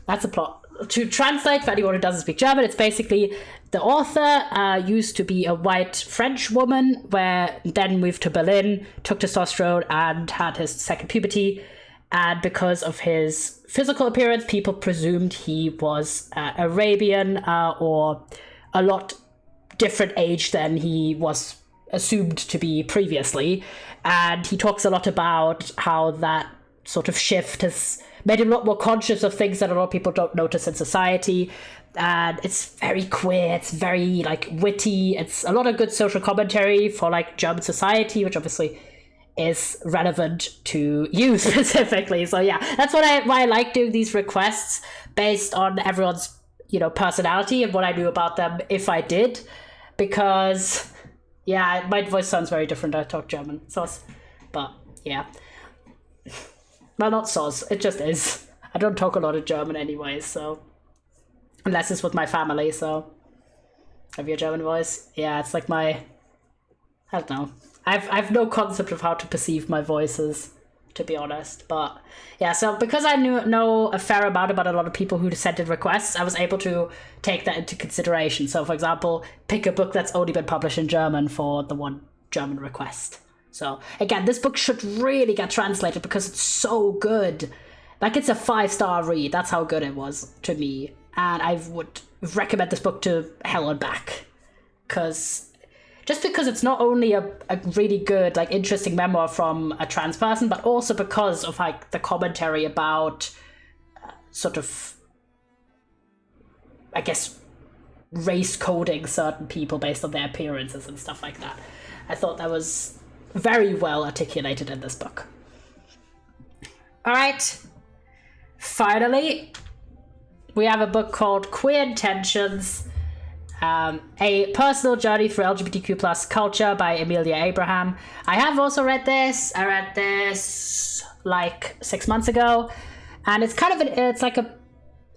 [SPEAKER 1] That's the plot. To translate for anyone who doesn't speak German, it's basically the author used to be a white French woman, where then moved to Berlin, took testosterone and had his second puberty, and because of his physical appearance, people presumed he was Arabian or a lot different age than he was assumed to be previously. And he talks a lot about how that sort of shift has made him a lot more conscious of things that a lot of people don't notice in society. And it's very queer, it's very witty, it's a lot of good social commentary for German society, which obviously is relevant to you specifically. So yeah, that's why I like doing these requests based on everyone's personality and what I knew about them if I did, because yeah, my voice sounds very different. I talk German, but yeah. Well, not soz, it just is. I don't talk a lot of German anyways, so... Unless it's with my family, so... Have you a German voice? Yeah, it's like my... I don't know. I've no concept of how to perceive my voices, to be honest, but... Yeah, so because I know a fair amount about a lot of people who sent in requests, I was able to take that into consideration. So, for example, pick a book that's only been published in German for the one German request. So, again, this book should really get translated because it's so good. It's a 5-star read. That's how good it was to me. And I would recommend this book to hell and back. Because it's not only a really good, interesting memoir from a trans person, but also because of, the commentary about sort of, I guess, race coding certain people based on their appearances and stuff like that. I thought that was very well articulated in this book. Alright. Finally, we have a book called Queer Intentions, a personal journey through LGBTQ plus culture by Amelia Abraham. I have also read this. I read this 6 months ago, and it's kind of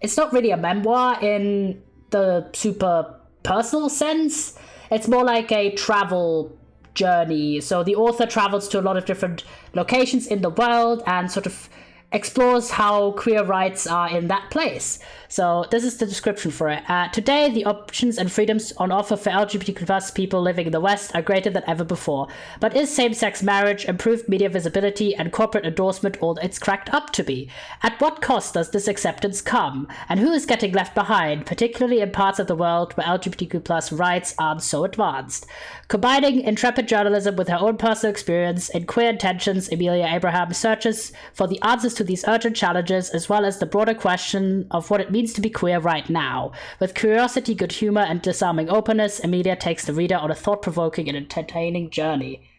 [SPEAKER 1] it's not really a memoir in the super personal sense. It's more like a travel journey. So the author travels to a lot of different locations in the world and sort of explores how queer rights are in that place. So this is the description for it. Today, the options and freedoms on offer for LGBTQ+ people living in the West are greater than ever before. But is same-sex marriage, improved media visibility, and corporate endorsement all it's cracked up to be? At what cost does this acceptance come? And who is getting left behind, particularly in parts of the world where LGBTQ+ rights aren't so advanced? Combining intrepid journalism with her own personal experience in Queer Intentions, Amelia Abraham searches for the answers to these urgent challenges, as well as the broader question of what it means to be queer right now. With curiosity, good humor, and disarming openness, Amelia takes the reader on a thought-provoking and entertaining journey.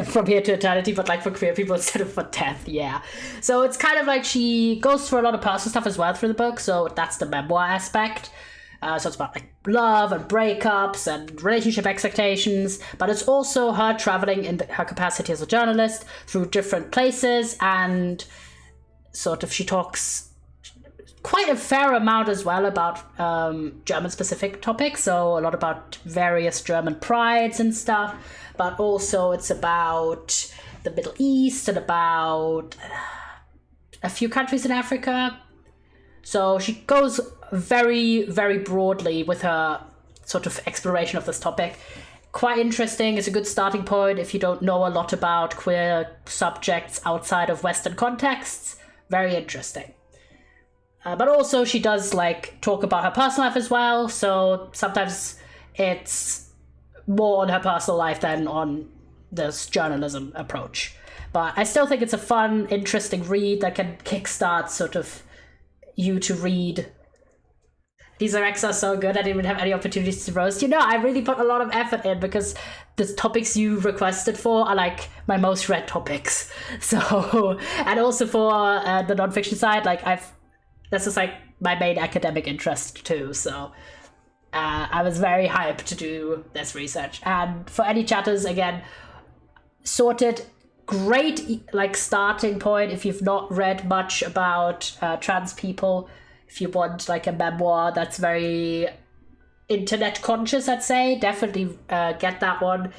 [SPEAKER 1] From here to eternity, but like for queer people instead of for death, yeah. So it's kind of like she goes through a lot of personal stuff as well through the book, so that's the memoir aspect. So it's about like love and breakups and relationship expectations, but it's also her traveling in her capacity as a journalist through different places, and sort of she talks quite a fair amount as well about German specific topics, so a lot about various German prides and stuff, but also it's about the Middle East and about a few countries in Africa. So she goes very, very broadly with her sort of exploration of this topic. Quite interesting. It's a good starting point if you don't know a lot about queer subjects outside of Western contexts. Very interesting. But also she does like talk about her personal life as well. So sometimes it's more on her personal life than on this journalism approach. But I still think it's a fun, interesting read that can kickstart sort of you to read. These RX are so good, I didn't even have any opportunities to roast. I really put a lot of effort in because the topics you requested for are like my most read topics. So, and also for the nonfiction side, like this is like my main academic interest too. So I was very hyped to do this research. And for any chatters, again, sorted, great like starting point if you've not read much about trans people. If you want like a memoir that's very internet conscious, I'd say, definitely get that one.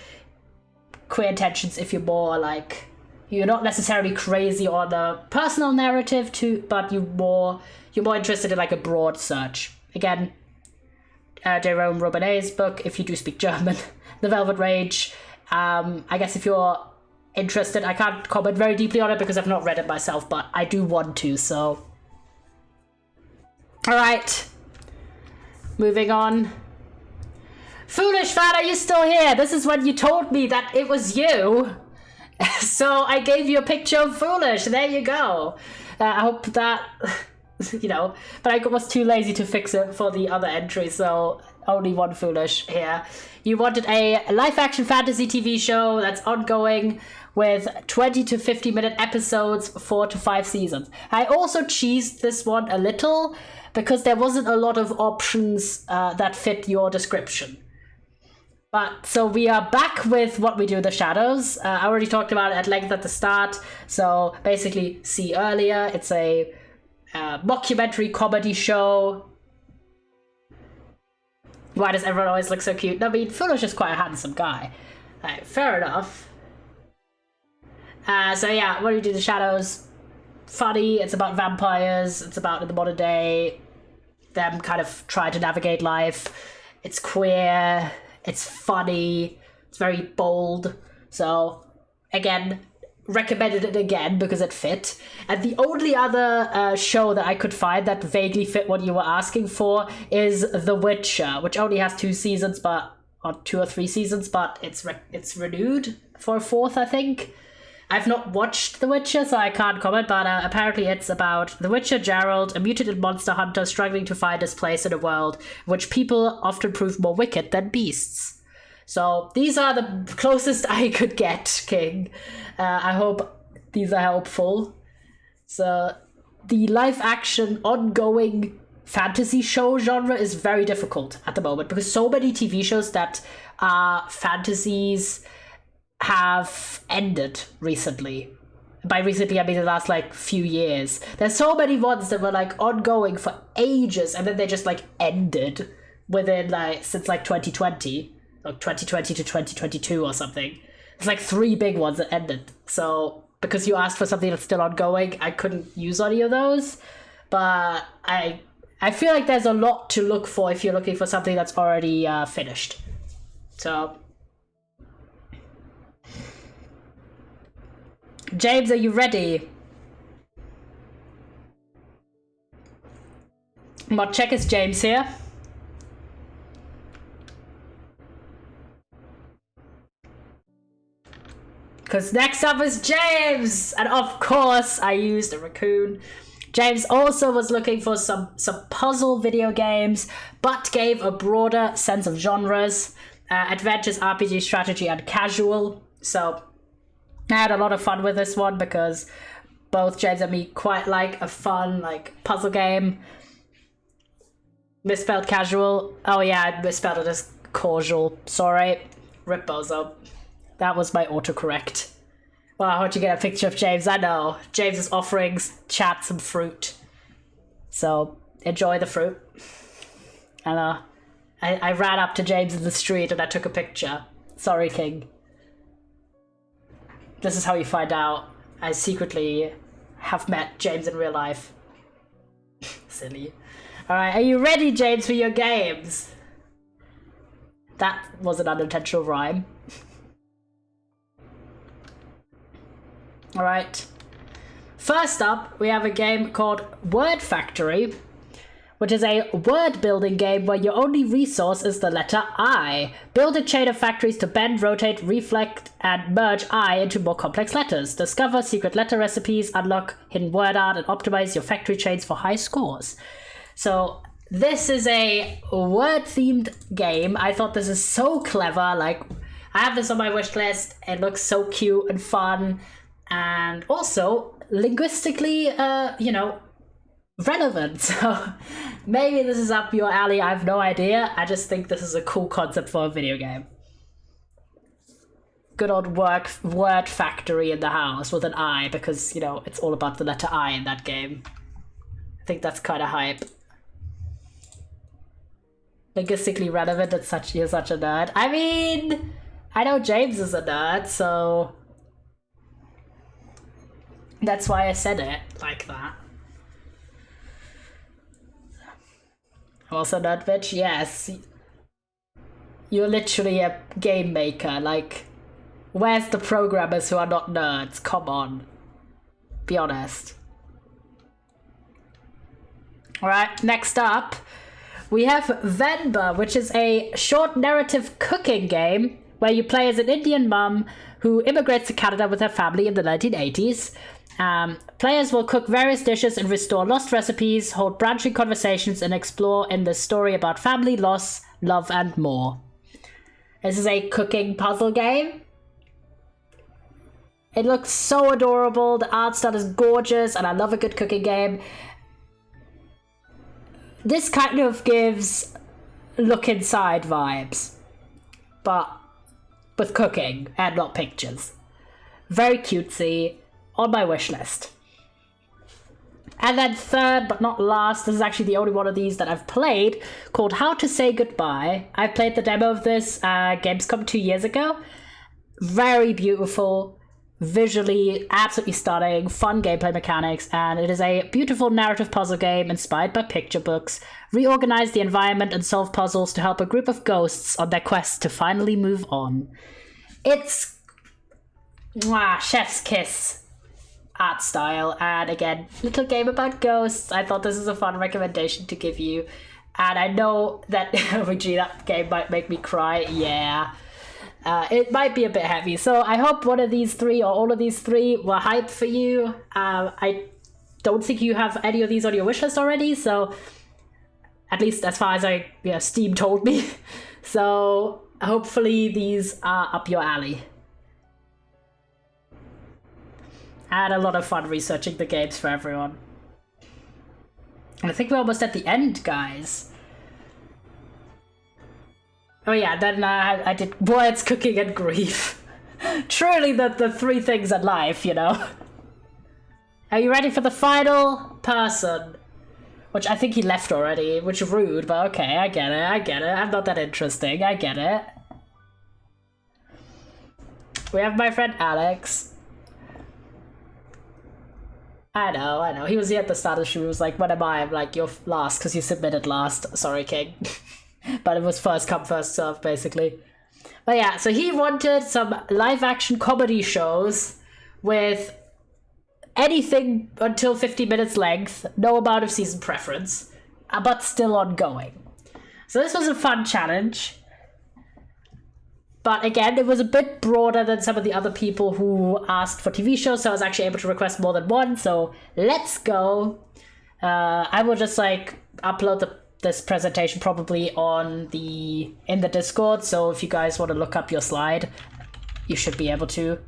[SPEAKER 1] Queer Intentions if you're more like, you're not necessarily crazy on a personal narrative too, but you're more interested in like a broad search. Again, Jerome Robinet's book, if you do speak German, The Velvet Rage. I guess if you're interested, I can't comment very deeply on it because I've not read it myself, but I do want to, so. Alright, moving on. Foolish fan, are you still here? This is when you told me that it was you. So I gave you a picture of Foolish. There you go. I hope that, but I was too lazy to fix it for the other entry, so only one Foolish here. You wanted a live-action fantasy TV show that's ongoing with 20 to 50 minute episodes, 4 to 5 seasons. I also cheesed this one a little because there wasn't a lot of options that fit your description. But so we are back with What We Do in the Shadows. I already talked about it at length at the start. So basically, see earlier, it's a mockumentary comedy show. Why does everyone always look so cute? I mean, Foolish is quite a handsome guy. Right, fair enough. So yeah, What Do You Do in the Shadows? Funny, it's about vampires, it's about in the modern day, them kind of trying to navigate life. It's queer, it's funny, it's very bold. So, again, recommended it again because it fit. And the only other show that I could find that vaguely fit what you were asking for is The Witcher, which only has 2 seasons, or 2 or 3 seasons, but it's renewed for a 4th, I think. I've not watched The Witcher, so I can't comment, but apparently it's about the Witcher Geralt, a mutated monster hunter struggling to find his place in a world in which people often prove more wicked than beasts. So these are the closest I could get, King. I hope these are helpful. So the live-action, ongoing fantasy show genre is very difficult at the moment because so many TV shows that are fantasies have ended recently. By recently, I mean the last few years. There's so many ones that were ongoing for ages and then they just ended within since 2020, 2020 to 2022 or something. It's 3 big ones that ended. So because you asked for something that's still ongoing, I couldn't use any of those. But I feel like there's a lot to look for if you're looking for something that's already finished. So, James, are you ready? Mod check, is James here? Because next up is James! And of course, I used a raccoon. James also was looking for some puzzle video games, but gave a broader sense of genres. Adventures, RPG, strategy, and casual. So, I had a lot of fun with this one because both James and me quite like a fun, like, puzzle game. Misspelled casual. Oh yeah, I misspelled it as casual. Sorry. Rip bozo. That was my autocorrect. Wow, how'd you get a picture of James? I know. James is offering chat some fruit. So, enjoy the fruit. And I ran up to James in the street and I took a picture. Sorry, King. This is how you find out I secretly have met James in real life. Silly. Alright, are you ready, James, for your games? That was an unintentional rhyme. Alright. First up, we have a game called Word Factory, which is a word-building game where your only resource is the letter I. Build a chain of factories to bend, rotate, reflect, and merge I into more complex letters. Discover secret letter recipes, unlock hidden word art, and optimize your factory chains for high scores. So, this is a word-themed game. I thought this is so clever. Like, I have this on my wish list. It looks so cute and fun. And also, linguistically, you know, relevant. So maybe this is up your alley. I have no idea. I just think this is a cool concept for a video game. Good old word factory in the house with an I, because, you know, it's all about the letter I in that game. I think that's kind of hype. Linguistically relevant, you're such a nerd. I mean, I know James is a nerd, so that's why I said it like that. Also nerd bitch? Yes. You're literally a game maker. Like, where's the programmers who are not nerds? Come on. Be honest. Alright, next up, we have Venba, which is a short narrative cooking game where you play as an Indian mum who immigrates to Canada with her family in the 1980s. Players will cook various dishes and restore lost recipes, hold branching conversations, and explore in the story about family, loss, love, and more. This is a cooking puzzle game. It looks so adorable, the art style is gorgeous, and I love a good cooking game. This kind of gives look inside vibes, but with cooking and not pictures. Very cutesy. On my wish list. And then third but not last, this is actually the only one of these that I've played, called How to Say Goodbye. I played the demo of this Gamescom 2 years ago. Very beautiful, visually absolutely stunning, fun gameplay mechanics, and it is a beautiful narrative puzzle game inspired by picture books. Reorganize the environment and solve puzzles to help a group of ghosts on their quest to finally move on. It's chef's kiss art style, and again, little game about ghosts. I thought this is a fun recommendation to give you, and I know that OG, that game might make me cry. Yeah, it might be a bit heavy, so I hope one of these three or all of these three were hype for you. I don't think you have any of these on your wishlist already, so at least as far as Steam told me. So hopefully these are up your alley. I had a lot of fun researching the games for everyone. And I think we're almost at the end, guys. Oh yeah, then I did words, cooking, and grief. Truly the three things in life, you know. Are you ready for the final person? Which I think he left already, which is rude, but okay, I get it. I'm not that interesting, I get it. We have my friend Alex. I know. He was here at the start of the stream. He was like, when am I? I'm like, you're last because you submitted last. Sorry, King. But it was first come, first serve, basically. But yeah, so he wanted some live action comedy shows with anything until 50 minutes length, no amount of season preference, but still ongoing. So this was a fun challenge. But again, it was a bit broader than some of the other people who asked for TV shows, so I was actually able to request more than one. So let's go. I will just like upload this presentation probably in the Discord. So if you guys want to look up your slide, you should be able to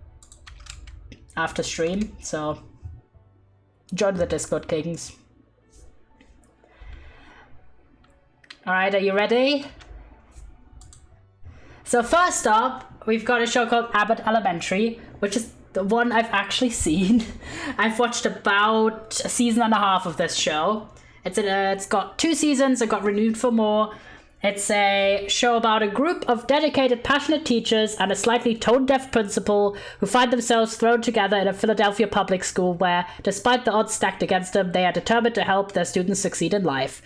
[SPEAKER 1] after stream. So join the Discord, Kings. All right, are you ready? So first up, we've got a show called Abbott Elementary, which is the one I've actually seen. I've watched about a season and a half of this show. It's got 2 seasons, it got renewed for more. It's a show about a group of dedicated, passionate teachers and a slightly tone-deaf principal who find themselves thrown together in a Philadelphia public school where, despite the odds stacked against them, they are determined to help their students succeed in life.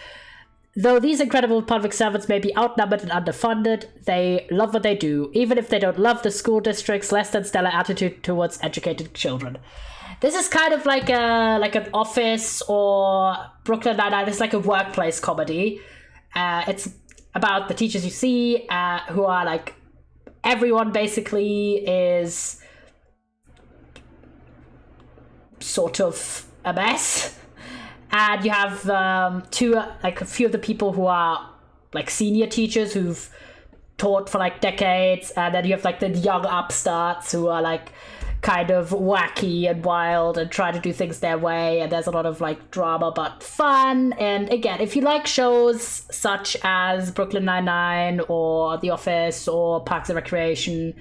[SPEAKER 1] Though these incredible public servants may be outnumbered and underfunded, they love what they do, even if they don't love the school district's less than stellar attitude towards educated children. This is kind of like an Office or Brooklyn Nine-Nine. It's like a workplace comedy. It's about the teachers you see, who are like, everyone basically is sort of a mess. And you have a few of the people who are like senior teachers who've taught for like decades, and then you have like the young upstarts who are like kind of wacky and wild and try to do things their way, and there's a lot of like drama but fun. And again, if you like shows such as Brooklyn Nine-Nine or The Office or Parks and Recreation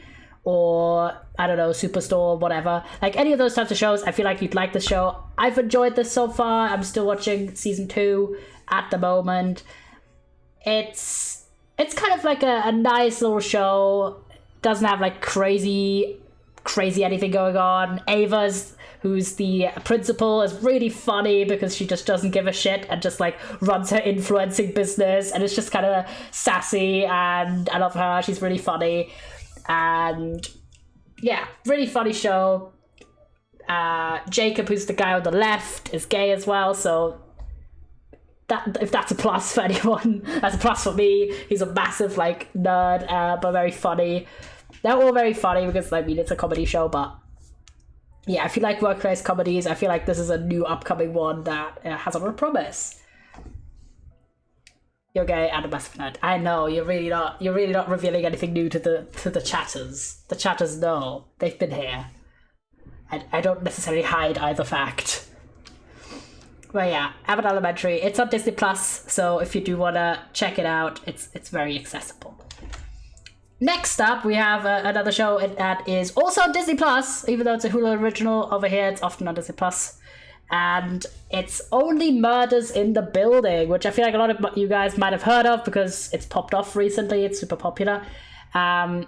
[SPEAKER 1] or I don't know, Superstore, whatever, like any of those types of shows, I feel like you'd like the show. I've enjoyed this so far. I'm still watching season 2 at the moment. It's kind of like a nice little show. Doesn't have like crazy anything going on. Ava's, who's the principal, is really funny because she just doesn't give a shit and just like runs her influencing business, and it's just kind of sassy, and I love her. She's really funny. And yeah, really funny show. Jacob, who's the guy on the left, is gay as well, so that, if that's a plus for anyone, that's a plus for me. He's a massive like nerd, but very funny. They're all very funny because I mean it's a comedy show, but yeah, if you like workplace comedies, I feel like this is a new upcoming one that has a lot of promise. You're gay and a massive nerd. I know, you're really not revealing anything new to the chatters. The chatters know. They've been here. I don't necessarily hide either fact. But yeah, Abbott Elementary. It's on Disney Plus, so if you do wanna check it out, it's very accessible. Next up, we have another show that is also on Disney Plus, even though it's a Hulu original. Over here, it's often on Disney Plus. And it's Only Murders in the Building, which I feel like a lot of you guys might have heard of because it's popped off recently. It's super popular. And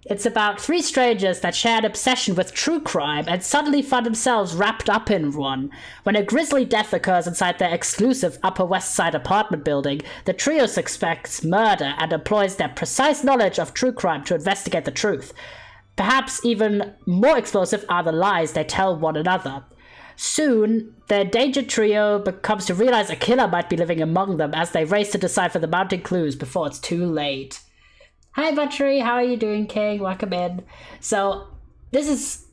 [SPEAKER 1] it's about 3 strangers that share an obsession with true crime and suddenly find themselves wrapped up in one. When a grisly death occurs inside their exclusive Upper West Side apartment building, the trio suspects murder and employs their precise knowledge of true crime to investigate the truth. Perhaps even more explosive are the lies they tell one another. Soon, the endangered trio comes to realize a killer might be living among them as they race to decipher the mounting clues before it's too late. Hi, Buttery. How are you doing, King? Welcome in. So, this has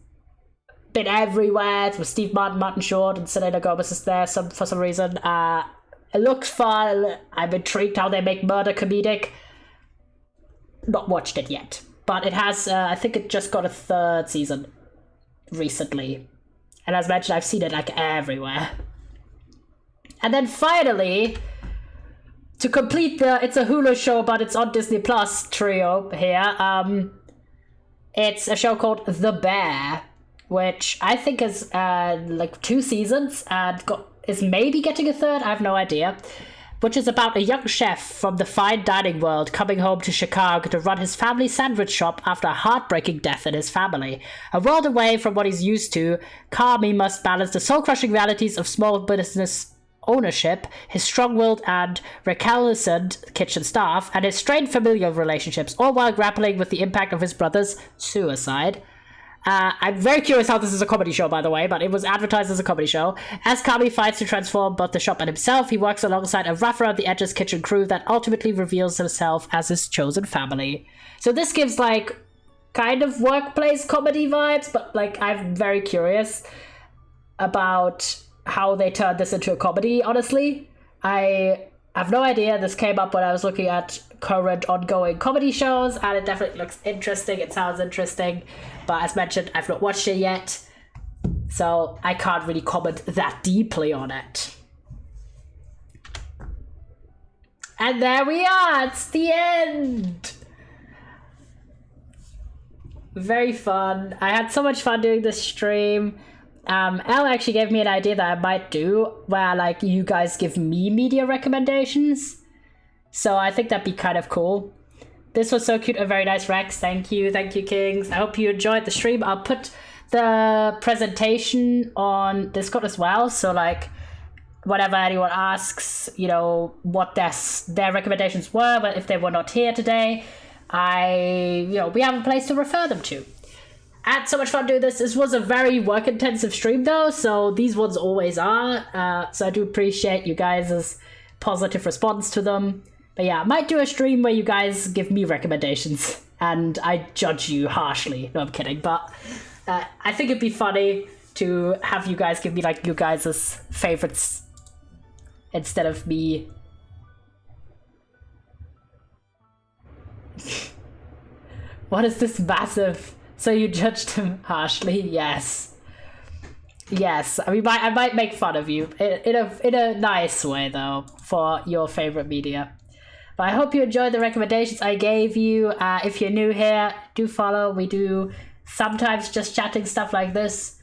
[SPEAKER 1] been everywhere. It's with Steve Martin Short, and Selena Gomez is there for some reason. It looks fun. I'm intrigued how they make murder comedic. Not watched it yet. But it has, I think it just got a 3rd season recently. And as mentioned, I've seen it like everywhere. And then finally, to complete it's a Hulu show, but it's on Disney Plus trio here. It's a show called The Bear, which I think is like 2 seasons and is maybe getting a 3rd. I have no idea. which is about a young chef from the fine dining world coming home to Chicago to run his family sandwich shop after a heartbreaking death in his family. A world away from what he's used to, Kami must balance the soul-crushing realities of small business ownership, his strong-willed and recalcitrant kitchen staff, and his strained familial relationships, all while grappling with the impact of his brother's suicide. I'm very curious how this is a comedy show, by the way, but it was advertised as a comedy show. As Kami fights to transform both the shop and himself, he works alongside a rough-around-the-edges kitchen crew that ultimately reveals himself as his chosen family. So this gives, like, kind of workplace comedy vibes, but, like, I'm very curious about how they turned this into a comedy, honestly. I have no idea. This came up when I was looking at current ongoing comedy shows, and it definitely looks interesting. It sounds interesting, but as mentioned, I've not watched it yet, so I can't really comment that deeply on it. And there we are, it's the end! Very fun. I had so much fun doing this stream. Elle actually gave me an idea that I might do, where, like, you guys give me media recommendations. So I think that'd be kind of cool. This was so cute, a very nice Rex. Thank you, Kings. I hope you enjoyed the stream. I'll put the presentation on Discord as well. So, like, whenever anyone asks, you know, what their recommendations were, but if they were not here today, we have a place to refer them to. I had so much fun doing this. This was a very work-intensive stream, though, so these ones always are. So I do appreciate you guys' positive response to them. But yeah, I might do a stream where you guys give me recommendations and I judge you harshly. No, I'm kidding. But I think it'd be funny to have you guys give me, like, you guys' favorites instead of me. What is this massive? So you judged him harshly? Yes. Yes, I mean, I might make fun of you in a nice way, though, for your favorite media. But I hope you enjoyed the recommendations I gave you. If you're new here, do follow. We do sometimes just chatting stuff like this.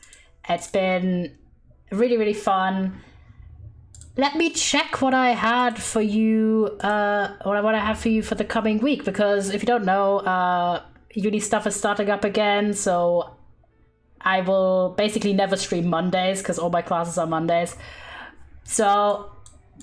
[SPEAKER 1] It's been really, really fun. Let me check what I had for you, what I have for you for the coming week, because if you don't know, uni stuff is starting up again, so I will basically never stream Mondays because all my classes are Mondays. So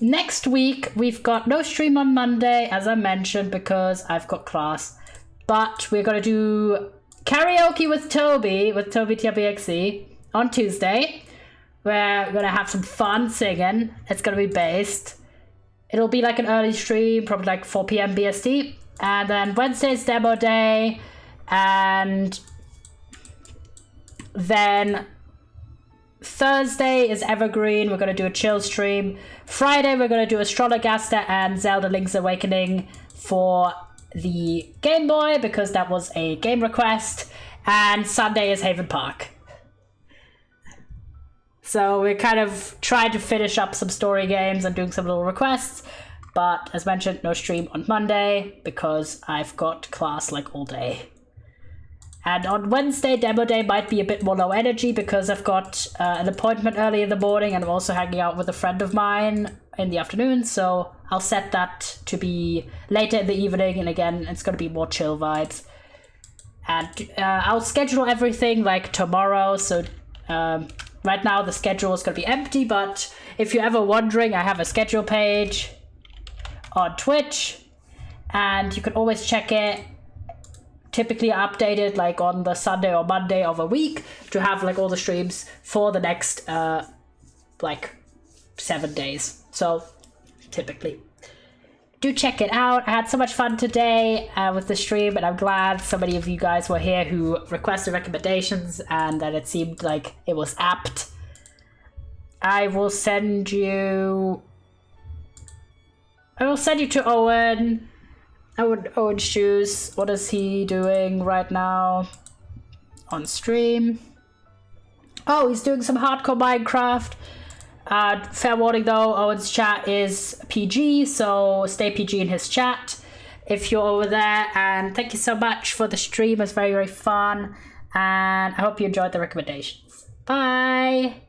[SPEAKER 1] next week we've got no stream on Monday, as I mentioned, because I've got class. But we're gonna do karaoke with Toby TBXE on Tuesday. We're gonna have some fun singing. It's gonna be based. It'll be like an early stream, probably like 4 p.m. BST. And then Wednesday's demo day. And then Thursday is Evergreen. We're going to do a chill stream. Friday, we're going to do Astrologaster and Zelda Link's Awakening for the Game Boy, because that was a game request. And Sunday is Haven Park. So we're kind of trying to finish up some story games and doing some little requests. But as mentioned, no stream on Monday because I've got class like all day. And on Wednesday, demo day might be a bit more low energy because I've got an appointment early in the morning and I'm also hanging out with a friend of mine in the afternoon. So I'll set that to be later in the evening. And again, it's going to be more chill vibes. And I'll schedule everything like tomorrow. So right now the schedule is going to be empty. But if you're ever wondering, I have a schedule page on Twitch. And you can always check it. Typically updated like on the Sunday or Monday of a week to have like all the streams for the next like 7 days. So typically do check it out. I had so much fun today with the stream, and I'm glad so many of you guys were here who requested recommendations and that it seemed like it was apt. I will send you to Owen. Owen Shoes, what is he doing right now on stream? Oh, he's doing some hardcore Minecraft. Fair warning though, Owen's chat is PG, so stay PG in his chat if you're over there. And thank you so much for the stream, it's very, very fun. And I hope you enjoyed the recommendations. Bye!